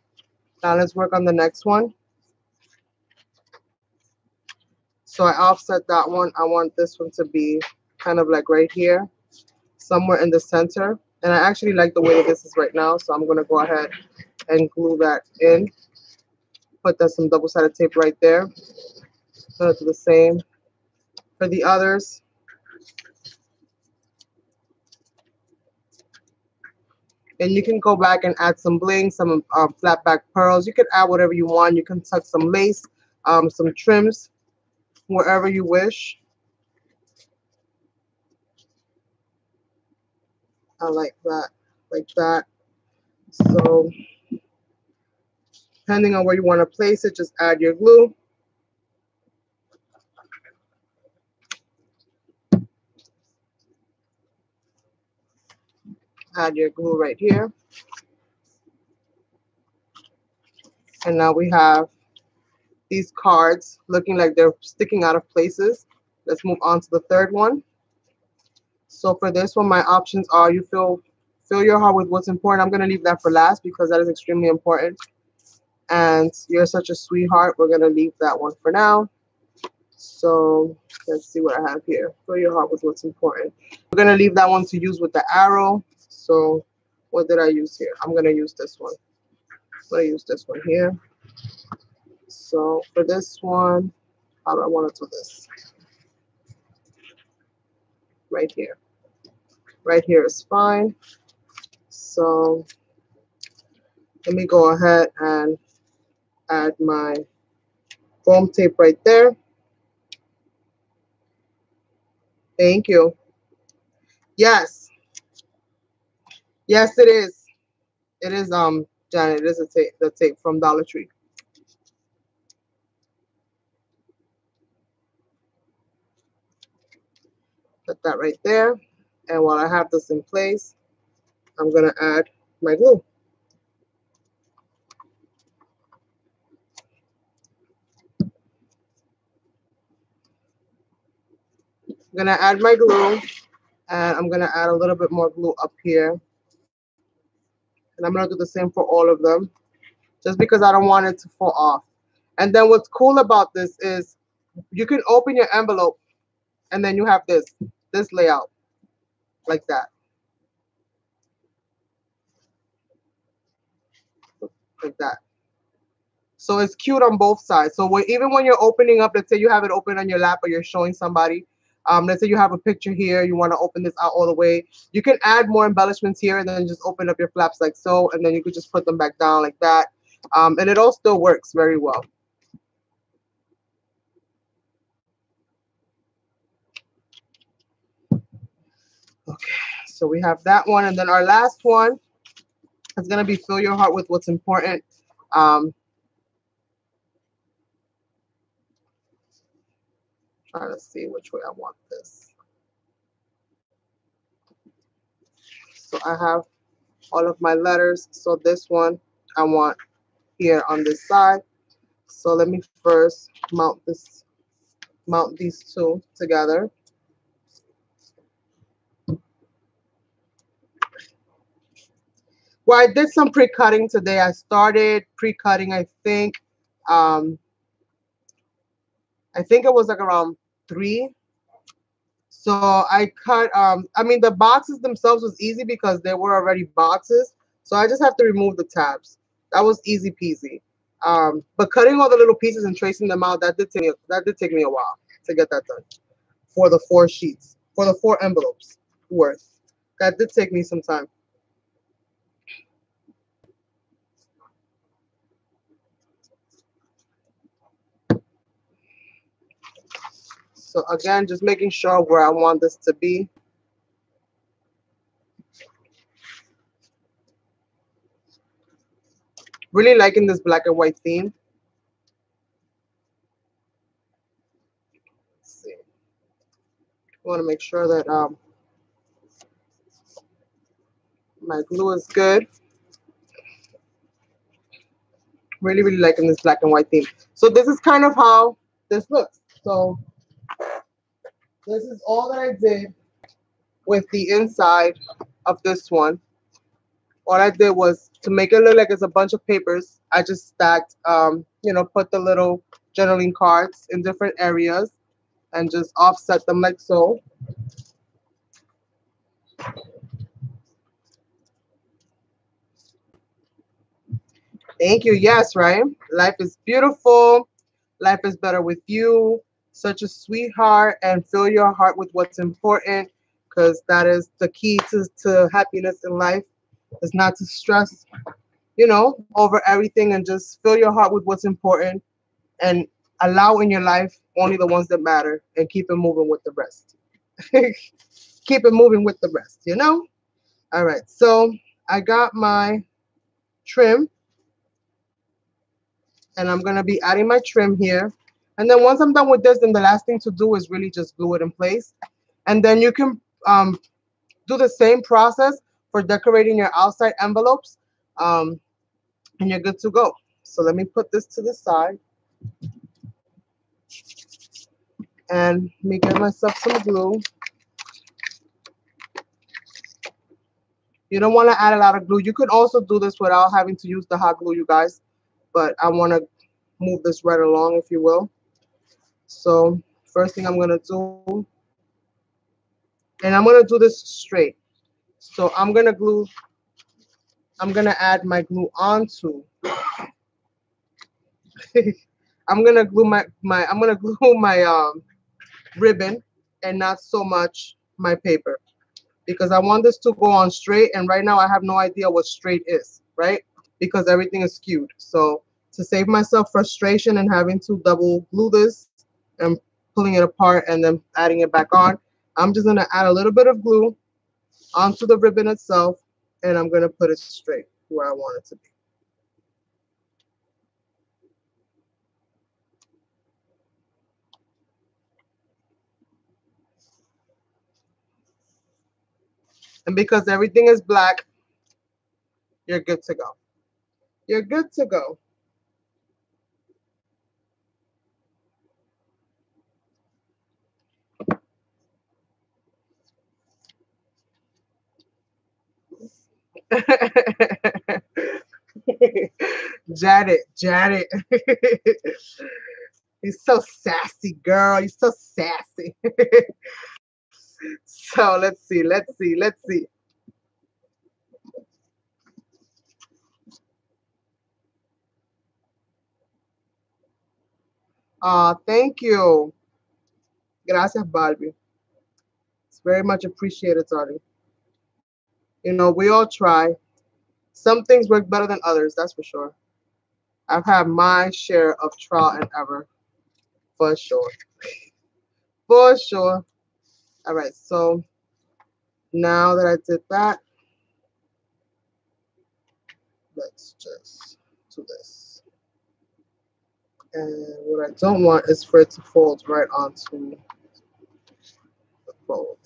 Now let's work on the next one. So I offset that one. I want this one to be kind of like right here, somewhere in the center. And I actually like the way that this is right now, so I'm going to go ahead and glue that in. Put that some double-sided tape right there. Gonna do the same for the others. And you can go back and add some bling, some flat back pearls. You can add whatever you want. You can tuck some lace, some trims, wherever you wish. I like that, like that. So depending on where you want to place it, just add your glue. Add your glue right here. And now we have these cards looking like they're sticking out of places. Let's move on to the third one. So for this one, my options are you fill your heart with what's important. I'm going to leave that for last because that is extremely important. And you're such a sweetheart. We're going to leave that one for now. So let's see what I have here. Fill your heart with what's important. We're going to leave that one to use with the arrow. So what did I use here? I'm going to use this one. I'm going to use this one here. So for this one, how do I want to do this? Right here. Right here is fine. So let me go ahead and add my foam tape right there. Thank you. Yes. Yes, it is. It is, Janet, it is a tape, the tape from Dollar Tree. Put that right there. And while I have this in place, I'm going to add my glue. I'm going to add my glue, and I'm going to add a little bit more glue up here. And I'm going to do the same for all of them, just because I don't want it to fall off. And then what's cool about this is you can open your envelope, and then you have this layout like that. Like that. So it's cute on both sides. So even when you're opening up, let's say you have it open on your lap or you're showing somebody, let's say you have a picture here, you want to open this out all the way. You can add more embellishments here and then just open up your flaps like so, and then you could just put them back down like that. And it all still works very well. Okay, so we have that one. And then our last one It's gonna be fill your heart with what's important. Um, Trying to see which way I want this. So I have all of my letters. So this one I want here on this side. So let me first mount these two together. Well, I did some pre-cutting today. I started pre-cutting, um, I think it was like around 3. So I cut, I mean, the boxes themselves was easy because they were already boxes. So I just have to remove the tabs. That was easy peasy. But cutting all the little pieces and tracing them out, that did take me a while to get that done for the 4 sheets, for the 4 envelopes worth. That did take me some time. So again, just making sure where I want this to be. Really liking this black and white theme. Let's see. I want to make sure that my glue is good. Really, really liking this black and white theme. So this is kind of how this looks. So this is all that I did with the inside of this one. All I did was to make it look like it's a bunch of papers. I just stacked, put the little journaling cards in different areas and just offset them like so. Thank you. Yes, right? Life is beautiful. Life is better with you. Such a sweetheart, and fill your heart with what's important, because that is the key to happiness in life, is not to stress, over everything, and just fill your heart with what's important and allow in your life only the ones that matter and keep it moving with the rest. Keep it moving with the rest. All right, so I got my trim, and I'm gonna be adding my trim here. And then once I'm done with this, then the last thing to do is really just glue it in place. And then you can do the same process for decorating your outside envelopes, and you're good to go. So let me put this to the side, and let me get myself some glue. You don't want to add a lot of glue. You could also do this without having to use the hot glue, you guys, but I want to move this right along, if you will. So first thing I'm going to do, and I'm going to do this straight. So I'm going to add my glue onto. I'm going to glue my ribbon and not so much my paper, because I want this to go on straight, and right now I have no idea what straight is, right? Because everything is skewed. So to save myself frustration and having to double glue this and pulling it apart and then adding it back on, I'm just going to add a little bit of glue onto the ribbon itself, and I'm going to put it straight where I want it to be. And because everything is black, you're good to go. You're good to go. Janet, Janet. He's so sassy, girl. He's so sassy. So let's see. Thank you. Gracias, Barbie. It's very much appreciated, darling. We all try. Some things work better than others, that's for sure. I've had my share of trial and error, for sure. For sure. All right, so now that I did that, let's just do this. And what I don't want is for it to fold right onto the fold.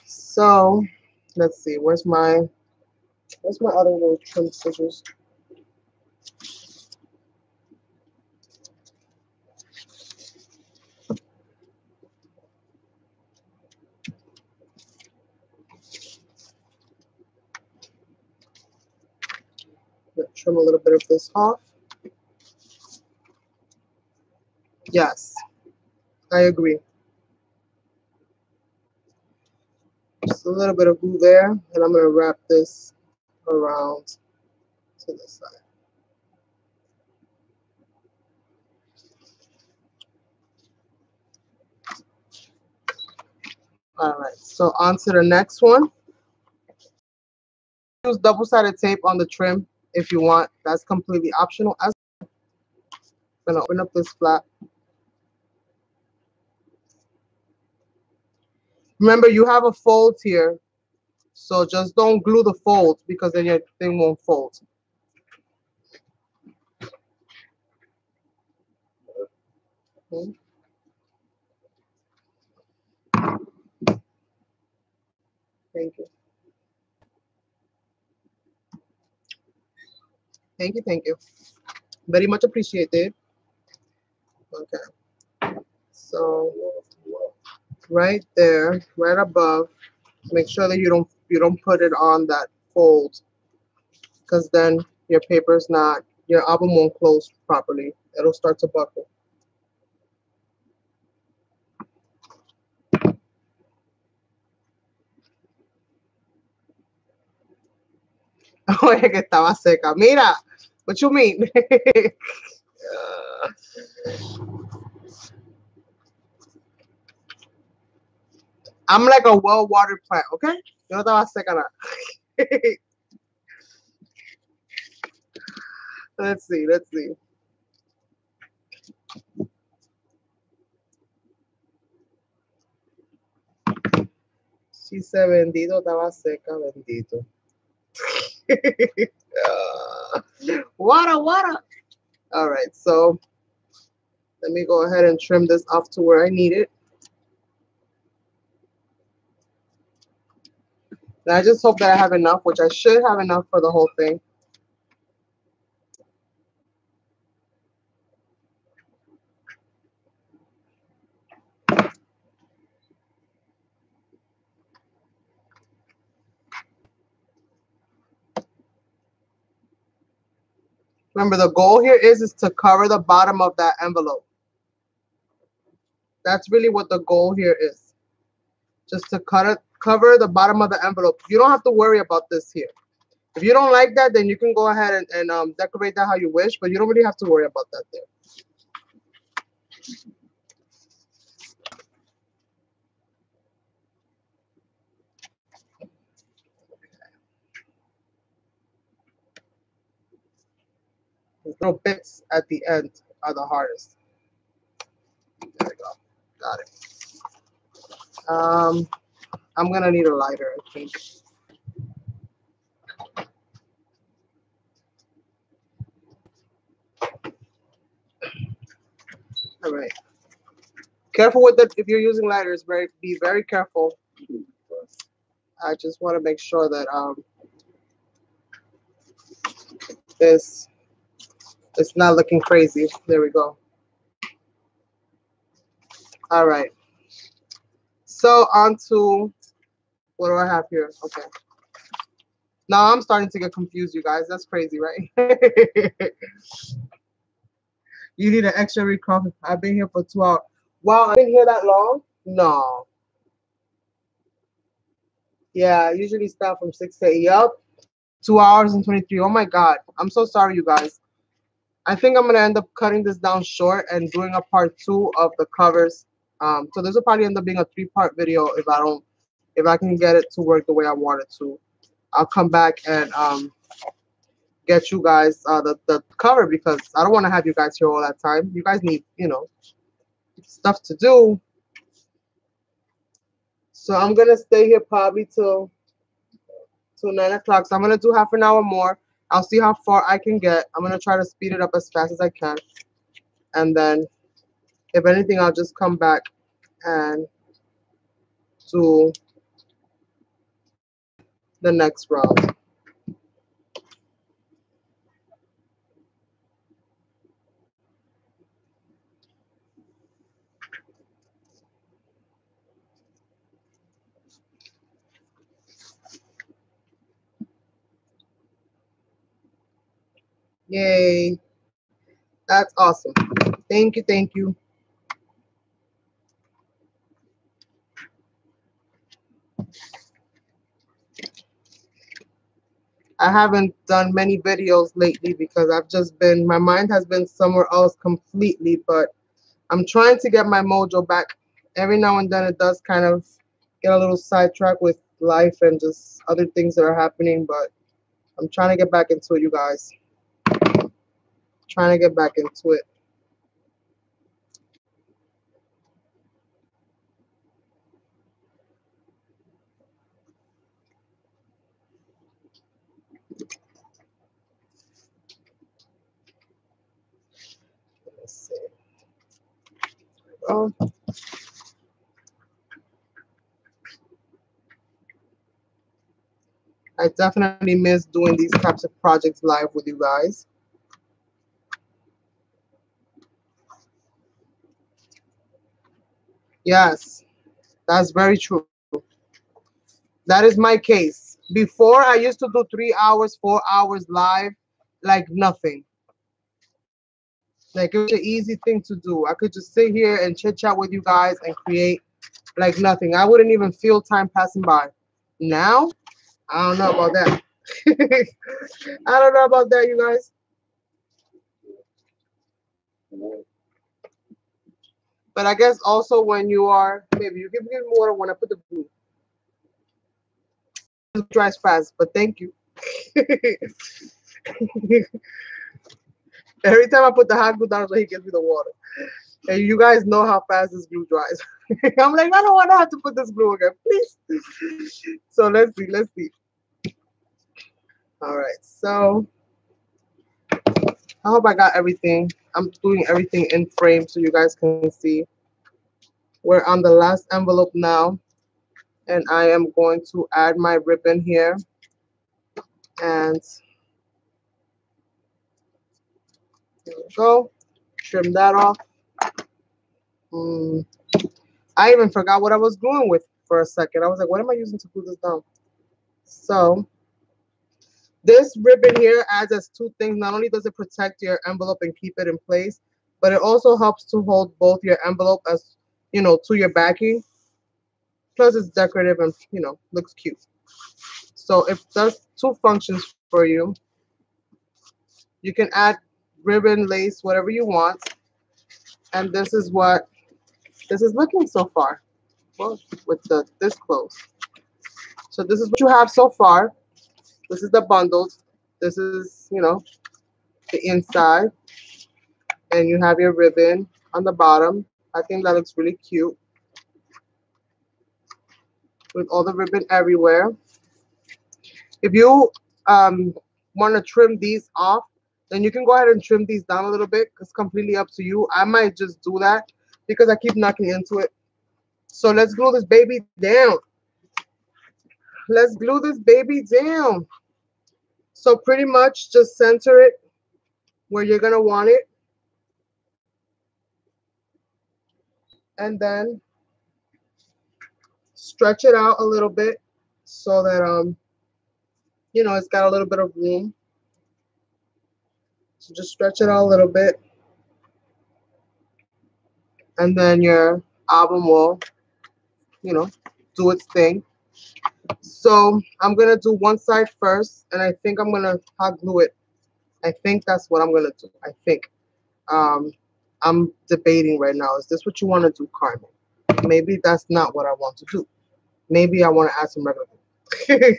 So let's see, where's my other little trim scissors? Trim a little bit of this off. Yes, I agree. Just a little bit of glue there, and I'm going to wrap this around to the side. All right, so on to the next one. Use double-sided tape on the trim if you want. That's completely optional. I'm going to open up this flap. Remember, you have a fold here, so just don't glue the fold because then your thing won't fold. Okay. Thank you. Thank you, thank you. Very much appreciated. Okay. So right there, right above, make sure that you don't put it on that fold, because then your album won't close properly. It'll start to buckle. Oye, que estaba seca. Mira, what you mean? I'm like a well-watered plant, okay? Yo no estaba seca nada. Let's see. She said, bendito, estaba seca, bendito. Water. All right, so let me go ahead and trim this off to where I need it. And I just hope that I have enough, which I should have enough for the whole thing. Remember, the goal here is to cover the bottom of that envelope. That's really what the goal here is. Just to cover the bottom of the envelope. You don't have to worry about this here. If you don't like that, then you can go ahead and decorate that how you wish, but you don't really have to worry about that there. These little bits at the end are the hardest. There we go. Got it. I'm gonna need a lighter, I think. All right. Careful with it if you're using lighters. Be very careful. I just want to make sure that this it's not looking crazy. There we go. All right. So on to what do I have here? Okay. Now I'm starting to get confused, you guys. That's crazy, right? You need an extra recovery. I've been here for 2 hours. Wow, I've been here that long? No. Yeah, I usually start from 6 to 8. Yup. 2 hours and 23. Oh my God. I'm so sorry, you guys. I think I'm gonna end up cutting this down short and doing a part 2 of the covers. So this will probably end up being a 3-part video if I can get it to work the way I want it to. I'll come back and get you guys the cover, because I don't want to have you guys here all that time. You guys need, stuff to do. So I'm gonna stay here probably till 9 o'clock. So I'm gonna do half an hour more. I'll see how far I can get. I'm gonna try to speed it up as fast as I can, and then if anything, I'll just come back and do the next round. Yay! That's awesome. Thank you, thank you. I haven't done many videos lately because I've just been, my mind has been somewhere else completely, but I'm trying to get my mojo back. Every now and then it does kind of get a little sidetracked with life and just other things that are happening, but I'm trying to get back into it, you guys. Trying to get back into it. Let's see. Oh, I definitely miss doing these types of projects live with you guys. Yes, that's very true. That is my case. Before, I used to do 3 hours, 4 hours live like nothing. Like it was an easy thing to do. I could just sit here and chit chat with you guys and create like nothing. I wouldn't even feel time passing by. Now, I don't know about that. I don't know about that, you guys. But I guess also when you are, maybe you give me water when I put the glue. It dries fast, but thank you. Every time I put the hot glue down, so he gives me the water. And you guys know how fast this glue dries. I'm like, I don't want to have to put this glue again, please. So let's see, let's see. All right, so I hope I got everything. I'm doing everything in frame so you guys can see. We're on the last envelope now, and I am going to add my ribbon here. And here we go. Trim that off. I even forgot what I was gluing with for a second. I was like, what am I using to glue this down? So this ribbon here adds as two things. Not only does it protect your envelope and keep it in place, but it also helps to hold both your envelope as, you know, to your backing. Plus it's decorative and, you know, looks cute. So it does two functions for you. You can add ribbon, lace, whatever you want. And this is what this is looking so far. Well, with this close. So this is what you have so far. This is the bundles. This is, you know, the inside. And you have your ribbon on the bottom. I think that looks really cute with all the ribbon everywhere. If you want to trim these off, then you can go ahead and trim these down a little bit. It's completely up to you. I might just do that because I keep knocking into it. So let's glue this baby down. Let's glue this baby down. So pretty much just center it where you're going to want it. And then stretch it out a little bit so that, you know, it's got a little bit of room. So just stretch it out a little bit. And then your album will, you know, do its thing. So I'm going to do one side first, and I think I'm going to hot glue it. I think that's what I'm going to do. I think. I'm debating right now. Is this what you want to do, Carmen? Maybe that's not what I want to do. Maybe I want to add some regular glue.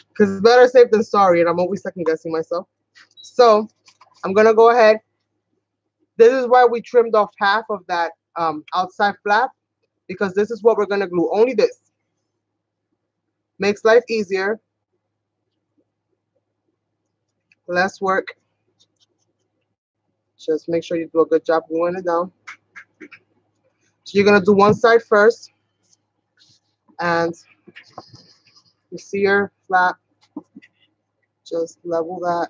Because better safe than sorry, and I'm always second guessing myself. So I'm going to go ahead. This is why we trimmed off half of that outside flap. because this is what we're going to glue. Only this. Makes life easier. Less work. Just make sure you do a good job gluing it down. So you're going to do one side first. And you see your flap. Just level that.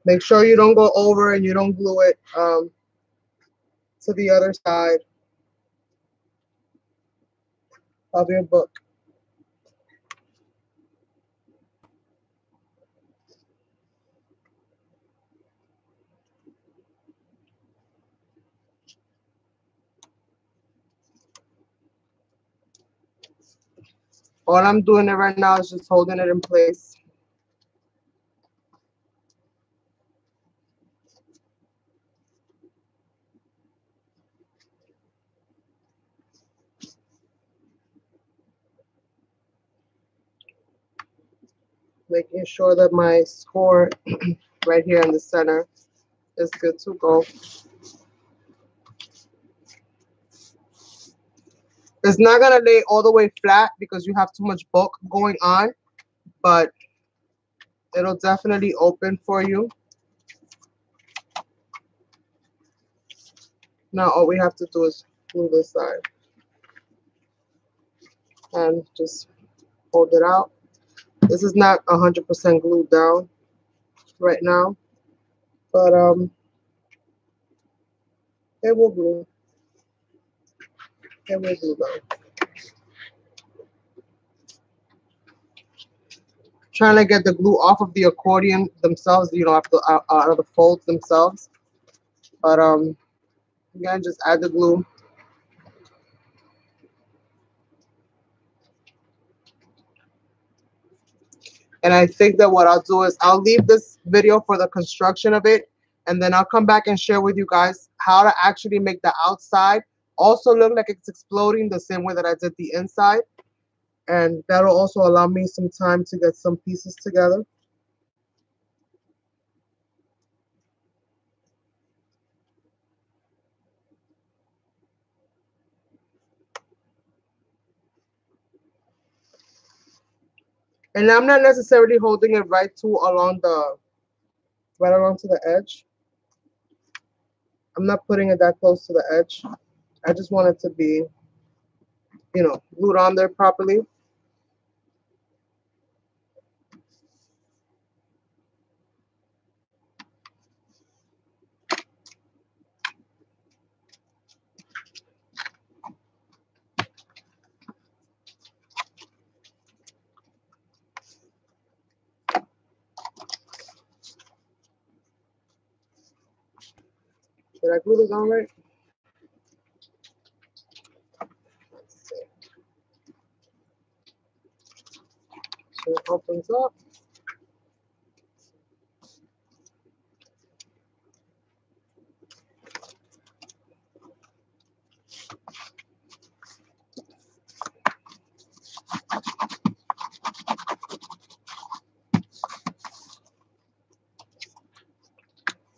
Make sure you don't go over and you don't glue it to the other side of your book. All I'm doing it right now is just holding it in place. Making sure that my score right here in the center is good to go. It's not gonna lay all the way flat because you have too much bulk going on, but it'll definitely open for you. Now all we have to do is glue this side and just hold it out. This is not 100% glued down right now, but it will glue. It will glue down. Trying to get the glue off of the accordion themselves, you know, out of the folds themselves. But again, just add the glue. And I think that what I'll do is I'll leave this video for the construction of it, and then I'll come back and share with you guys how to actually make the outside also look like it's exploding the same way that I did the inside. And that'll also allow me some time to get some pieces together. And I'm not necessarily holding it right along to the edge. I'm not putting it that close to the edge. I just want it to be, you know, glued on there properly. Did I glue this on right? Let's see. So it opens up.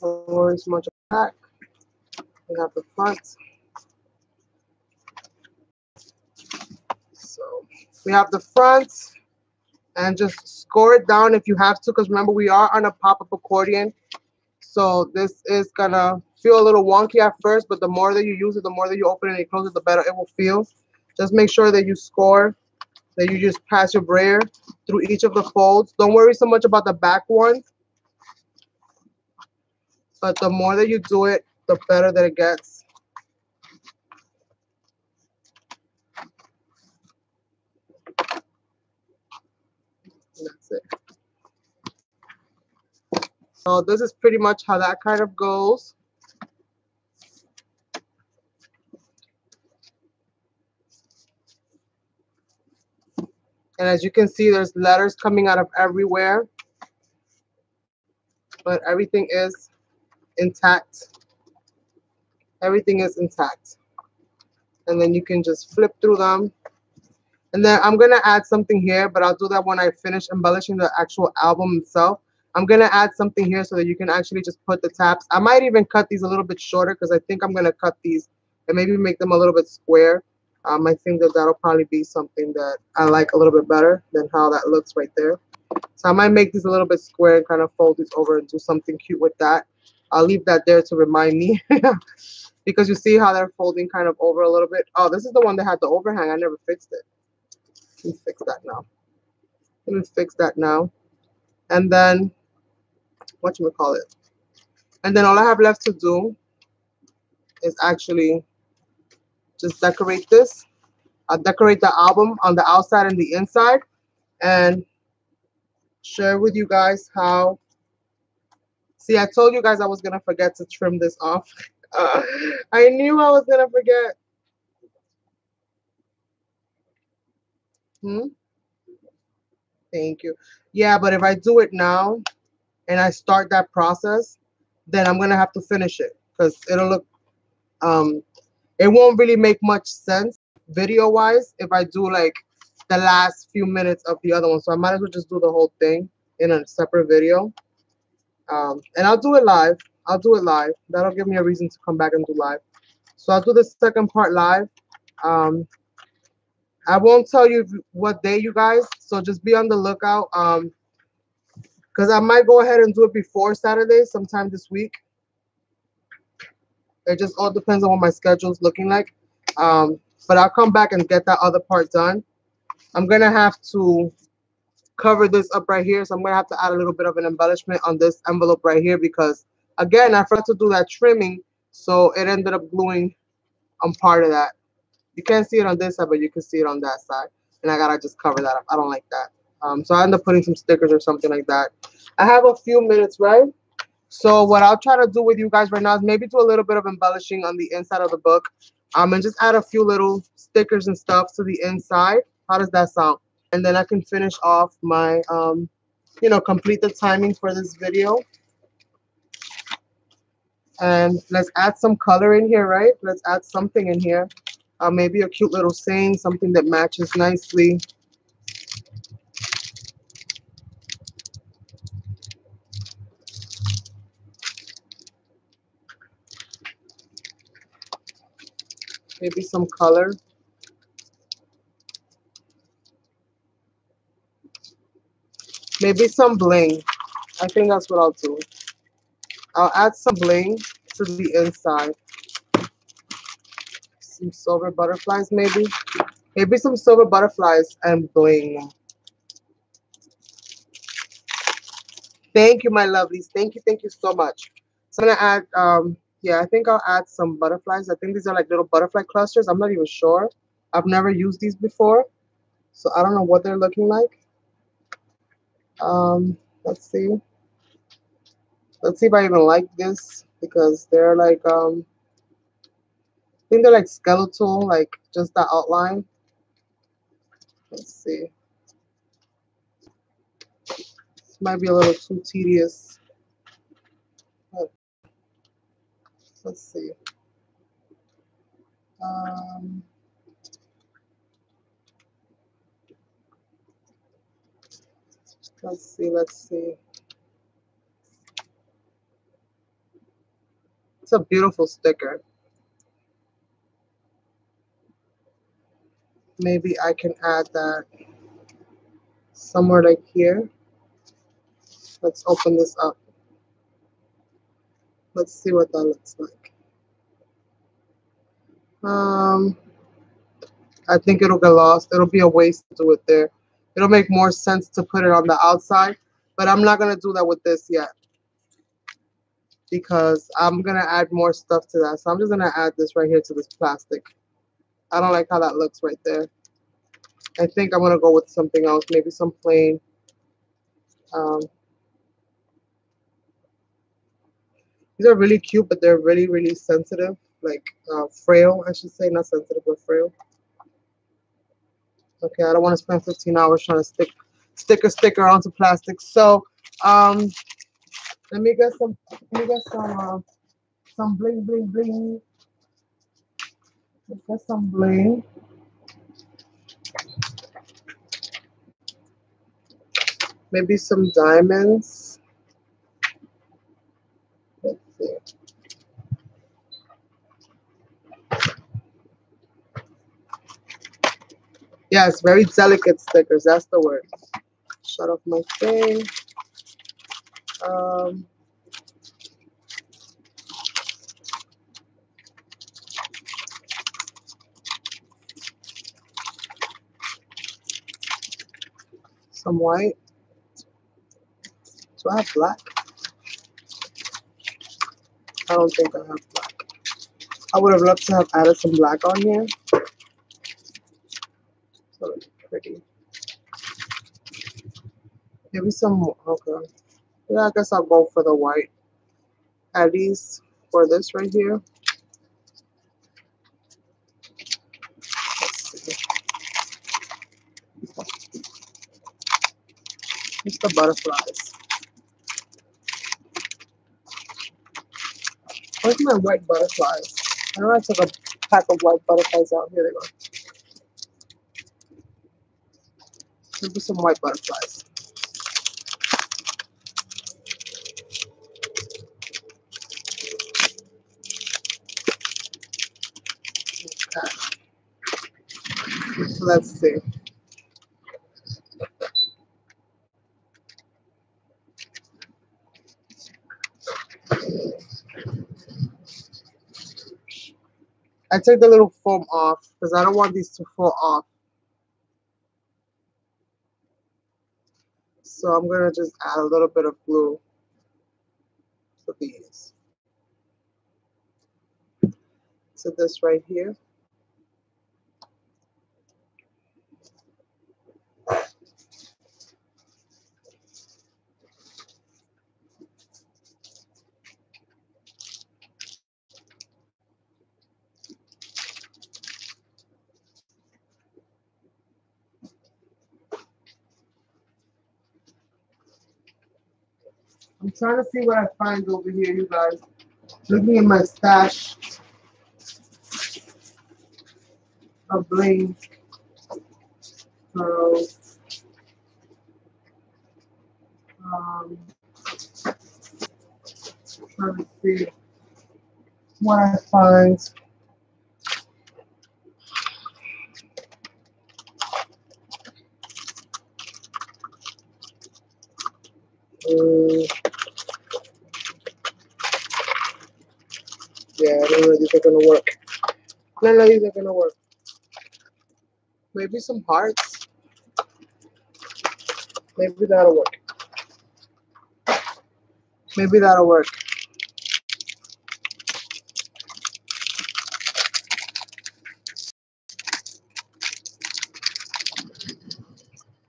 Don't worry so much about that. We have the front. So we have the front, and just score it down if you have to, because remember we are on a pop-up accordion. So this is gonna feel a little wonky at first, but the more that you use it, the more that you open it and close it, the better it will feel. Just make sure that you score, that you just pass your brayer through each of the folds. Don't worry so much about the back ones, but the more that you do it, the better that it gets. And that's it. So this is pretty much how that kind of goes. And as you can see, there's letters coming out of everywhere, but everything is intact. Everything is intact. And then you can just flip through them. And then I'm gonna add something here, but I'll do that when I finish embellishing the actual album itself. I'm gonna add something here so that you can actually just put the tabs. I might even cut these a little bit shorter because I think I'm gonna cut these and maybe make them a little bit square. I think that that'll probably be something that I like a little bit better than how that looks right there. So I might make these a little bit square and kind of fold these over and do something cute with that. I'll leave that there to remind me because you see how they're folding kind of over a little bit. Oh, this is the one that had the overhang. I never fixed it. Let me fix that now. Let me fix that now. And then, whatchamacallit? And then all I have left to do is actually just decorate this. I'll decorate the album on the outside and the inside and share with you guys how. See, I told you guys I was going to forget to trim this off. I knew I was going to forget. Thank you. Yeah, but if I do it now and I start that process, then I'm going to have to finish it because it'll look, it won't really make much sense video-wise if I do like the last few minutes of the other one. So I might as well just do the whole thing in a separate video. And I'll do it live. I'll do it live. That'll give me a reason to come back and do live. So I'll do the second part live. I won't tell you what day, you guys. So just be on the lookout. Because I might go ahead and do it before Saturday, sometime this week. It just all depends on what my schedule is looking like. But I'll come back and get that other part done. I'm going to have to cover this up right here. So I'm going to have to add a little bit of an embellishment on this envelope right here because, again, I forgot to do that trimming. So it ended up gluing on part of that. You can't see it on this side, but you can see it on that side. And I got to just cover that up. I don't like that. So I end up putting some stickers or something like that. I have a few minutes, right? So what I'll try to do with you guys right now is maybe do a little bit of embellishing on the inside of the book. And just add a few little stickers and stuff to the inside. How does that sound? And then I can finish off my, complete the timing for this video. And let's add some color in here, right? Let's add something in here. Maybe a cute little saying, something that matches nicely. Maybe some color. Maybe some bling. I think that's what I'll do. I'll add some bling to the inside. Some silver butterflies, maybe. Maybe some silver butterflies and bling. Thank you, my lovelies. Thank you so much. So I'm gonna add, yeah, I think I'll add some butterflies. I think these are like little butterfly clusters. I'm not even sure. I've never used these before, so I don't know what they're looking like. Let's see. Let's see if I even like this because they're like, I think they're like skeletal, like just the outline. Let's see. This might be a little too tedious. Let's see. Let's see. It's a beautiful sticker. Maybe I can add that somewhere like here. Let's open this up. Let's see what that looks like. I think it'll get lost. It'll be a waste to do it there. It'll make more sense to put it on the outside, but I'm not going to do that with this yet because I'm going to add more stuff to that. So I'm just going to add this right here to this plastic. I don't like how that looks right there. I think I'm going to go with something else, maybe some plain. These are really cute, but they're really, really sensitive, like frail, I should say, not sensitive, but frail. Okay, I don't want to spend 15 hours trying to stick a sticker onto plastic. So, let me get some bling, bling, bling. Let's get some bling. Maybe some diamonds. see. Yes, very delicate stickers. That's the word. Shut off my thing. Um, some white. Do I have black? I don't think I have black. I would have loved to have added some black on here. So it's pretty. Maybe some, okay. Yeah, I guess I'll go for the white. At least for this right here. Let's see. It's the butterflies. Where's my white butterflies? I know I took a pack of white butterflies out. Here they go. Maybe some white butterflies. Okay. So let's see. I take the little foam off because I don't want these to fall off. So I'm going to just add a little bit of glue to these. To this right here. I'm trying to see what I find over here, you guys. Looking in my stash of bling. So, trying to see what I find. Yeah, none of these are gonna work. None of these are gonna work. Maybe some hearts. Maybe that'll work. Maybe that'll work.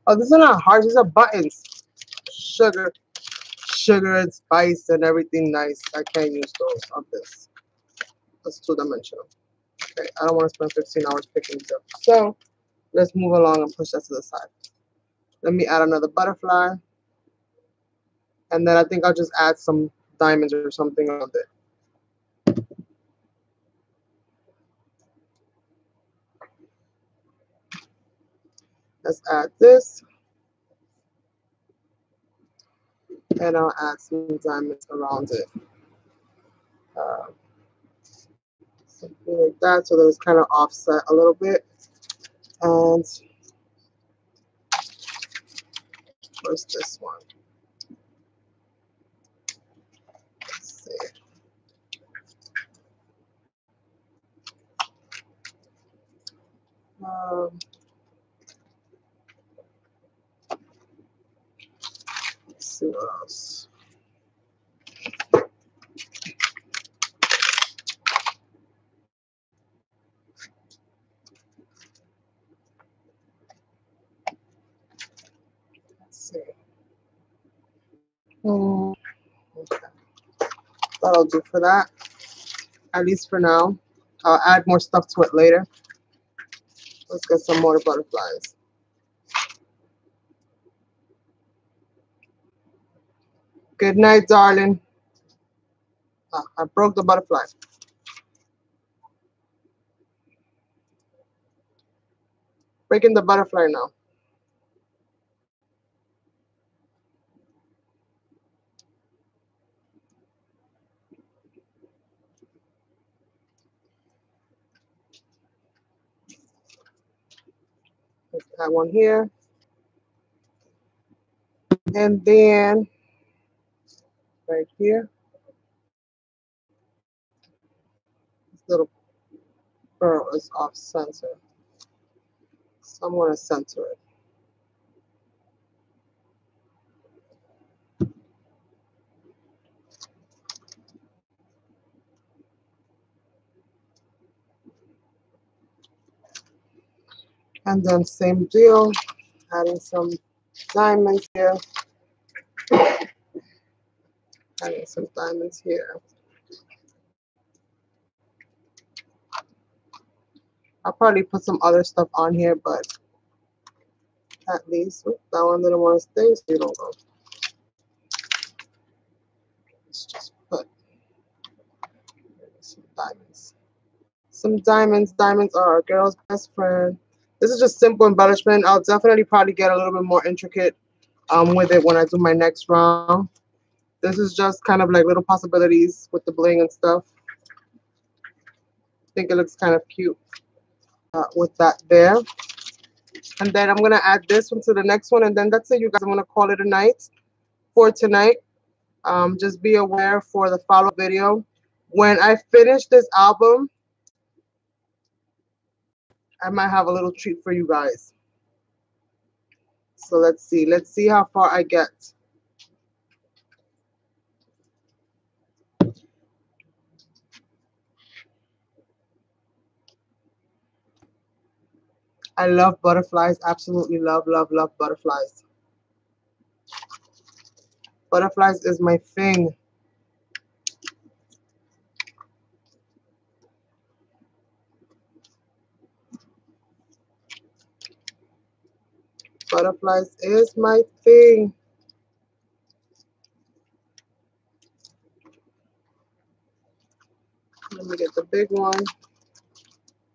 Oh, these are not hearts. These are buttons. Sugar, sugar and spice and everything nice. I can't use those on this. That's two-dimensional. Okay, I don't want to spend 15 hours picking these up. So let's move along and push that to the side. Let me add another butterfly. And then I think I'll just add some diamonds or something on it. Let's add this. And I'll add some diamonds around it. Something like that, so that it's kind of offset a little bit. And where's this one? Let's see. Let's see what else. Let's see. Okay. That'll do for that. At least for now. I'll add more stuff to it later. Let's get some more butterflies. Good night, darling. Ah, I broke the butterfly. Breaking the butterfly now. Let's add one here. And then right here, this little pearl is off center. So I'm going to center it. And then same deal, adding some diamonds here. Adding some diamonds here. I'll probably put some other stuff on here, but at least that one didn't want to stay, so you don't go. Let's just put some diamonds. Some diamonds. Diamonds are our girl's best friend. This is just simple embellishment. I'll definitely probably get a little bit more intricate with it when I do my next round. This is just kind of like little possibilities with the bling and stuff. I think it looks kind of cute with that there. And then I'm going to add this one to the next one. And then that's it, you guys. I'm going to call it a night for tonight. Just be aware for the follow-up video. When I finish this album, I might have a little treat for you guys. So let's see. Let's see how far I get. I love butterflies. Absolutely love, love, love butterflies. Butterflies is my thing. Butterflies is my thing. Let me get the big one.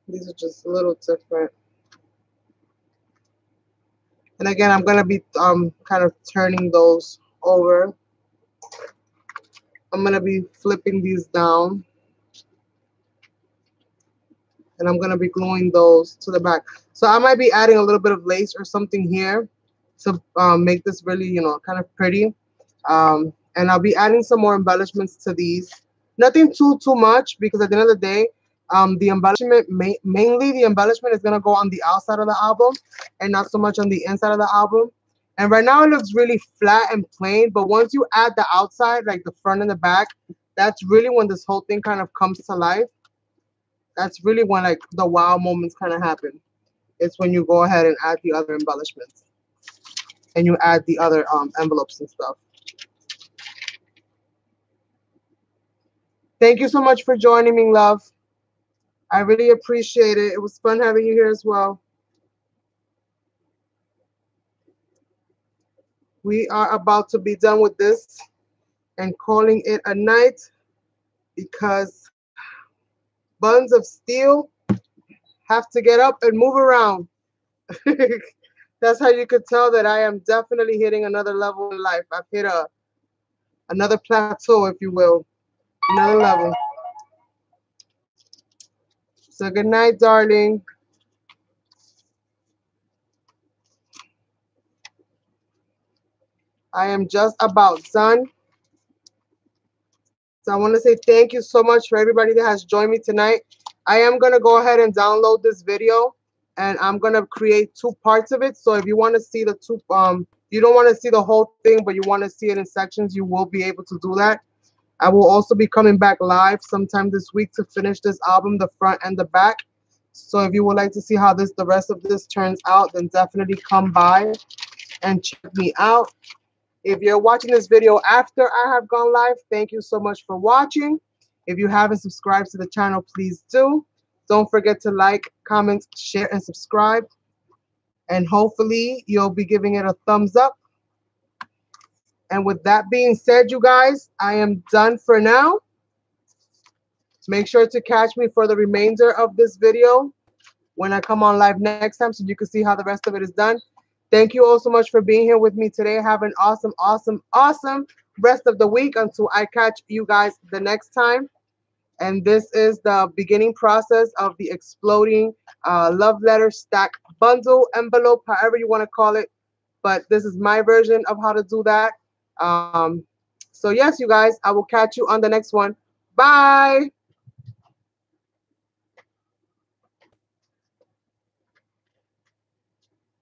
These are just a little different. And again, I'm going to be kind of turning those over. I'm going to be flipping these down. And I'm going to be gluing those to the back. So I might be adding a little bit of lace or something here to make this really, you know, kind of pretty. And I'll be adding some more embellishments to these. Nothing too much, because at the end of the day, the embellishment, mainly the embellishment is going to go on the outside of the album and not so much on the inside of the album. And right now it looks really flat and plain, but once you add the outside, like the front and the back, that's really when this whole thing kind of comes to life. That's really when like the wow moments kind of happen. It's when you go ahead and add the other embellishments and you add the other envelopes and stuff. Thank you so much for joining me, love. I really appreciate it. It was fun having you here as well. We are about to be done with this and calling it a night, because buns of steel have to get up and move around. That's how you could tell that I am definitely hitting another level in life. I've hit another plateau, if you will, another level. So good night, darling. I am just about done. So I want to say thank you so much for everybody that has joined me tonight. I am going to go ahead and download this video, and I'm going to create 2 parts of it. So if you want to see the two, you don't want to see the whole thing, but you want to see it in sections, you will be able to do that. I will also be coming back live sometime this week to finish this album, the front and the back. So if you would like to see how the rest of this turns out, then definitely come by and check me out. If you're watching this video after I have gone live, thank you so much for watching. If you haven't subscribed to the channel, please do. Don't forget to like, comment, share, and subscribe. And hopefully you'll be giving it a thumbs up. And with that being said, you guys, I am done for now. Make sure to catch me for the remainder of this video when I come on live next time, so you can see how the rest of it is done. Thank you all so much for being here with me today. Have an awesome, awesome, awesome rest of the week until I catch you guys the next time. And this is the beginning process of the exploding love letter stack bundle, envelope, however you want to call it. But this is my version of how to do that. Um, so yes, you guys, I will catch you on the next one. Bye.